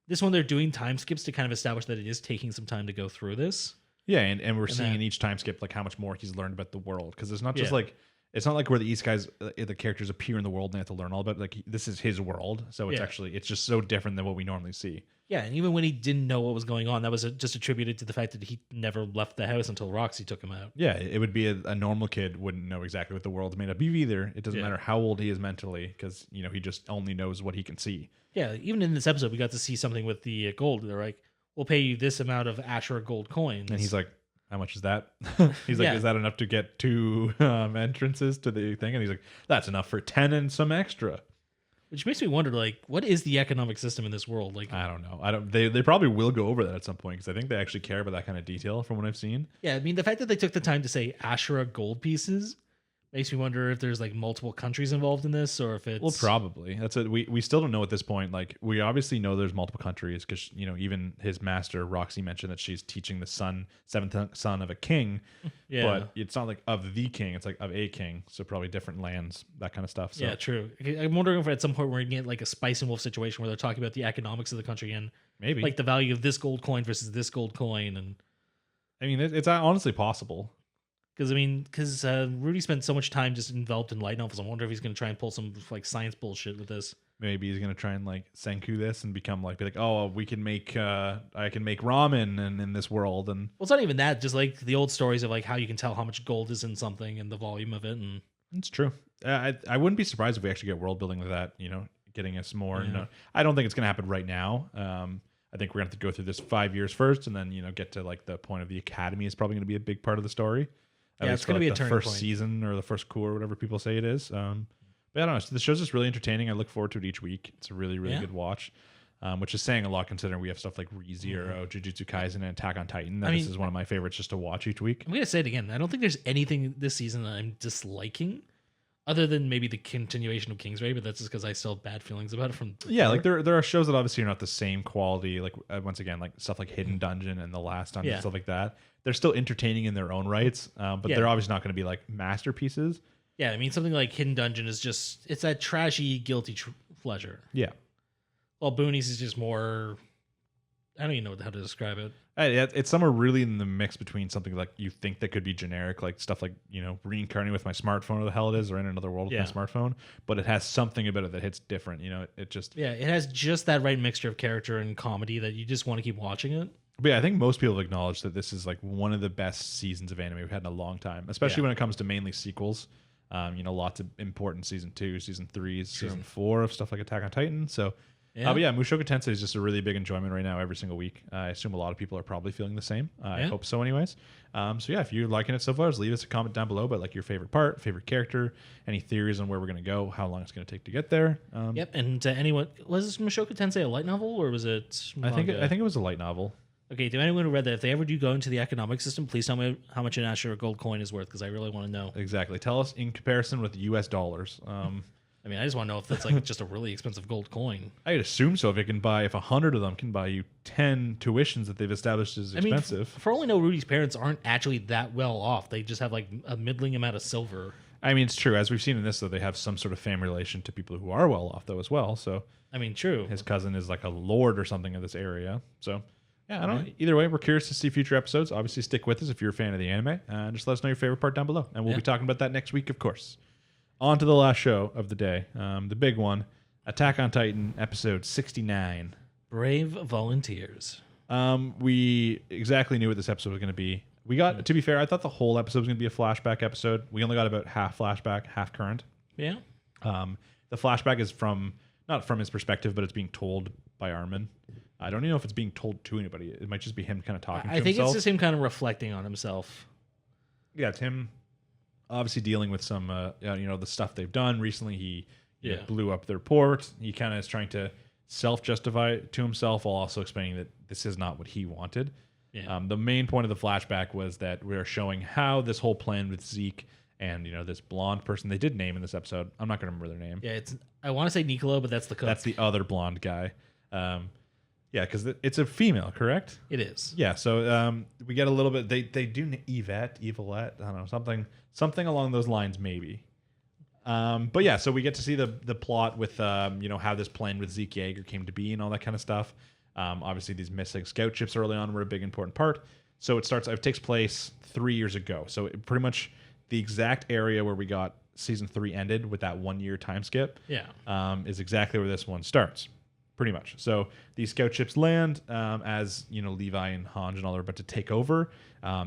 This one they're doing time skips to kind of establish that it is taking some time to go through this. Yeah, and we're seeing in each time skip like how much more he's learned about the world because it's not just like it's not like where the East guys the characters appear in the world and they have to learn all about it. Like this is his world, so it's it's just so different than what we normally see. Yeah, and even when he didn't know what was going on, that was just attributed to the fact that he never left the house until Roxy took him out. Yeah, it would be a normal kid wouldn't know exactly what the world's made up of either. It doesn't matter how old he is mentally because he just only knows what he can see. Yeah, even in this episode, we got to see something with the gold. They're like, "We'll pay you this amount of Ashura gold coins," and he's like, how much is that? He's like, is that enough to get 2 entrances to the thing? And he's like, that's enough for 10 and some extra. Which makes me wonder, like, what is the economic system in this world? Like, I don't know. They probably will go over that at some point because I think they actually care about that kind of detail from what I've seen. Yeah, I mean, the fact that they took the time to say Ashura gold pieces makes me wonder if there's like multiple countries involved in this or if it's probably that's it. We still don't know at this point. Like we obviously know there's multiple countries because even his master Roxy mentioned that she's teaching the seventh son of a king. But it's not like of the king, it's like of a king, so probably different lands, that kind of stuff. So. Yeah, true. I'm wondering if at some point we're gonna get like a Spice and Wolf situation where they're talking about the economics of the country and maybe like the value of this gold coin versus this gold coin. And I mean it's honestly possible. Because Rudy spent so much time just enveloped in light novels. I wonder if he's going to try and pull some like science bullshit with this. Maybe he's going to try and like senku this and be like, oh, we can make, I can make ramen in this world. And well, it's not even that. Just like the old stories of like how you can tell how much gold is in something and the volume of it. And it's true. I wouldn't be surprised if we actually get world building with that. Getting us more. No, I don't think it's going to happen right now. I think we're going to have to go through this 5 years first, and then get to like the point of the academy is probably going to be a big part of the story. It's going to be a turning point. The first season or the first cour or whatever people say it is. But I don't know. The show's just really entertaining. I look forward to it each week. It's a really, really good watch, which is saying a lot considering we have stuff like ReZero, Jujutsu Kaisen, and Attack on Titan. This is one of my favorites just to watch each week. I'm going to say it again. I don't think there's anything this season that I'm disliking. Other than maybe the continuation of Kingsray, but that's just because I still have bad feelings about it from before. Yeah, like there are shows that obviously are not the same quality. Like once again, like stuff like Hidden Dungeon and The Last Dungeon, stuff like that. They're still entertaining in their own rights, but they're obviously not going to be like masterpieces. Yeah, I mean something like Hidden Dungeon is just it's that trashy, guilty pleasure. Yeah. Well, Boonies is just more. I don't even know how to describe it. It's somewhere really in the mix between something like you think that could be generic, like stuff like, reincarnating with my smartphone, or the hell it is, or in another world with my smartphone, but it has something about it that hits different. It just... Yeah, it has just that right mixture of character and comedy that you just want to keep watching it. But yeah, I think most people have acknowledged that this is like one of the best seasons of anime we've had in a long time, especially when it comes to mainly sequels. Lots of important season 2, season 3, season 4 of stuff like Attack on Titan. So... But yeah, Mushoku Tensei is just a really big enjoyment right now every single week. I assume a lot of people are probably feeling the same. I hope so anyways. So yeah, if you're liking it so far, just leave us a comment down below about like your favorite part, favorite character, any theories on where we're going to go, how long it's going to take to get there. And to anyone, was this Mushoku Tensei a light novel or was it manga? I think it was a light novel. Okay, to anyone who read that, if they ever do go into the economic system, please tell me how much an Asher or gold coin is worth because I really want to know. Exactly. Tell us in comparison with US dollars. I mean, I just want to know if that's like just a really expensive gold coin. I'd assume so. If 100 of them can buy you 10 tuitions that they've established as expensive. I mean, for all I know, Rudy's parents aren't actually that well off. They just have like a middling amount of silver. I mean, it's true. As we've seen in this, though, they have some sort of family relation to people who are well off, though, as well. So, I mean, true. His cousin is like a lord or something in this area. So, yeah, I don't know. Either way, we're curious to see future episodes. Obviously, stick with us if you're a fan of the anime. Just let us know your favorite part down below. And we'll be talking about that next week, of course. On to the last show of the day, the big one, Attack on Titan, episode 69. Brave Volunteers. We exactly knew what this episode was going to be. We got, to be fair, I thought the whole episode was going to be a flashback episode. We only got about half flashback, half current. Yeah. The flashback is not from his perspective, but it's being told by Armin. I don't even know if it's being told to anybody. It might just be him kind of talking to himself. I think it's just him kind of reflecting on himself. Yeah, it's him. Obviously dealing with some, the stuff they've done recently. He blew up their port. He kind of is trying to self-justify to himself while also explaining that this is not what he wanted. Yeah. The main point of the flashback was that we're showing how this whole plan with Zeke and this blonde person they did name in this episode. I'm not going to remember their name. Yeah, I want to say Nicolo, but that's the cook. That's the other blonde guy. Yeah, because it's a female, correct? It is. Yeah, so we get a little bit. They do Evilette. I don't know, something along those lines, maybe. But yeah, so we get to see the plot with how this plan with Zeke Yeager came to be and all that kind of stuff. Obviously, these missing scout ships early on were a big important part. So it takes place 3 years ago. So pretty much the exact area where we got season 3 ended with that 1 year time skip. Yeah, is exactly where this one starts. Pretty much. So these scout ships land as Levi and Hanj and all are about to take over.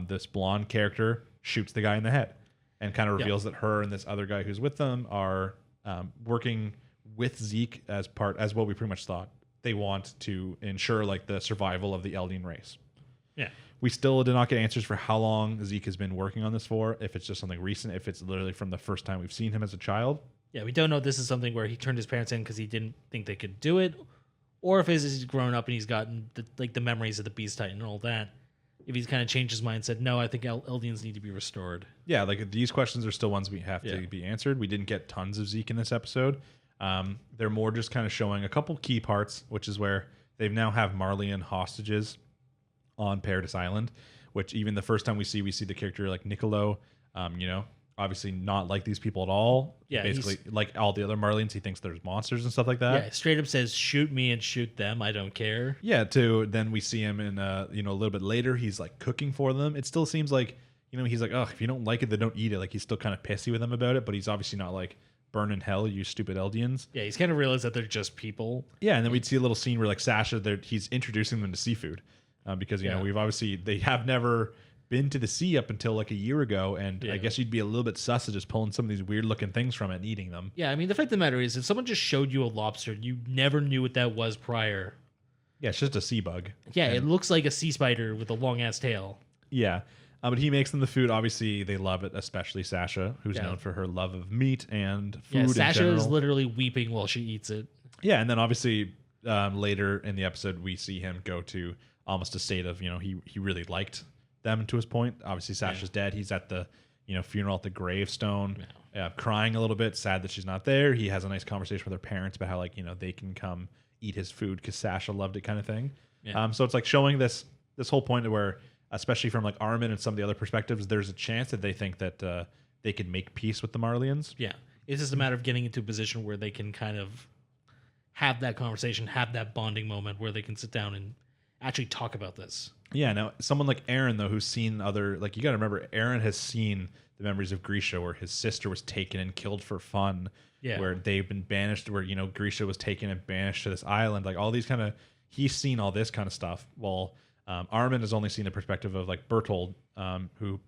This blonde character shoots the guy in the head and kind of reveals that her and this other guy who's with them are working with Zeke as what we pretty much thought. They want to ensure like the survival of the Eldian race. Yeah. We still did not get answers for how long Zeke has been working on this for, if it's just something recent, if it's literally from the first time we've seen him as a child. Yeah, we don't know if this is something where he turned his parents in because he didn't think they could do it, or if he's grown up and he's gotten the memories of the Beast Titan and all that. If he's kind of changed his mind and said, no, I think Eldians need to be restored. Yeah, like these questions are still ones we have to be answered. We didn't get tons of Zeke in this episode. They're more just kind of showing a couple key parts, which is where they now have Marleyan hostages on Paradise Island, which even the first time we see the character like Nicolo, obviously not like these people at all. Yeah, basically like all the other Marleyans, he thinks there's monsters and stuff like that. Yeah, straight up says, shoot me and shoot them. I don't care. Yeah, then we see him in a little bit later, he's like cooking for them. It still seems like, he's like, oh, if you don't like it, then don't eat it. Like he's still kind of pissy with them about it, but he's obviously not like, burn in hell, you stupid Eldians. Yeah, he's kind of realized that they're just people. Yeah, and then we'd see a little scene where like Sasha, he's introducing them to seafood. Because, they have never been to the sea up until like a year ago, and I guess you'd be a little bit sus of just pulling some of these weird looking things from it and eating them. Yeah, I mean, the fact of the matter is, if someone just showed you a lobster, you never knew what that was prior. Yeah, it's just a sea bug. Yeah, it looks like a sea spider with a long ass tail. Yeah, but he makes them the food. Obviously, they love it, especially Sasha, who's known for her love of meat and food. Yeah, Sasha is literally weeping while she eats it. Yeah, and then obviously later in the episode, we see him go to almost a state of he really liked them to his point. Obviously, Sasha's dead. He's at the funeral at the gravestone, crying a little bit, sad that she's not there. He has a nice conversation with her parents about how they can come eat his food because Sasha loved it, kind of thing. Yeah. So it's like showing this whole point where, especially from like Armin and some of the other perspectives, there's a chance that they think that they could make peace with the Marleyans. Yeah, it's just a matter of getting into a position where they can kind of have that conversation, have that bonding moment where they can sit down and actually talk about this. Yeah, now someone like Eren, though, who's seen other, like, you got to remember, Eren has seen the memories of Grisha where his sister was taken and killed for fun, where they've been banished, where, Grisha was taken and banished to this island, like all these kind of, he's seen all this kind of stuff. While Armin has only seen the perspective of like Bertold, who,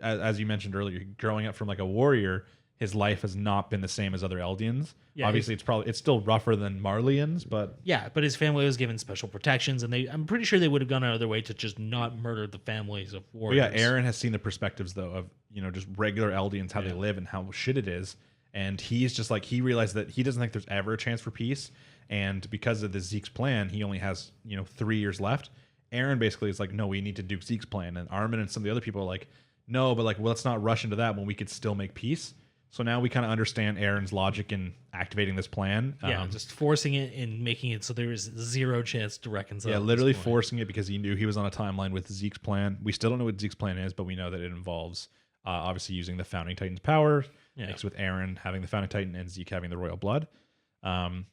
as you mentioned earlier, growing up from like a warrior, his life has not been the same as other Eldians. Yeah, obviously, it's still rougher than Marleyans, but but his family was given special protections, and I'm pretty sure they would have gone out of their way to just not murder the families of warriors. Well, yeah, Eren has seen the perspectives though of just regular Eldians, how they live and how shit it is, and he's just like, he realized that he doesn't think there's ever a chance for peace, and because of the Zeke's plan, he only has 3 years left. Eren basically is like, no, we need to do Zeke's plan, and Armin and some of the other people are like, no, but like, well, let's not rush into that when we could still make peace. So now we kind of understand Eren's logic in activating this plan. Just forcing it and making it so there is zero chance to reconcile. Yeah, literally forcing it because he knew he was on a timeline with Zeke's plan. We still don't know what Zeke's plan is, but we know that it involves obviously using the Founding Titan's power, mixed with Eren having the Founding Titan and Zeke having the royal blood.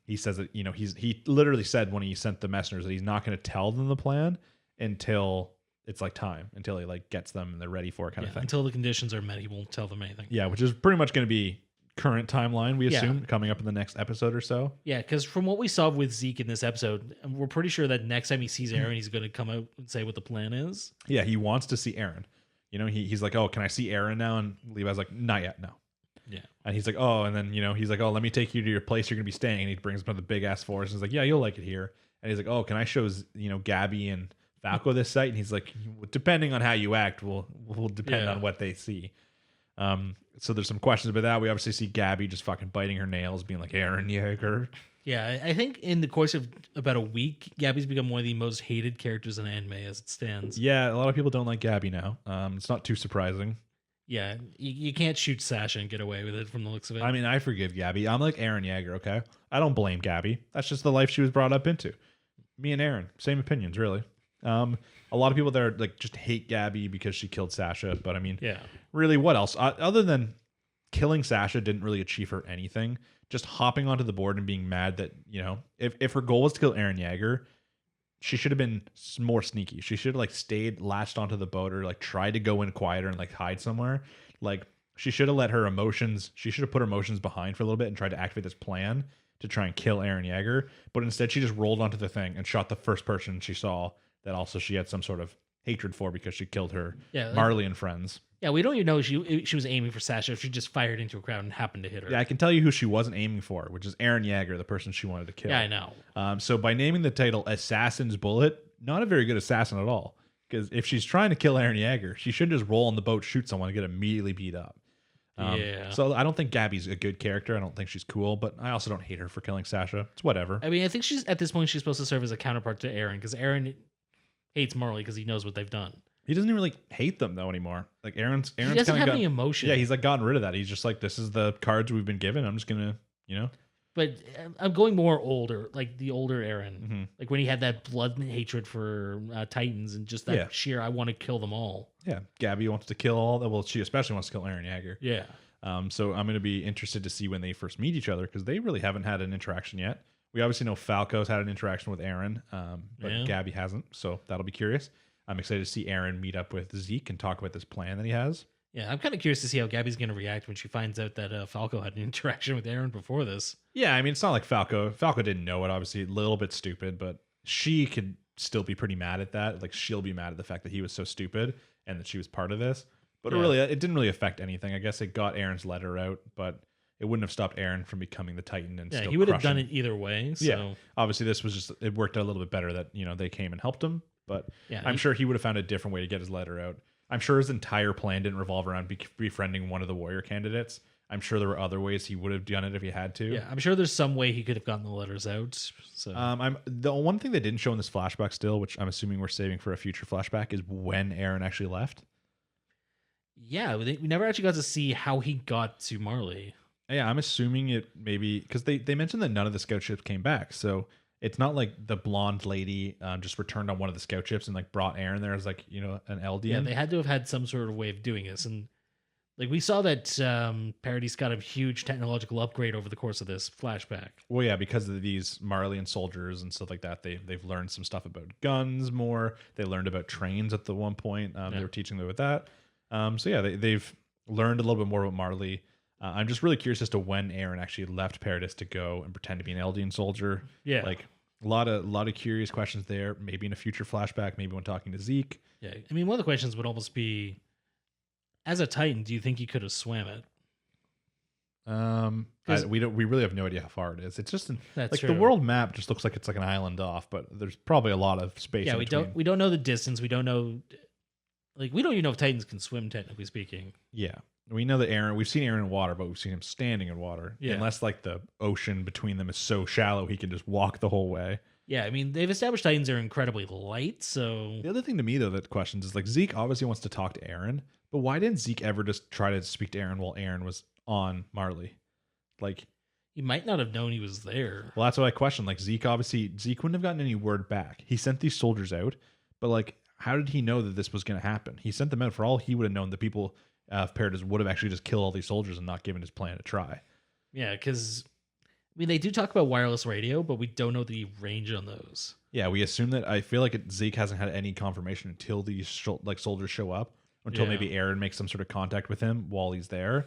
He says that, he literally said when he sent the messengers that he's not going to tell them the plan until it's like time, until he like gets them and they're ready for it, kind of thing. Until the conditions are met, he won't tell them anything. Yeah, which is pretty much going to be current timeline, we assume, coming up in the next episode or so. Yeah, because from what we saw with Zeke in this episode, we're pretty sure that next time he sees Eren, he's going to come out and say what the plan is. Yeah, he wants to see Eren. He's like, oh, can I see Eren now? And Levi's like, not yet, no. Yeah. And he's like, oh, and then, he's like, oh, let me take you to your place you're going to be staying. And he brings him to the big ass forest. And he's like, yeah, you'll like it here. And he's like, oh, can I show, Gabby and Falco this site? And he's like, depending on how you act will depend on what they see. So there's some questions about that. We obviously see Gabby just fucking biting her nails, being like, Eren Yeager. Yeah, I think in the course of about a week, Gabby's become one of the most hated characters in anime as it stands. Yeah, a lot of people don't like Gabby now. It's not too surprising. Yeah, you can't shoot Sasha and get away with it from the looks of it. I mean, I forgive Gabby. I'm like Eren Yeager, okay? I don't blame Gabby. That's just the life she was brought up into. Me and Eren, same opinions, really. A lot of people there like just hate Gabby because she killed Sasha, but I mean, really, what else? Other than killing Sasha didn't really achieve her anything. Just hopping onto the board and being mad that, if her goal was to kill Eren Yeager, she should have been more sneaky. She should have like stayed latched onto the boat or like tried to go in quieter and like hide somewhere. Like she should have let her emotions, she should have put her emotions behind for a little bit and tried to activate this plan to try and kill Eren Yeager. But instead she just rolled onto the thing and shot the first person she saw that also she had some sort of hatred for because she killed her Marleyan friends. Yeah, we don't even know she was aiming for Sasha if she just fired into a crowd and happened to hit her. Yeah, I can tell you who she wasn't aiming for, which is Eren Yeager, the person she wanted to kill. Yeah, I know. So by naming the title Assassin's Bullet, not a very good assassin at all. Because if she's trying to kill Eren Yeager, she shouldn't just roll on the boat, shoot someone, and get immediately beat up. So I don't think Gabby's a good character. I don't think she's cool, but I also don't hate her for killing Sasha. It's whatever. I mean, I think at this point she's supposed to serve as a counterpart to Eren, because Eren hates Marley because he knows what they've done. He doesn't even really hate them though anymore. Like Eren's he doesn't have any emotion. Yeah, he's like gotten rid of that. He's just like, this is the cards we've been given. I'm just gonna, But I'm going more older, like the older Eren, like when he had that blood and hatred for Titans and just that sheer, I want to kill them all. Yeah, Gabby wants to kill all that. Well, she especially wants to kill Eren Yeager. Yeah. So I'm going to be interested to see when they first meet each other because they really haven't had an interaction yet. We obviously know Falco's had an interaction with Eren, but Gabby hasn't. So that'll be curious. I'm excited to see Eren meet up with Zeke and talk about this plan that he has. Yeah, I'm kind of curious to see how Gabby's going to react when she finds out that Falco had an interaction with Eren before this. Yeah, I mean, it's not like Falco. Falco didn't know it, obviously. A little bit stupid, but she could still be pretty mad at that. Like, she'll be mad at the fact that he was so stupid and that she was part of this. But it didn't really affect anything. I guess it got Eren's letter out, but it wouldn't have stopped Eren from becoming the Titan and still he would have done it either way. So. Yeah, obviously this was just, it worked out a little bit better that, they came and helped him. But I'm sure he would have found a different way to get his letter out. I'm sure his entire plan didn't revolve around befriending one of the warrior candidates. I'm sure there were other ways he would have done it if he had to. Yeah, I'm sure there's some way he could have gotten the letters out. So the one thing they didn't show in this flashback still, which I'm assuming we're saving for a future flashback, is when Eren actually left. Yeah, we never actually got to see how he got to Marley. Yeah, I'm assuming it maybe because they mentioned that none of the scout ships came back, so it's not like the blonde lady just returned on one of the scout ships and like brought Aaron there as like an Eldian. Yeah, they had to have had some sort of way of doing this, and like we saw that Paradis got a huge technological upgrade over the course of this flashback. Well, yeah, because of these Marleyan soldiers and stuff like that, they've learned some stuff about guns more. They learned about trains at the one point. They were teaching them with that. So yeah, they've learned a little bit more about Marley. I'm just really curious as to when Aaron actually left Paradis to go and pretend to be an Eldian soldier. Yeah, like a lot of curious questions there. Maybe in a future flashback, maybe when talking to Zeke. Yeah, I mean, one of the questions would almost be, as a Titan, do you think he could have swam it? We really have no idea how far it is. It's just that's true. The world map just looks like it's like an island off, but there's probably a lot of space. Yeah, in between. we don't know the distance. We don't know, we don't even know if Titans can swim, technically speaking. Yeah, we know that we've seen Aaron in water, but we've seen him standing in water. Yeah. Unless like the ocean between them is so shallow, he can just walk the whole way. Yeah, I mean, they've established Titans are incredibly light, so... The other thing to me, though, that questions is, like, Zeke obviously wants to talk to Aaron, but why didn't Zeke ever just try to speak to Aaron while Aaron was on Marley? Like... He might not have known he was there. Well, that's what I question. Like, Zeke wouldn't have gotten any word back. He sent these soldiers out, but, like, how did he know that this was going to happen? He sent them out. For all he would have known, the people of Paradis would have actually just killed all these soldiers and not given his plan a try. Yeah, because... I mean, they do talk about wireless radio, but we don't know the range on those. Yeah, we assume that. I feel like Zeke hasn't had any confirmation until these soldiers show up, until maybe Aaron makes some sort of contact with him while he's there.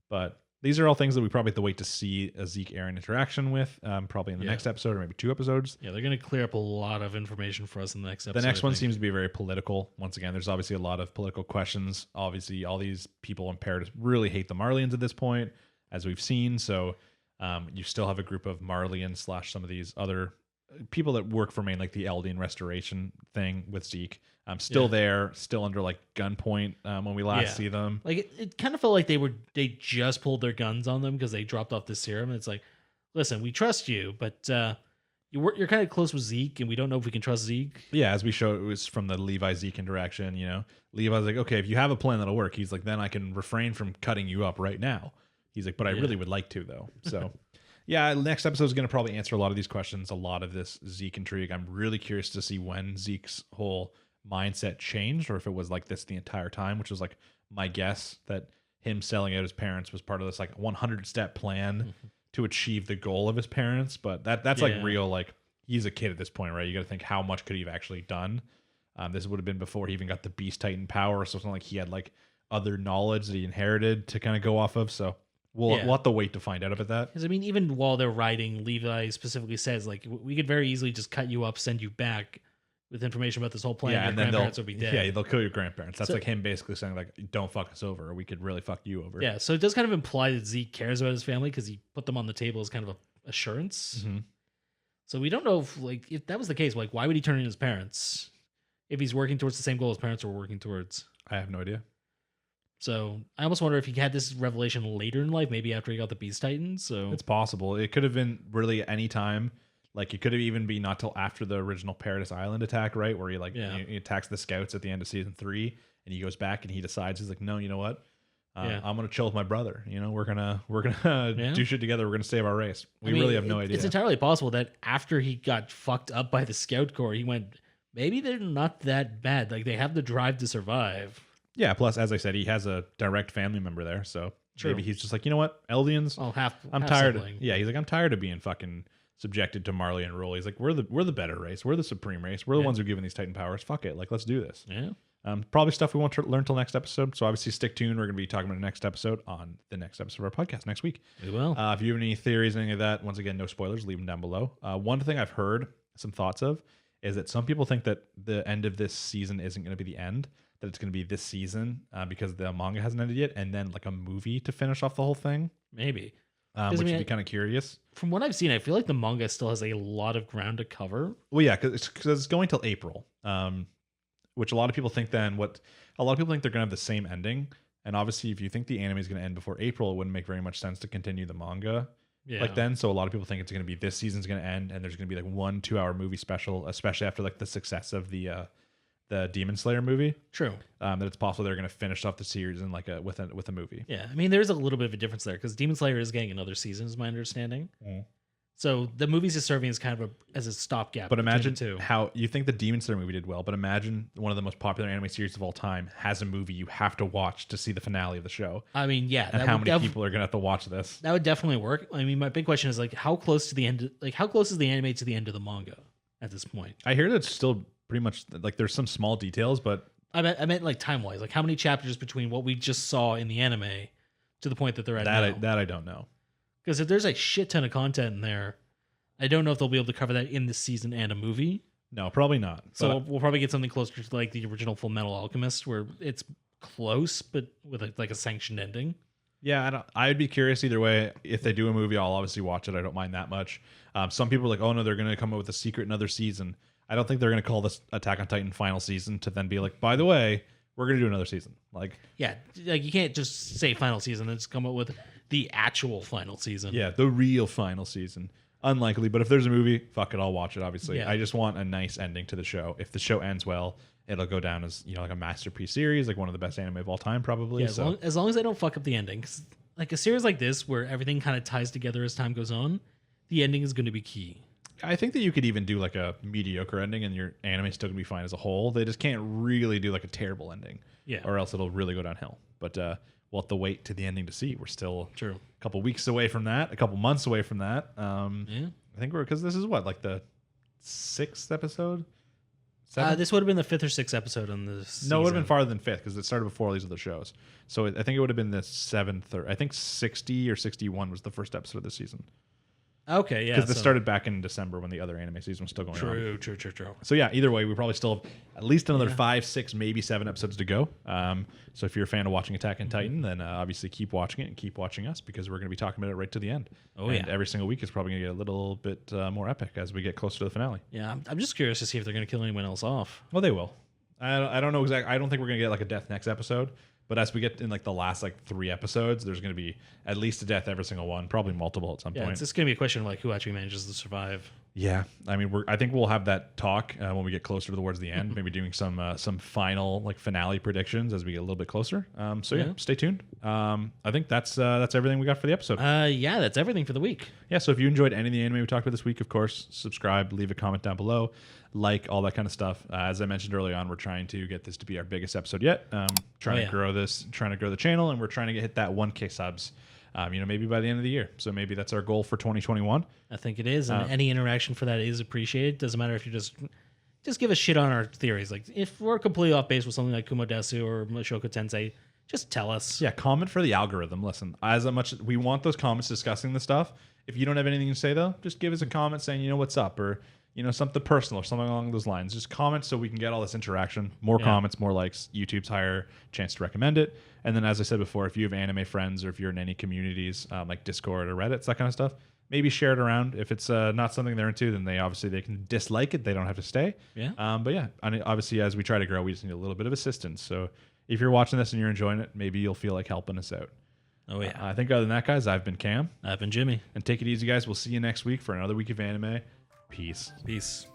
But these are all things that we probably have to wait to see a Zeke-Aaron interaction with, probably in the next episode or maybe 2 episodes. Yeah, they're going to clear up a lot of information for us in the next episode. The next one seems to be very political. Once again, there's obviously a lot of political questions. Obviously, all these people in Paradis really hate the Marleyans at this point, as we've seen. So you still have a group of Marleyans / some of these other people that work for main like the Eldian restoration thing with Zeke. Still there, still under like gunpoint when we last see them. Like it kind of felt like they just pulled their guns on them because they dropped off the serum. And it's like, listen, we trust you, but you're kind of close with Zeke, and we don't know if we can trust Zeke. Yeah, as we showed, it was from the Levi Zeke interaction. Levi's like, okay, if you have a plan that'll work, he's like, then I can refrain from cutting you up right now. He's like, but I really would like to, though. So, yeah, next episode is going to probably answer a lot of these questions, a lot of this Zeke intrigue. I'm really curious to see when Zeke's whole mindset changed, or if it was like this the entire time, which was like my guess that him selling out his parents was part of this like 100-step plan to achieve the goal of his parents. But that's like real, like he's a kid at this point, right? You got to think how much could he have actually done? This would have been before he even got the Beast Titan power, so it's not like he had like other knowledge that he inherited to kind of go off of. So we'll have to wait to find out about that. Because I mean, even while they're writing, Levi specifically says like we could very easily just cut you up, send you back with information about this whole plan. Yeah, and then grandparents will be dead. Yeah, they'll kill your grandparents. That's like him basically saying like, "Don't fuck us over, or we could really fuck you over." Yeah, so it does kind of imply that Zeke cares about his family because he put them on the table as kind of a assurance. Mm-hmm. So we don't know if that was the case. Like, why would he turn in his parents if he's working towards the same goal his parents were working towards? I have no idea. So I almost wonder if he had this revelation later in life, maybe after he got the Beast Titans. So it's possible. It could have been really any time. Like it could have even been not till after the original Paradis Island attack, right? Where he attacks the scouts at the end of season 3, and he goes back and he decides he's like, no, you know what? I'm gonna chill with my brother. We're gonna do shit together. We're gonna save our race. We really have no idea. It's entirely possible that after he got fucked up by the Scout Corps, he went, maybe they're not that bad. Like they have the drive to survive. Yeah. Plus, as I said, he has a direct family member there, so maybe he's just like, you know what, Eldians. I'm tired. Sibling. Yeah, he's like, I'm tired of being fucking subjected to Marley and rule. He's like, we're the better race. We're the supreme race. We're the ones who are given these Titan powers. Fuck it. Like, let's do this. Yeah. Probably stuff we won't learn till next episode. So obviously stick tuned. We're going to be talking about the next episode on the next episode of our podcast next week. We will. If you have any theories, any of that, once again, no spoilers, leave them down below. One thing I've heard some thoughts of is that some people think that the end of this season isn't going to be the end, that it's going to be this season because the manga hasn't ended yet, and then like a movie to finish off the whole thing. Maybe. Which would be kind of curious. From what I've seen, I feel like the manga still has a lot of ground to cover. Well, yeah, because it's going till April, which a lot of people think they're going to have the same ending. And obviously, if you think the anime is going to end before April, it wouldn't make very much sense to continue the manga like then. So a lot of people think it's going to be this season's going to end, and there's going to be like 1 2-hour movie special, especially after like the success of the the Demon Slayer movie. True. That it's possible they're going to finish off the series in like with a movie. Yeah, I mean, there's a little bit of a difference there because Demon Slayer is getting another season, is my understanding. So the movie's just serving as kind of as a stopgap. But imagine how you think the Demon Slayer movie did well, but imagine one of the most popular anime series of all time has a movie you have to watch to see the finale of the show. I mean, yeah. And how many people are going to have to watch this? That would definitely work. I mean, my big question is like, how close to the end? Like, how close is the anime to the end of the manga at this point? I hear that it's still pretty much like there's some small details, but I meant like time wise. Like, how many chapters between what we just saw in the anime to the point that they're at now? That I don't know. Because if there's a shit ton of content in there, I don't know if they'll be able to cover that in this season and a movie. No, probably not. So we'll probably get something closer to like the original Full Metal Alchemist, where it's close, but with like a sanctioned ending. Yeah, I'd be curious either way. If they do a movie, I'll obviously watch it. I don't mind that much. Some people are like, oh no, they're going to come up with a secret another season. I don't think they're going to call this Attack on Titan final season to then be like, by the way, we're going to do another season. Like you can't just say final season and just come up with the actual final season. Yeah, the real final season. Unlikely, but if there's a movie, fuck it, I'll watch it. Obviously, yeah. I just want a nice ending to the show. If the show ends well, it'll go down as like a masterpiece series, like one of the best anime of all time, probably. Yeah, as long as they don't fuck up the ending, 'cause like a series like this where everything kind of ties together as time goes on, the ending is going to be key. I think that you could even do like a mediocre ending, and your anime is still gonna be fine as a whole. They just can't really do like a terrible ending, or else it'll really go downhill. But we'll have to wait to the ending to see. We're still a couple weeks away from that, a couple months away from that. I think because this is like the 6th episode. This would have been the 5th or 6th episode on this. No, it would have been farther than 5th because it started before all these other shows. So I think it would have been the 7th, or I think 60 or 61 was the first episode of this season. Okay, yeah. Because this started back in December when the other anime season was still going on. True. So yeah, either way, we probably still have at least another 5, 6, maybe 7 episodes to go. So if you're a fan of watching Attack on Titan, then obviously keep watching it and keep watching us because we're going to be talking about it right to the end. And every single week is probably going to get a little bit more epic as we get closer to the finale. Yeah, I'm just curious to see if they're going to kill anyone else off. Well, they will. I don't know exactly. I don't think we're going to get like a death next episode. But as we get in like the last 3 episodes, there's going to be at least a death every single one, probably multiple at some point. It's just going to be a question of like who actually manages to survive. Yeah, I mean, I think we'll have that talk when we get closer towards the end. Maybe doing some final finale predictions as we get a little bit closer. So stay tuned. I think that's everything we got for the episode. That's everything for the week. Yeah, so if you enjoyed any of the anime we talked about this week, of course, subscribe, leave a comment down below, all that kind of stuff. As I mentioned early on, we're trying to get this to be our biggest episode yet. Trying to grow the channel, and we're trying to hit that 1K subs. Maybe by the end of the year. So maybe that's our goal for 2021. I think it is, and any interaction for that is appreciated. Doesn't matter if you just give a shit on our theories. Like if we're completely off base with something like Kumo Desu or Mushoku Tensei, just tell us. Yeah, comment for the algorithm. Listen, as much we want those comments discussing the stuff. If you don't have anything to say though, just give us a comment saying what's up, or something personal or something along those lines. Just comment so we can get all this interaction. More comments, more likes. YouTube's higher chance to recommend it. And then, as I said before, if you have anime friends or if you're in any communities like Discord or Reddit, that kind of stuff, maybe share it around. If it's not something they're into, then they can dislike it. They don't have to stay. Yeah. But yeah, obviously, as we try to grow, we just need a little bit of assistance. So if you're watching this and you're enjoying it, maybe you'll feel like helping us out. Oh, yeah. I think other than that, guys, I've been Cam. I've been Jimmy. And take it easy, guys. We'll see you next week for another week of anime. Peace. Peace.